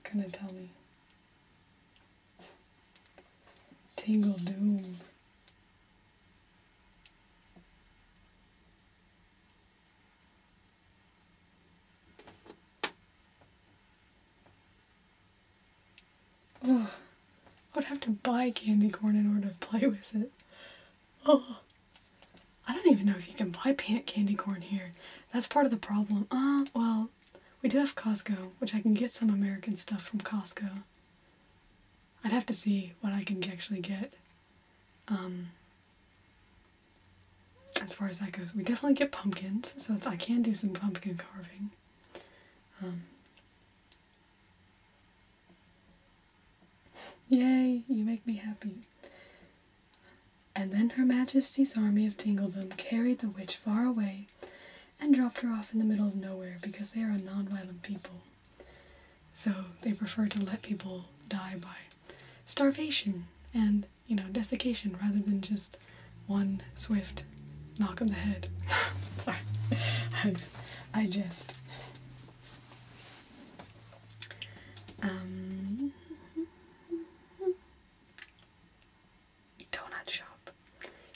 S1: gonna tell me. Tingle Doom. Oh, I would have to buy candy corn in order to play with it. Oh, I don't even know if you can buy candy corn here. That's part of the problem. Well, we do have Costco, which I can get some American stuff from Costco. I'd have to see what I can actually get. As far as that goes, we definitely get pumpkins, so I can do some pumpkin carving. Yay, you make me happy. And then Her Majesty's army of Tingledom carried the witch far away and dropped her off in the middle of nowhere because they are a non-violent people. So they prefer to let people die by starvation and, desiccation rather than just one swift knock on the head. Sorry. I just... Donut shop.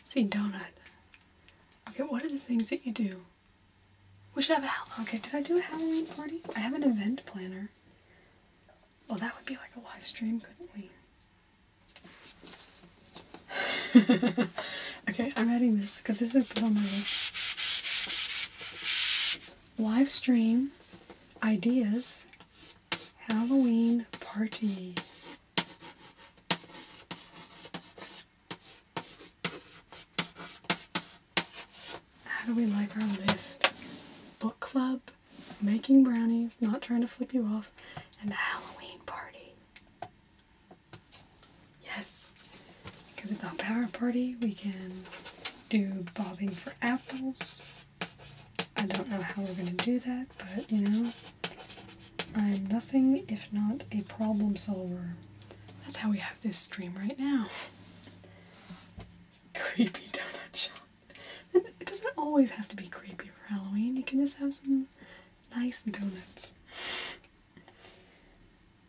S1: See, donut. Okay, what are the things that you do? We should have okay, did I do a Halloween party? I have an event planner. Well, that would be like a live stream, couldn't we? Okay, I'm adding this because this is put on my list. Live stream, ideas, Halloween party. How do we like our list? Book club, making brownies, not trying to flip you off, and a Halloween party. Yes. Because at the power party, we can do bobbing for apples. I don't know how we're going to do that, but, I'm nothing if not a problem solver. That's how we have this stream right now. Creepy donut shop. It doesn't always have to be creepy for Halloween. You can just have some nice donuts.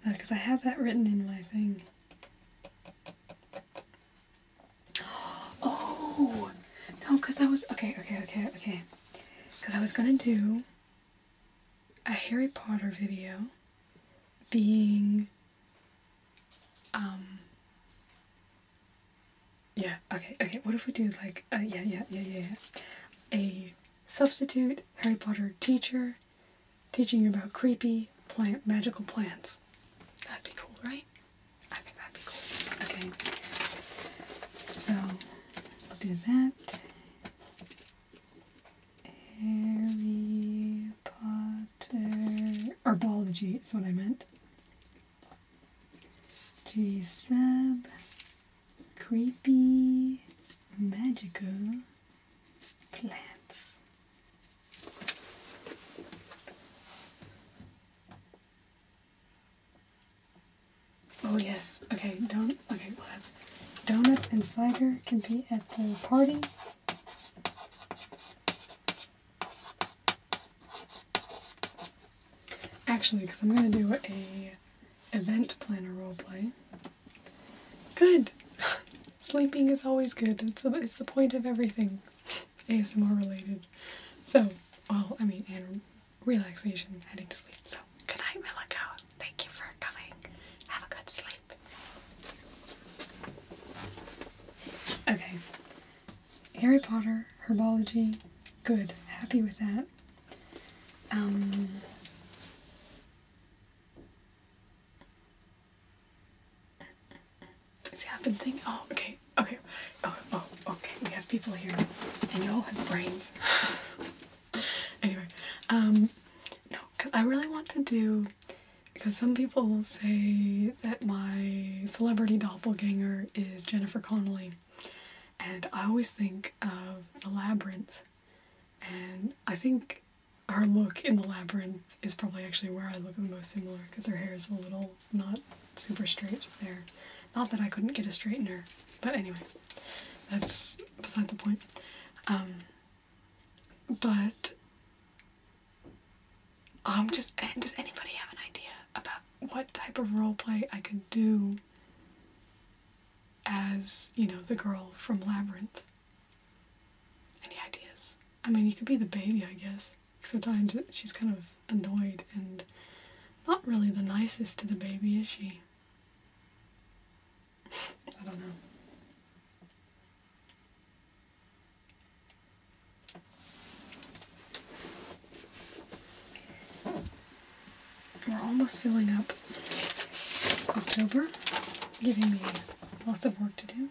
S1: Because I have that written in my thing. Oh! No, because I was... Okay. Because I was going to do a Harry Potter video being... Yeah, okay. What if we do like... A substitute Harry Potter teacher teaching you about creepy magical plants. That'd be cool, right? I think that'd be cool. Okay. So, we'll do that. Harry Potter... Herbology is what I meant. G-sub. Creepy magical plants. Oh yes. Okay, we'll have donuts and cider can be at the party. Actually, because I'm going to do a event planner roleplay. Good! Sleeping is always good. It's the point of everything ASMR related. So, and relaxation, heading to sleep. So, good night, Milico. Thank you for coming. Have a good sleep. Okay. Harry Potter, herbology, good. Happy with that. See, I've been thinking, okay. We have people here, and you all have brains. Anyway, no, because I really want to do, because some people say that my celebrity doppelganger is Jennifer Connelly, and I always think of The Labyrinth, and I think her look in The Labyrinth is probably actually where I look the most similar, because her hair is a little not super straight there. Not that I couldn't get a straightener, but anyway, that's beside the point. But does anybody have an idea about what type of role play I could do as, you know, the girl from Labyrinth? Any ideas? I mean, you could be the baby, I guess. Sometimes she's kind of annoyed and not really the nicest to the baby, is she? I don't know. We're almost filling up October, giving me lots of work to do.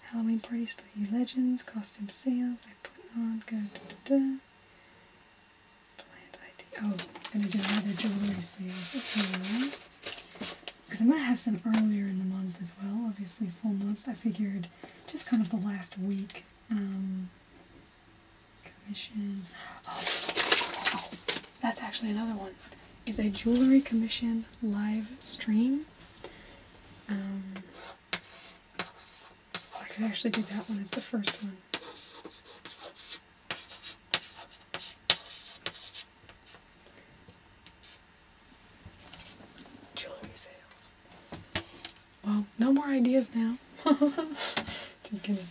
S1: Halloween party, spooky legends, costume sales, I put on, good, Plant ID. Oh, I'm gonna do another jewelry sales as well. Because I'm gonna have some earlier in the month as well, obviously full month. I figured just kind of the last week. Commission. Oh, that's actually another one. Is a jewelry commission live stream. I could actually do that one as the first one. Jewelry sales. Well, no more ideas now. Just kidding.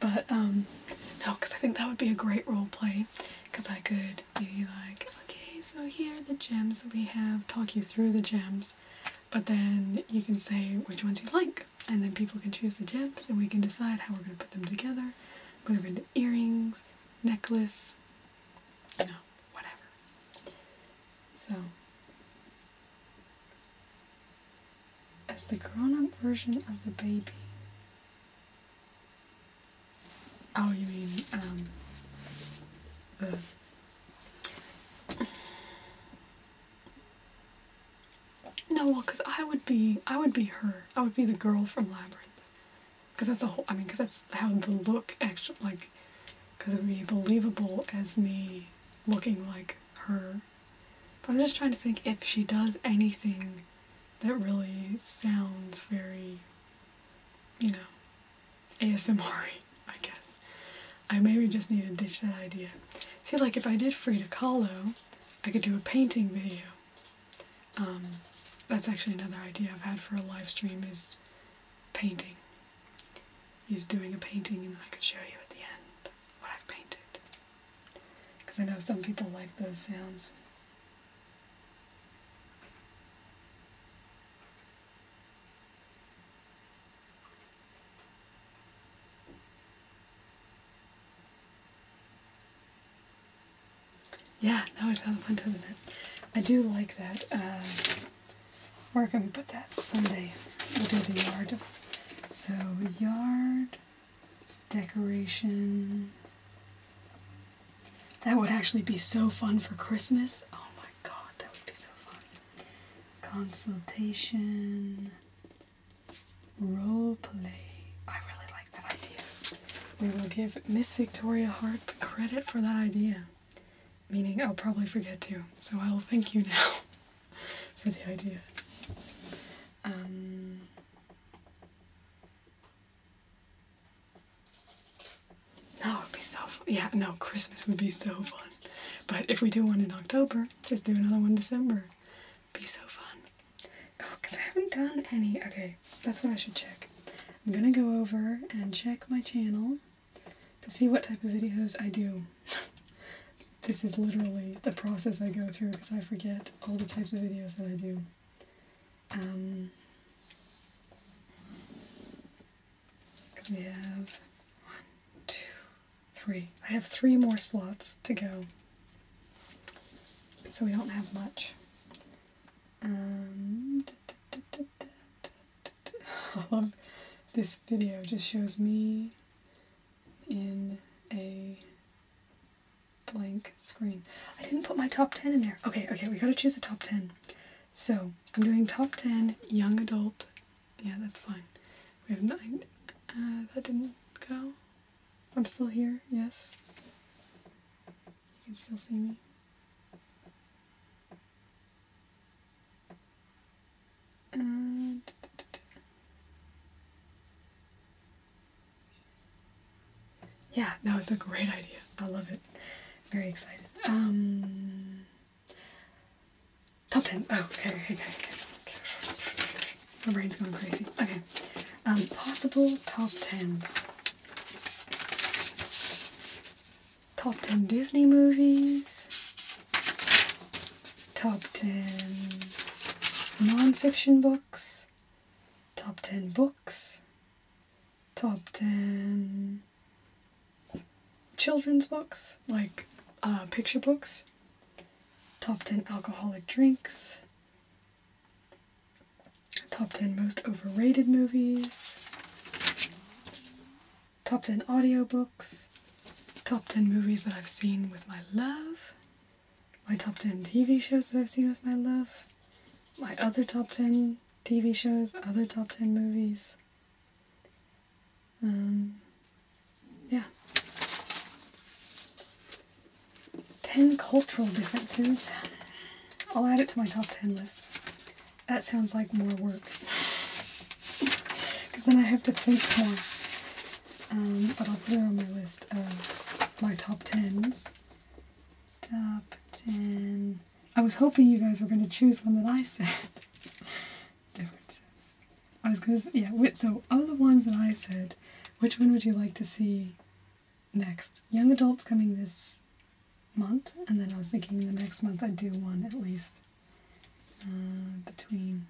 S1: But, no, because I think that would be a great role play. Because I could be like, okay, so here are the gems that we have, talk you through the gems, but then you can say which ones you like, and then people can choose the gems, and we can decide how we're going to put them together, whether we're into earrings, necklace, you know, whatever. So, as the grown-up version of the baby. Oh, you mean, the... No, well, because I would be her. I would be the girl from Labyrinth. Because that's the whole, I mean, because that's how the look actually, like, because it would be believable as me looking like her. But I'm just trying to think if she does anything that really sounds very, you know, ASMR-y, I guess. I maybe just need to ditch that idea. See, like, if I did Frida Kahlo, I could do a painting video. That's actually another idea I've had for a live stream, is painting. Is doing a painting, and then I could show you at the end what I've painted. Because I know some people like those sounds. Yeah, now it sounds fun, doesn't it? I do like that. Where can we put that? Sunday. We'll do the yard. So, yard decoration. That would actually be so fun for Christmas. Oh my god, that would be so fun. Consultation. Role play. I really like that idea. We will give Miss Victoria Hart the credit for that idea. Meaning I'll probably forget to, so I'll thank you now for the idea. No, it'd be so fun. Yeah, no, Christmas would be so fun. But if we do one in October, just do another one in December. Be so fun. Oh, because I haven't done any. Okay, that's what I should check. I'm gonna go over and check my channel to see what type of videos I do. This is literally the process I go through because I forget all the types of videos that I do. Because we have 1, 2, 3. I have 3 more slots to go. So we don't have much. I love this video. It just shows me in a blank blank screen. I didn't put my top 10 in there. Okay, we gotta choose a top 10. So, I'm doing top 10 young adult. Yeah, that's fine. We have 9. That didn't go. I'm still here, yes. You can still see me. And yeah, no, it's a great idea. I love it. Very excited. Top 10. Oh, okay. My brain's going crazy. Okay. Possible top 10s. Top 10 Disney movies. Top 10 non-fiction books. Top 10 books. Top 10 children's books, like picture books. Top 10 alcoholic drinks. Top 10 most overrated movies. Top 10 audiobooks. Top 10 movies that I've seen with my love. My top 10 TV shows that I've seen with my love. My other top 10 TV shows, other top 10 movies. Yeah. 10 cultural differences. I'll add it to my top 10 list. That sounds like more work. Because then I have to think more. But I'll put it on my list of my top 10s. Top 10. I was hoping you guys were going to choose one that I said. Differences. I was going to, yeah, so of the ones that I said, which one would you like to see next? Young adults coming this month, and then I was thinking the next month I'd do one at least between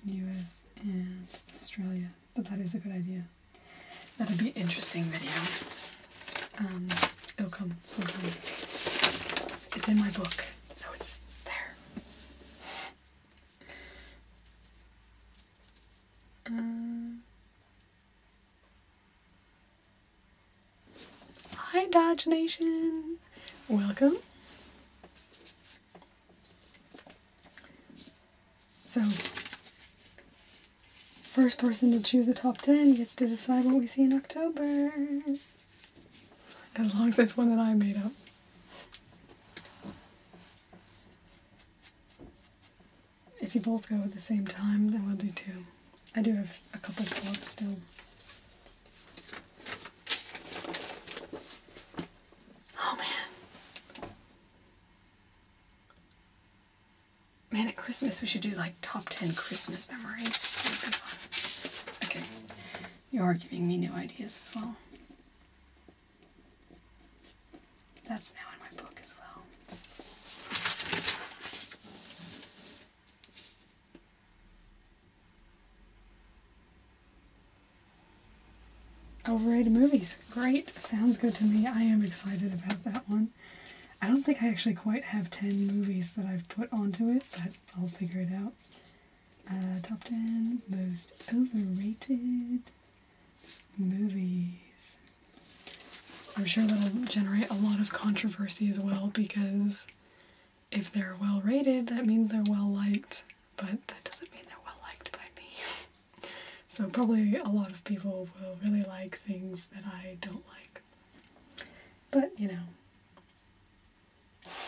S1: US and Australia. But that is a good idea. That'll be an interesting video. It'll come sometime. It's in my book, so it's there. Hi, Dodge Nation! Welcome. So, first person to choose the top 10 gets to decide what we see in October. As long as it's one that I made up. If you both go at the same time, then we'll do 2. I do have a couple slots still. Oh man. Man, at Christmas we should do like top 10 Christmas memories. That would be fun. Okay. You are giving me new ideas as well. That's now in my book as well. Overrated movies. Great. Sounds good to me. I am excited about that one. I don't think I actually quite have 10 movies that I've put onto it, but I'll figure it out. Top 10 most overrated movies. I'm sure that'll generate a lot of controversy as well, because if they're well rated, that means they're well liked, but that doesn't mean they're well liked by me. So probably a lot of people will really like things that I don't like. But, you know,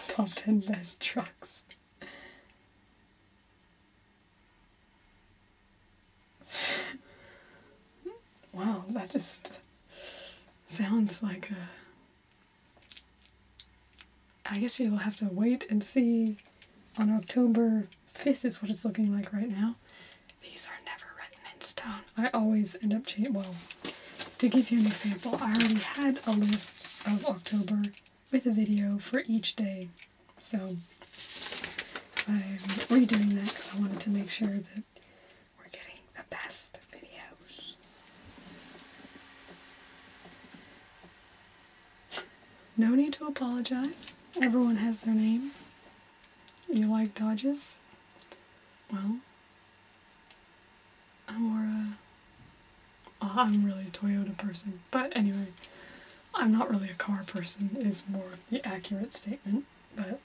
S1: top 10 best trucks. Wow, that just sounds like a... I guess you'll have to wait and see. On October 5th is what it's looking like right now. These are never written in stone. I always end up changing... Well, to give you an example, I already had a list of October with a video for each day. So I'm redoing that because I wanted to make sure that we're getting the best videos. No need to apologize. Everyone has their name. You like Dodges? Well, I'm really a Toyota person. But anyway, I'm not really a car person is more the accurate statement, but,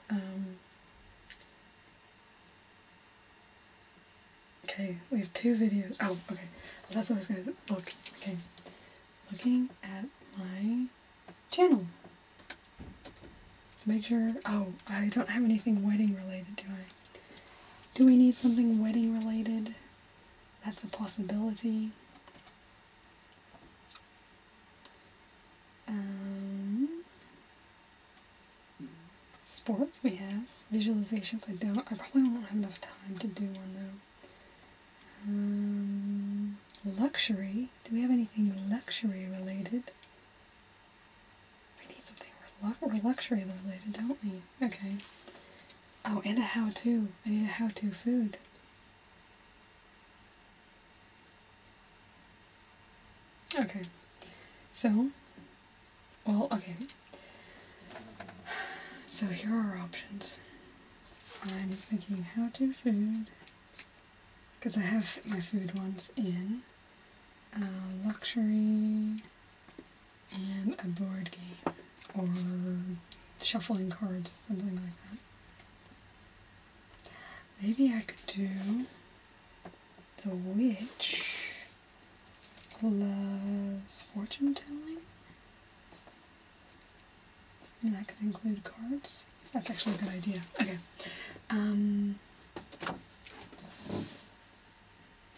S1: okay, we have 2 videos. Oh, okay. Well, that's what I was gonna look. Okay. Looking at my channel. Make sure. Oh, I don't have anything wedding related, do I? Do we need something wedding related? That's a possibility. Sports we have. Visualizations I don't. I probably won't have enough time to do one though. Luxury. Do we have anything luxury related? We need something we're luxury related, don't we? Okay. Oh, and a how-to. I need a how-to food. Okay. So, well, okay. So here are our options. I'm thinking how-to food, because I have my food ones in, luxury, and a board game, or shuffling cards, something like that. Maybe I could do the witch plus fortune telling. And that could include cards. That's actually a good idea. Okay.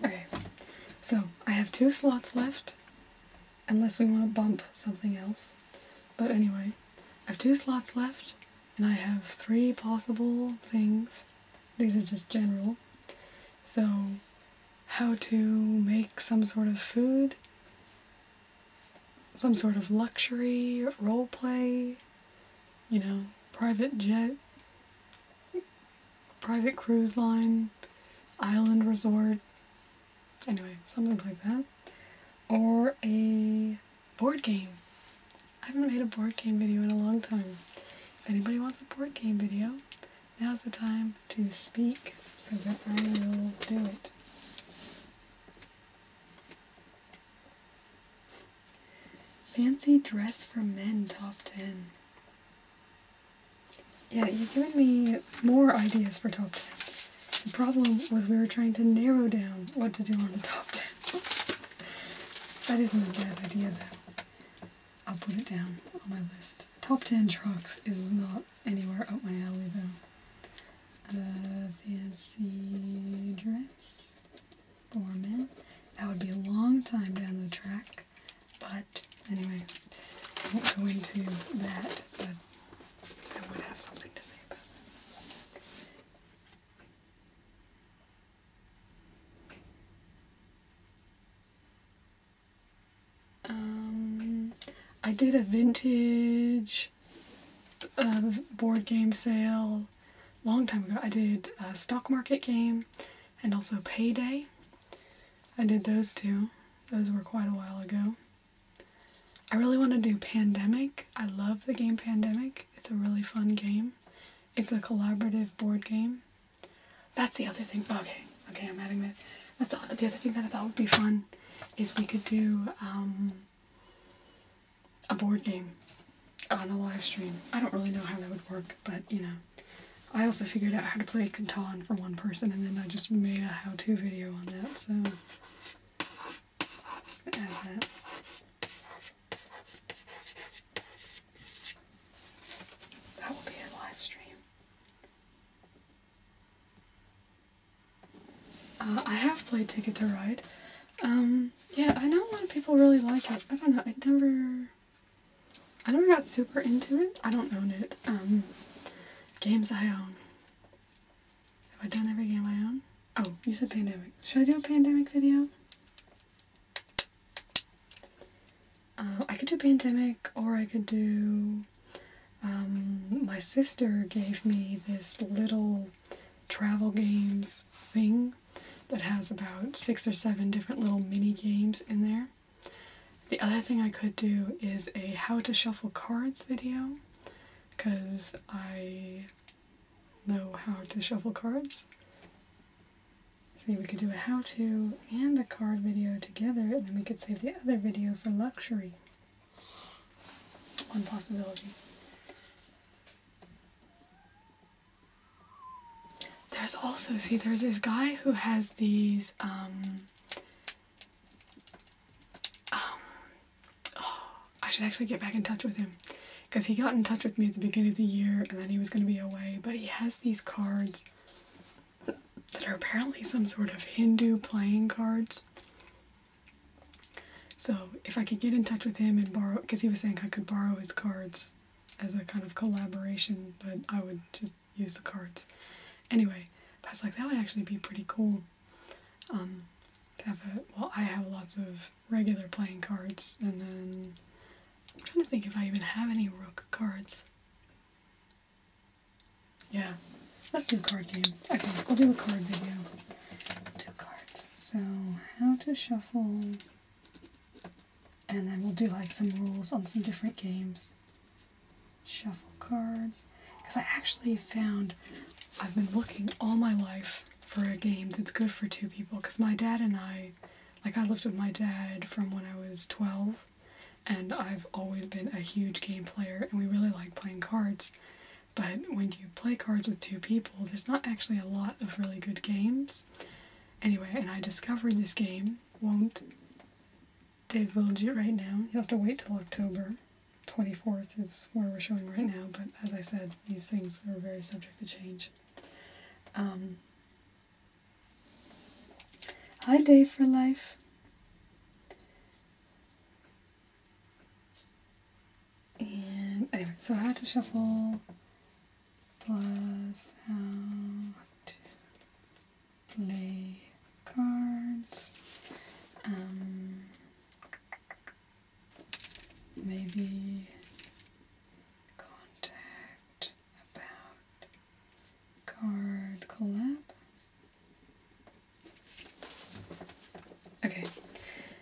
S1: Okay. So I have 2 slots left, unless we want to bump something else. But anyway, I have 2 slots left, and I have 3 possible things. These are just general. So, how to make some sort of food, some sort of luxury role play, you know, private jet, private cruise line, island resort, anyway, something like that. Or a board game. I haven't made a board game video in a long time. If anybody wants a board game video, now's the time to speak so that I will do it. Fancy dress for men top 10. Yeah, you've given me more ideas for top 10s. The problem was we were trying to narrow down what to do on the top 10s. That isn't a bad idea though. I'll put it down on my list. Top 10 trucks is not anywhere up my alley though. Fancy dress for men. That would be a long time down the track, but anyway, I won't go into that, but I would have something to say about that. I did a vintage board game sale long time ago. I did a stock market game and also Payday. I did those 2. Those were quite a while ago. I really want to do Pandemic. I love the game Pandemic. It's a really fun game. It's a collaborative board game. That's the other thing. Okay, I'm adding that. That's the other thing that I thought would be fun is we could do a board game on a live stream. I don't really know how that would work, but you know. I also figured out how to play Catan for one person, and then I just made a how-to video on that, so add that. That will be a live stream. I have played Ticket to Ride. Yeah, I know a lot of people really like it. I don't know, I never got super into it. I don't own it. Games I own. Have I done every game I own? Oh, you said Pandemic. Should I do a Pandemic video? I could do Pandemic, or I could do... my sister gave me this little travel games thing that has about 6 or 7 different little mini games in there. The other thing I could do is a how to shuffle cards video, because I know how to shuffle cards. See, we could do a how-to and a card video together, and then we could save the other video for luxury. one possibility. There's also, see, there's this guy who has these, I should actually get back in touch with him, because he got in touch with me at the beginning of the year, and then he was going to be away, but he has these cards that are apparently some sort of Hindu playing cards. So if I could get in touch with him and borrow, because he was saying I could borrow his cards as a kind of collaboration, but I would just use the cards. Anyway, I was like, that would actually be pretty cool. To have I have lots of regular playing cards, and then I'm trying to think if I even have any rook cards. Yeah, let's do a card game. Okay, we'll do a card video. Two cards. So, how to shuffle, and then we'll do like some rules on some different games. Shuffle cards. Because I actually found, I've been looking all my life for a game that's good for two people, because my dad and I lived with my dad from when I was 12, and I've always been a huge game player, and we really like playing cards, but when you play cards with two people, there's not actually a lot of really good games. Anyway, and I discovered this game, won't divulge it right now, you'll have to wait till October 24th is where we're showing right now, but as I said, these things are very subject to change. Hi, Day for Life. And anyway, so how to shuffle plus how to play cards. Maybe contact about card collab. Okay,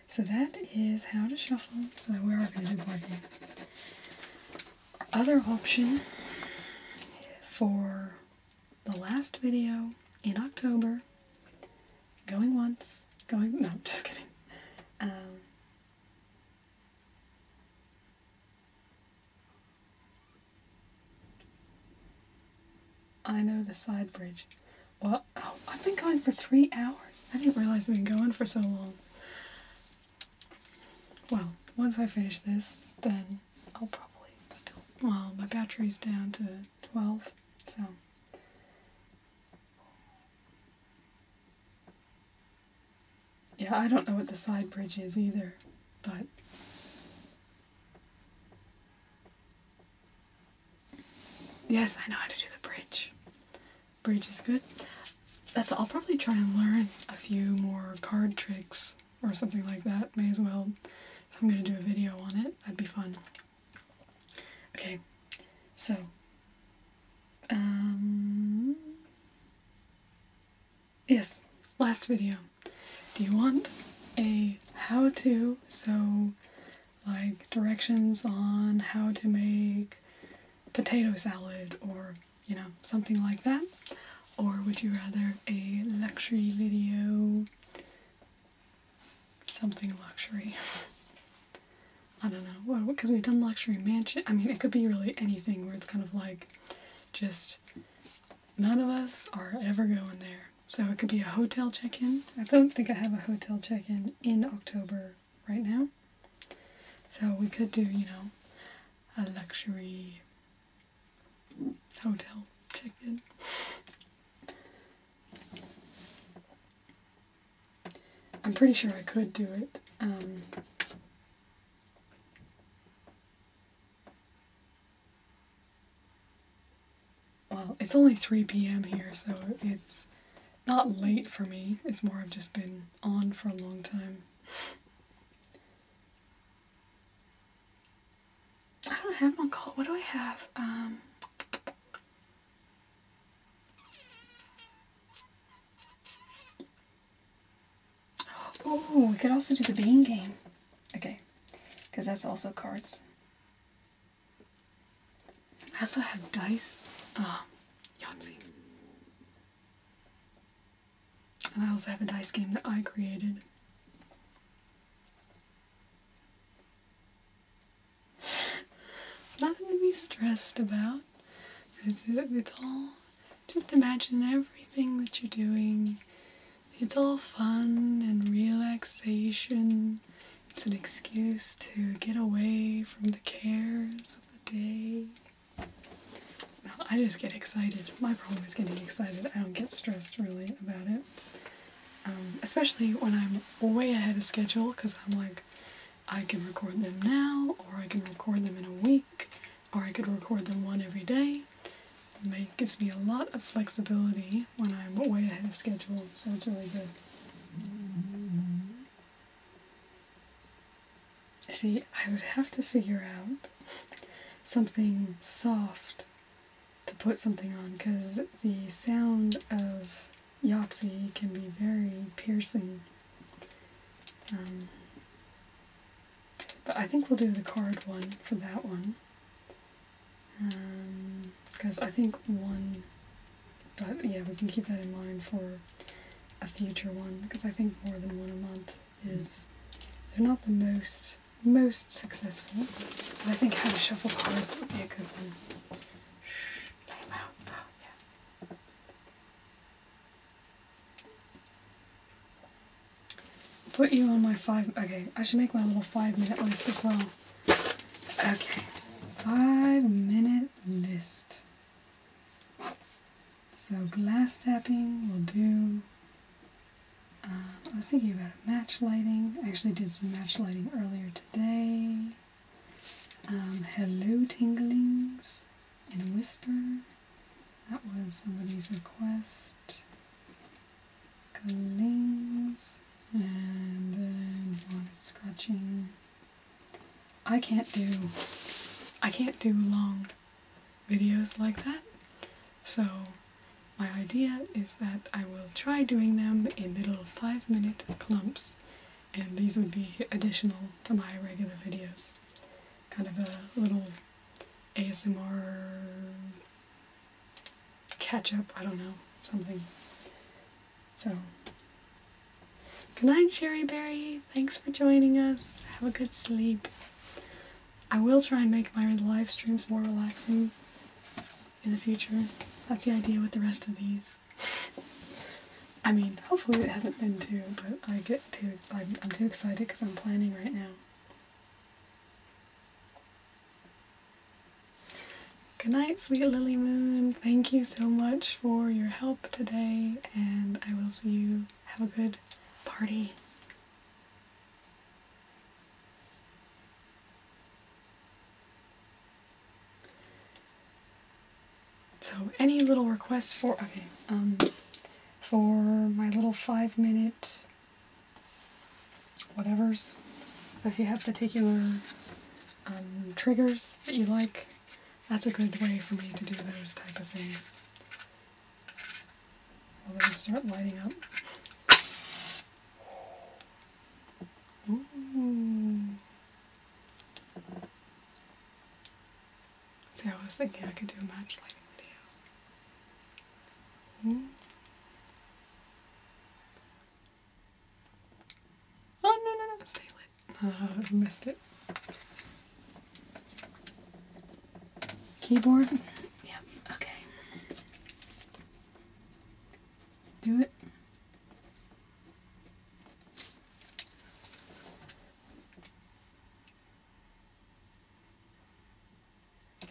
S1: so that is how to shuffle. So we are going to do board game. Our other option for the last video in October, going once, no, just kidding. I know the side bridge. Well, I've been going for 3 hours. I didn't realize I've been going for so long. Well, once I finish this, then I'll probably still... Well, my battery's down to 12, so... Yeah, I don't know what the side bridge is either, but... Yes, I know how to do the bridge. Bridge is good. I'll probably try and learn a few more card tricks or something like that. May as well. If I'm going to do a video on it, that'd be fun. Okay, so, yes, last video. Do you want a how-to, so like directions on how to make potato salad or, you know, something like that? Or would you rather a luxury video, something luxury? I don't know, well, because we've done luxury mansion. I mean, it could be really anything where it's kind of like, just, none of us are ever going there. So it could be a hotel check-in. I don't think I have a hotel check-in in October right now. So we could do, you know, a luxury hotel check-in. I'm pretty sure I could do it. Well, it's only 3 p.m. here, so it's not late for me. It's more I've just been on for a long time. I don't have one called. What do I have? Oh, we could also do the bean game. Okay, because that's also cards. I also have dice. Yahtzee. And I also have a dice game that I created. be stressed about. It's all, just imagine everything that you're doing. It's all fun and relaxation. It's an excuse to get away from the cares of the day. No, I just get excited. My problem is getting excited. I don't get stressed really about it. Especially when I'm way ahead of schedule, because I'm like, I can record them now, or I can record them in a week, or I could record them one every day. It gives me a lot of flexibility when I'm way ahead of schedule, so it's really good. See, I would have to figure out something soft to put something on, because the sound of Yahtzee can be very piercing. But I think we'll do the card one for that one. Because I think one, but yeah, we can keep that in mind for a future one, because I think more than one a month is, they're not the most successful, but I think how to shuffle cards would be a good one. Shh, play them out. Oh, yeah. Put you on my okay, I should make my little 5-minute list as well. Okay, 5-minute list. So glass tapping will do. I was thinking about match lighting. I actually did some match lighting earlier today. Hello tinglings in a whisper. That was somebody's request. Glings. And then wanted scratching. I can't do long videos like that. So my idea is that I will try doing them in little 5-minute clumps, and these would be additional to my regular videos. Kind of a little ASMR catch-up, I don't know, something. So, good night, Cherry Berry. Thanks for joining us. Have a good sleep. I will try and make my live streams more relaxing in the future. That's the idea with the rest of these. I mean, hopefully it hasn't been too, but I'm too excited because I'm planning right now. Good night, sweet Lily Moon. Thank you so much for your help today, and I will see you. Have a good party. So any little requests for, for my little 5-minute whatevers. So if you have particular triggers that you like, that's a good way for me to do those type of things. Well, those start lighting up. Ooh. See, I was thinking I could do a match lighting video. Ooh. Oh, no, stay lit. I missed it. Keyboard? Yeah, okay. Do it.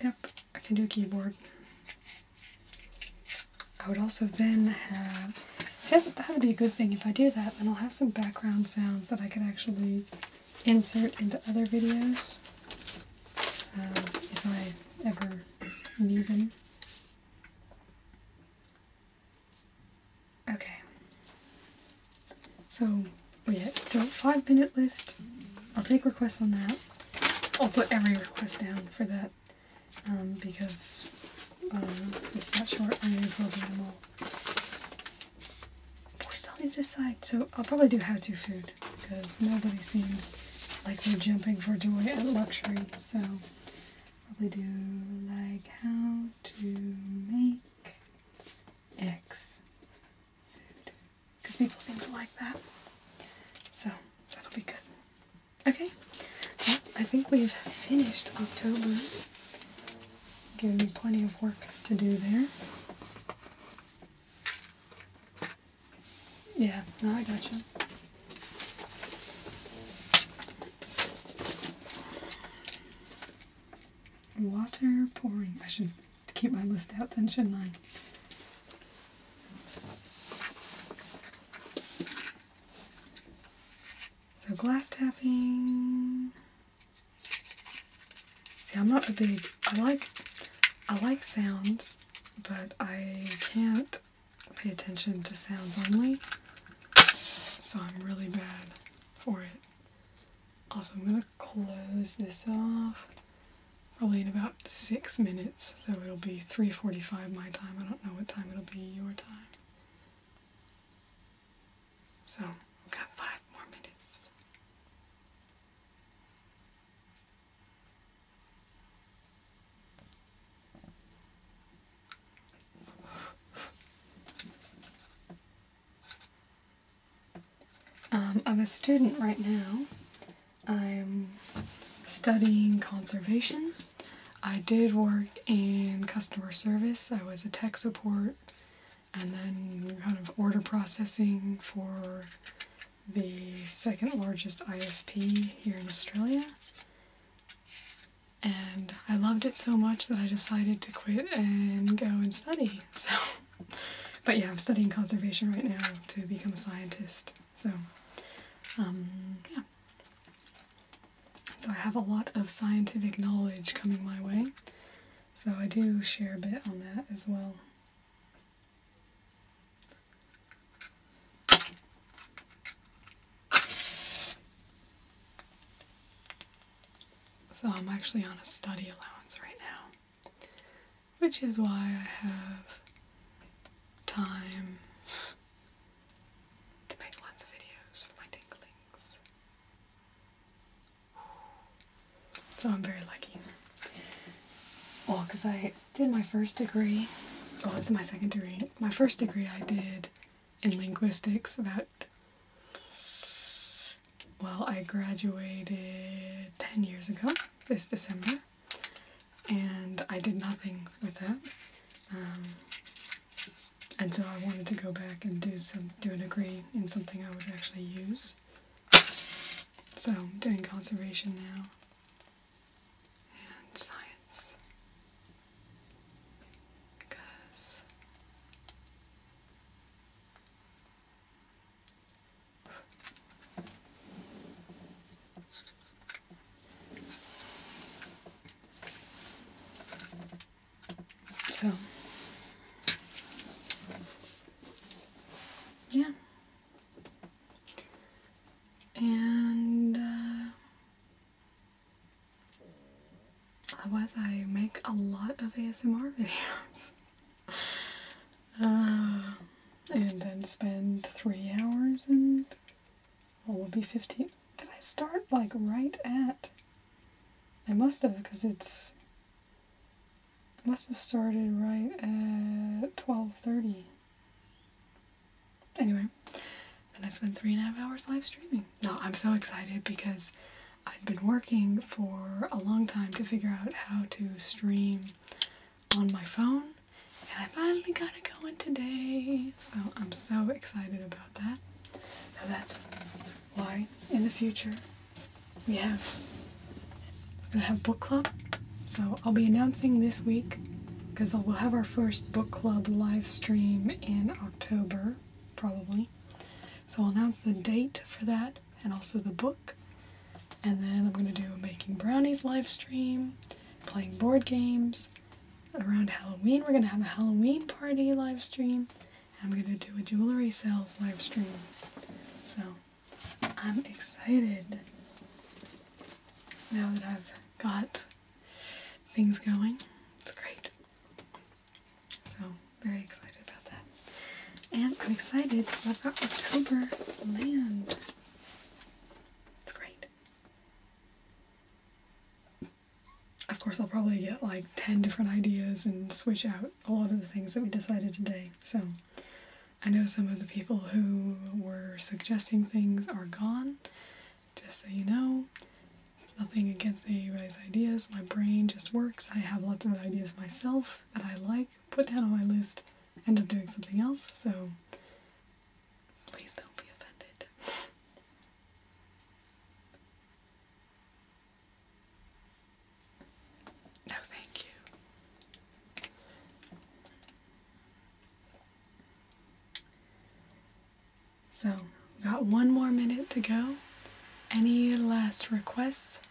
S1: Yep, I can do a keyboard. I would also then have... That would be a good thing. If I do that, then I'll have some background sounds that I could actually insert into other videos. If I ever need them. Okay. So 5-minute list. I'll take requests on that. I'll put every request down for that, because it's that short. I may as well do them all. We still need to decide. So I'll probably do how-to food, because nobody seems like they're jumping for joy at luxury. So probably do like how to make X food, because people seem to like that. So that'll be good. Okay. Well, I think we've finished October. giving me plenty of work to do there. Yeah, no, I gotcha. Water pouring. I should keep my list out then, shouldn't I? So glass tapping. See, I'm not a big, I like sounds, but I can't pay attention to sounds only. So I'm really bad for it. Also, I'm gonna close this off. Probably in about 6 minutes, so it'll be 3:45 my time. I don't know what time it'll be your time. So, we've got 5 more minutes. I'm a student right now. I'm studying conservation. I did work in customer service. I was a tech support and then kind of order processing for the second largest ISP here in Australia. And I loved it so much that I decided to quit and go and study. So, but yeah, I'm studying conservation right now to become a scientist. So, yeah. So I have a lot of scientific knowledge coming my way, so I do share a bit on that as well. So I'm actually on a study allowance right now, which is why I have time to make lots of videos for my tinklings. So I'm very lucky. Well, because I did my first degree, oh, it's my second degree. My first degree I did in linguistics I graduated 10 years ago, this December, and I did nothing with that. And so I wanted to go back and do a degree in something I would actually use. So I'm doing conservation now. And science. Because so yeah. And otherwise I make a lot of ASMR videos. And then spend 3 hours and will be 15. Did I start like right at? I must have, because I must have started right at 12:30. Anyway, then I spent 3.5 hours live streaming. No, I'm so excited because I'd been working for a long time to figure out how to stream on my phone, and I finally got it going today. So I'm so excited about that. So that's why in the future we're gonna have book club. So I'll be announcing this week because we'll have our first book club live stream in October, probably. So I'll announce the date for that and also the book. And then I'm going to do a making brownies live stream, playing board games. Around Halloween, we're going to have a Halloween party live stream. And I'm going to do a jewelry sales live stream. So I'm excited now that I've got things going. It's great. So very excited about that. And I'm excited about October land. It's great. Of course, I'll probably get like 10 different ideas and switch out a lot of the things that we decided today. So I know some of the people who were suggesting things are gone. Just so you know, Nothing against any of you guys' ideas. My brain just works. I have lots of ideas myself that I like, put down on my list, end up doing something else, so please don't be offended. No, thank you. So, got 1 more minute to go. Any last requests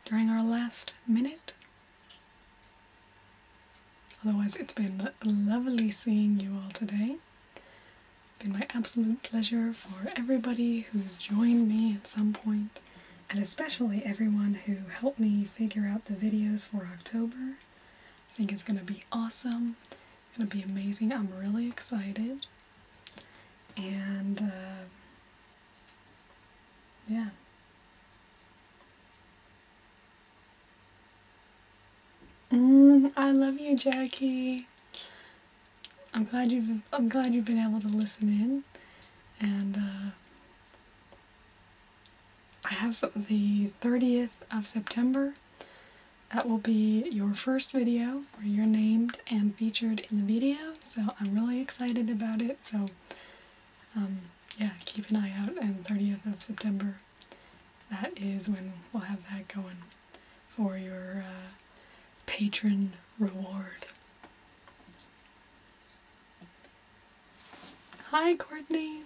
S1: during our last minute? Otherwise, it's been lovely seeing you all today. It's been my absolute pleasure for everybody who's joined me at some point, and especially everyone who helped me figure out the videos for October. I think it's going to be awesome. It's going to be amazing. I'm really excited. And, yeah. I love you, Jackie. I'm glad you've been able to listen in, and I have the 30th of September. That will be your first video where you're named and featured in the video. So I'm really excited about it. So yeah, keep an eye out. And 30th of September, that is when we'll have that going for your patron reward. Hi, Courtney!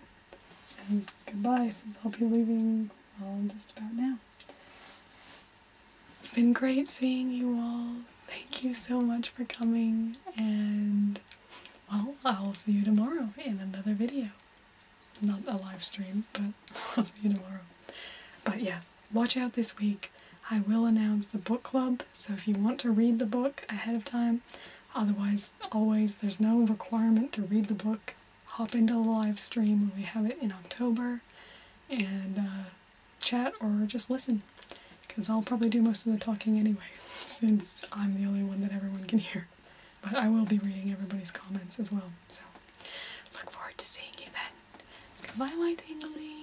S1: And goodbye, since I'll be leaving, well, just about now. It's been great seeing you all. Thank you so much for coming, and, well, I'll see you tomorrow in another video. Not a live stream, but I'll see you tomorrow. But yeah, watch out this week. I will announce the book club, so if you want to read the book ahead of time, otherwise, always, there's no requirement to read the book. Hop into the live stream when we have it in October, and chat or just listen, because I'll probably do most of the talking anyway, since I'm the only one that everyone can hear. But I will be reading everybody's comments as well, so look forward to seeing you then. Goodbye, my tingly!